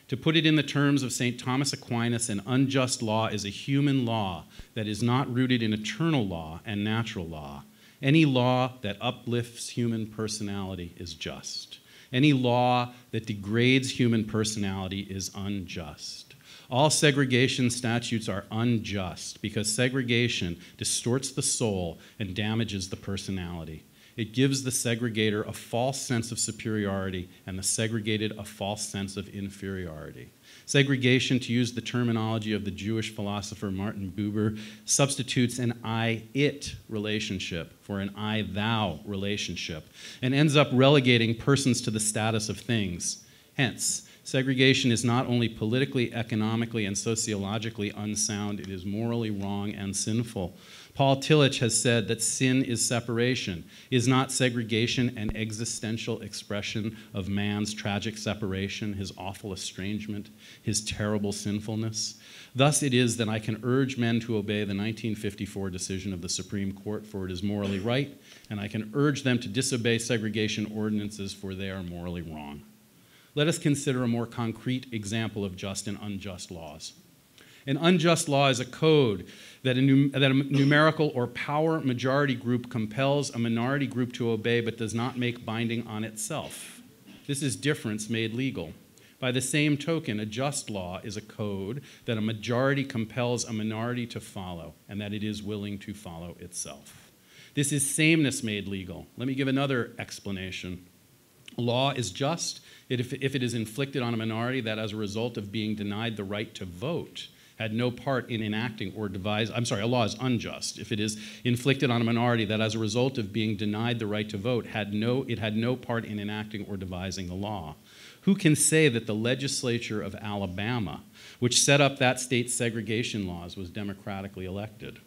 E: To put it in the terms of St. Thomas Aquinas, an unjust law is a human law that is not rooted in eternal law and natural law. Any law that uplifts human personality is just. Any law that degrades human personality is unjust. All segregation statutes are unjust because segregation distorts the soul and damages the personality. It gives the segregator a false sense of superiority and the segregated a false sense of inferiority. Segregation, to use the terminology of the Jewish philosopher Martin Buber, substitutes an I-it relationship for an I-thou relationship and ends up relegating persons to the status of things. Hence, segregation is not only politically, economically, and sociologically unsound, it is morally wrong and sinful. Paul Tillich has said that sin is separation. Is not segregation an existential expression of man's tragic separation, his awful estrangement, his terrible sinfulness? Thus it is that I can urge men to obey the 1954 decision of the Supreme Court, for it is morally right, and I can urge them to disobey segregation ordinances, for they are morally wrong. Let us consider a more concrete example of just and unjust laws. An unjust law is a code that a numerical or power majority group compels a minority group to obey but does not make binding on itself. This is difference made legal. By the same token, a just law is a code that a majority compels a minority to follow and that it is willing to follow itself. This is sameness made legal. Let me give another explanation. A law is just if it is inflicted on a minority that as a result of being denied the right to vote had no part in enacting or devising, a law is unjust if it is inflicted on a minority that as a result of being denied the right to vote, it had no part in enacting or devising the law. Who can say that the legislature of Alabama, which set up that state's segregation laws, was democratically elected?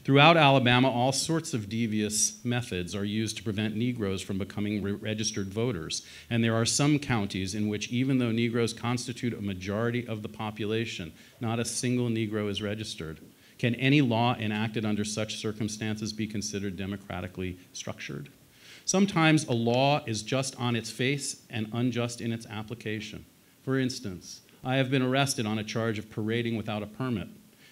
E: Throughout Alabama, all sorts of devious methods are used to prevent Negroes from becoming registered voters, and there are some counties in which, even though Negroes constitute a majority of the population, not a single Negro is registered. Can any law enacted under such circumstances be considered democratically structured? Sometimes a law is just on its face and unjust in its application. For instance, I have been arrested on a charge of parading without a permit.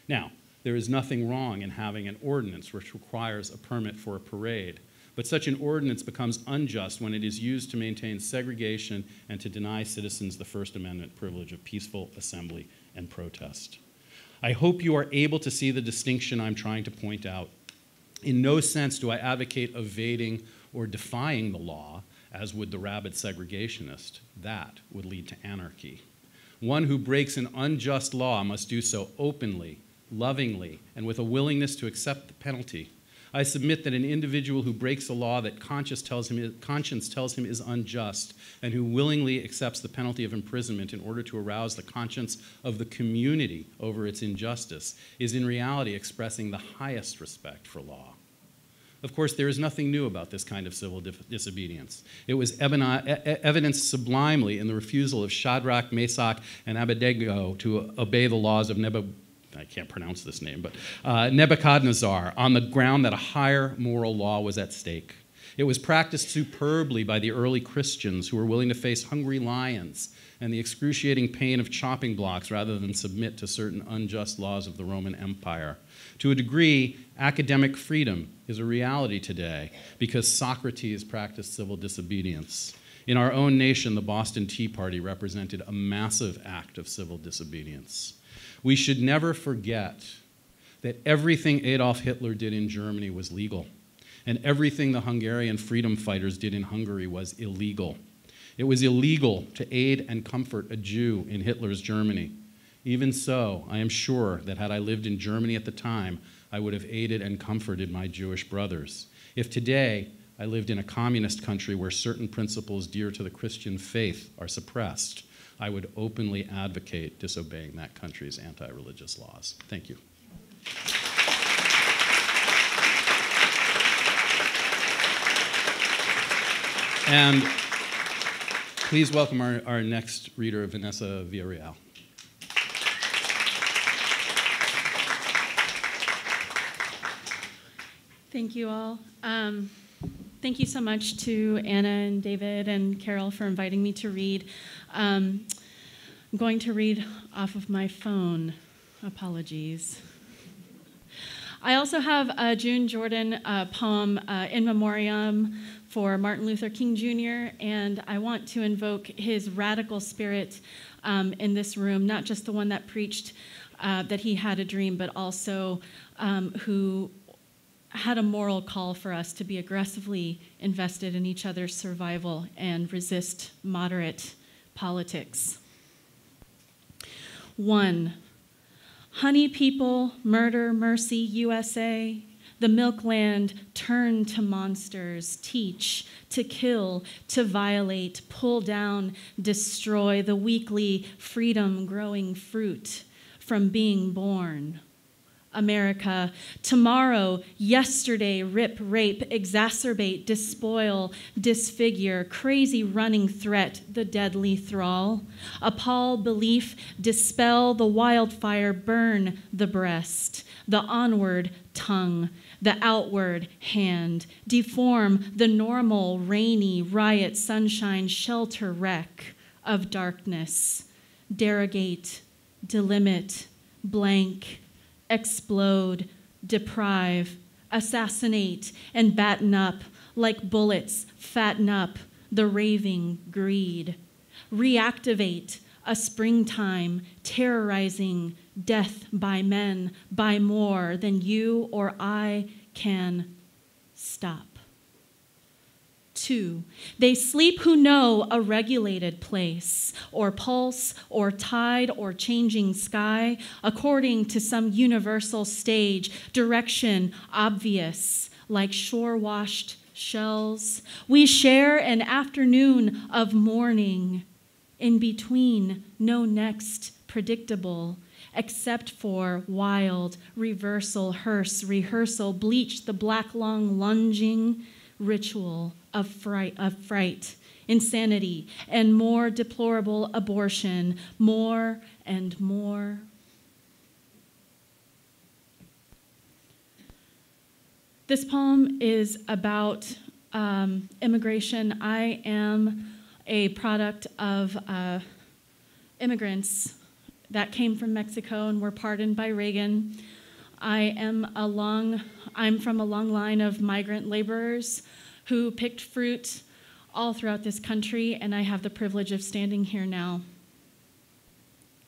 E: Now, there is nothing wrong in having an ordinance which requires a permit for a parade, but such an ordinance becomes unjust when it is used to maintain segregation and to deny citizens the First Amendment privilege of peaceful assembly and protest. I hope you are able to see the distinction I'm trying to point out. In no sense do I advocate evading or defying the law, as would the rabid segregationist. That would lead to anarchy. One who breaks an unjust law must do so openly, lovingly, and with a willingness to accept the penalty. I submit that an individual who breaks a law that conscience tells him is unjust and who willingly accepts the penalty of imprisonment in order to arouse the conscience of the community over its injustice is in reality expressing the highest respect for law. Of course, there is nothing new about this kind of civil disobedience. It was evidenced sublimely in the refusal of Shadrach, Meshach, and Abednego to obey the laws of I can't pronounce this name, but Nebuchadnezzar, on the ground that a higher moral law was at stake. It was practiced superbly by the early Christians who were willing to face hungry lions and the excruciating pain of chopping blocks rather than submit to certain unjust laws of the Roman Empire. To a degree, academic freedom is a reality today because Socrates practiced civil disobedience. In our own nation, the Boston Tea Party represented a massive act of civil disobedience. We should never forget that everything Adolf Hitler did in Germany was legal, and everything the Hungarian freedom fighters did in Hungary was illegal. It was illegal to aid and comfort a Jew in Hitler's Germany. Even so, I am sure that had I lived in Germany at the time, I would have aided and comforted my Jewish brothers. If today I lived in a communist country where certain principles dear to the Christian faith are suppressed, I would openly advocate disobeying that country's anti-religious laws. Thank you. And please welcome our next reader, Vanessa Villarreal.
F: Thank you all. Thank you so much to Anna and David and Carol for inviting me to read. I'm going to read off of my phone. Apologies. I also have a June Jordan poem, In Memoriam, for Martin Luther King Jr., and I want to invoke his radical spirit in this room, not just the one that preached that he had a dream, but also who had a moral call for us to be aggressively invested in each other's survival and resist moderate politics. 1. Honey people, murder, mercy, USA. The milkland turn to monsters, teach, to kill, to violate, pull down, destroy the weekly freedom-growing fruit from being born. America, tomorrow, yesterday, rip, rape, exacerbate, despoil, disfigure, crazy running threat, the deadly thrall, appall belief, dispel the wildfire, burn the breast, the onward tongue, the outward hand, deform the normal, rainy, riot, sunshine, shelter wreck of darkness, derogate, delimit, blank, explode, deprive, assassinate, and batten up like bullets, fatten up the raving greed. Reactivate a springtime terrorizing death by men by more than you or I can stop. 2. They sleep who know a regulated place, or pulse, or tide, or changing sky, according to some universal stage, direction obvious, like shore-washed shells. We share an afternoon of mourning, in between no next predictable, except for wild reversal, hearse, rehearsal, bleach, the black long lunging ritual of fright, insanity, and more deplorable abortion, more and more. This poem is about immigration. I am a product of immigrants that came from Mexico and were pardoned by Reagan. I'm from a long line of migrant laborers who picked fruit all throughout this country, and I have the privilege of standing here now.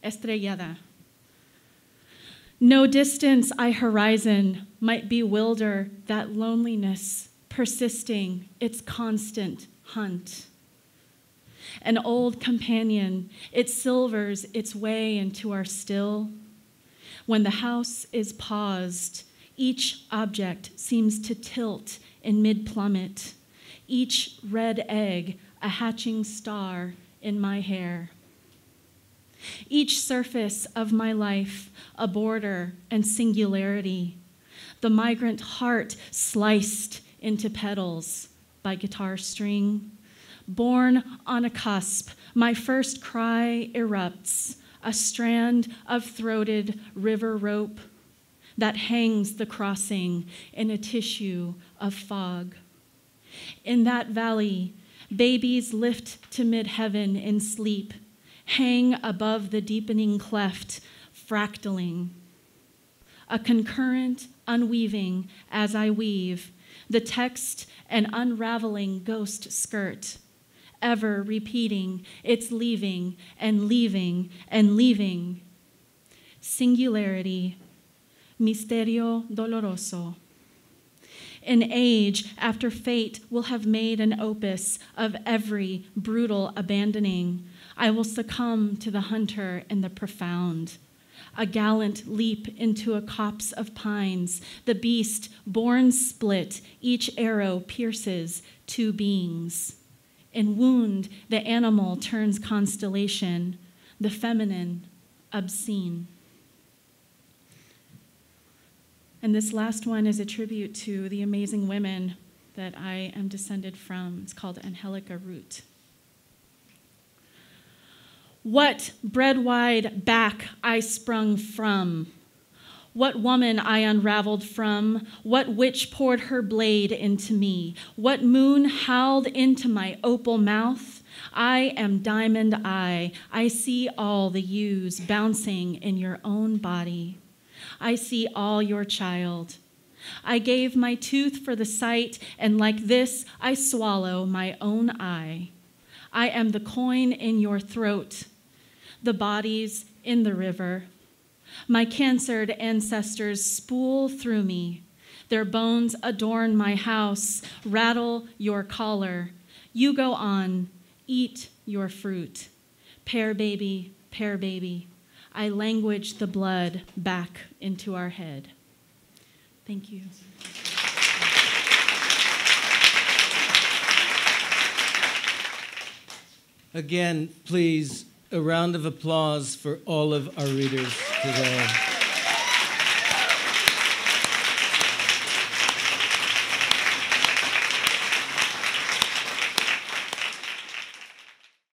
F: Estrellada. No distance I horizon might bewilder that loneliness persisting, its constant hunt. An old companion, it silvers its way into our still. When the house is paused, each object seems to tilt in mid-plummet, each red egg a hatching star in my hair. Each surface of my life a border and singularity, the migrant heart sliced into petals by guitar string. Born on a cusp, my first cry erupts, a strand of throated river rope that hangs the crossing in a tissue of fog. In that valley, babies lift to mid-heaven in sleep, hang above the deepening cleft, fractaling. A concurrent unweaving as I weave, the text an unraveling ghost skirt, ever repeating its leaving and leaving and leaving. Singularity, misterio doloroso. An age after fate will have made an opus of every brutal abandoning, I will succumb to the hunter in the profound. A gallant leap into a copse of pines, the beast born split, each arrow pierces two beings. In wound, the animal turns constellation, the feminine obscene. And this last one is a tribute to the amazing women that I am descended from. It's called Angelica Root. What bread-wide back I sprung from, what woman I unraveled from, what witch poured her blade into me, what moon howled into my opal mouth. I am diamond eye. I see all the hues bouncing in your own body. I see all your child. I gave my tooth for the sight, and like this, I swallow my own eye. I am the coin in your throat, the bodies in the river. My cancered ancestors spool through me. Their bones adorn my house, rattle your collar. You go on, eat your fruit. Pear baby, I language the blood back into our head. Thank you.
B: Again, please, a round of applause for all of our readers today.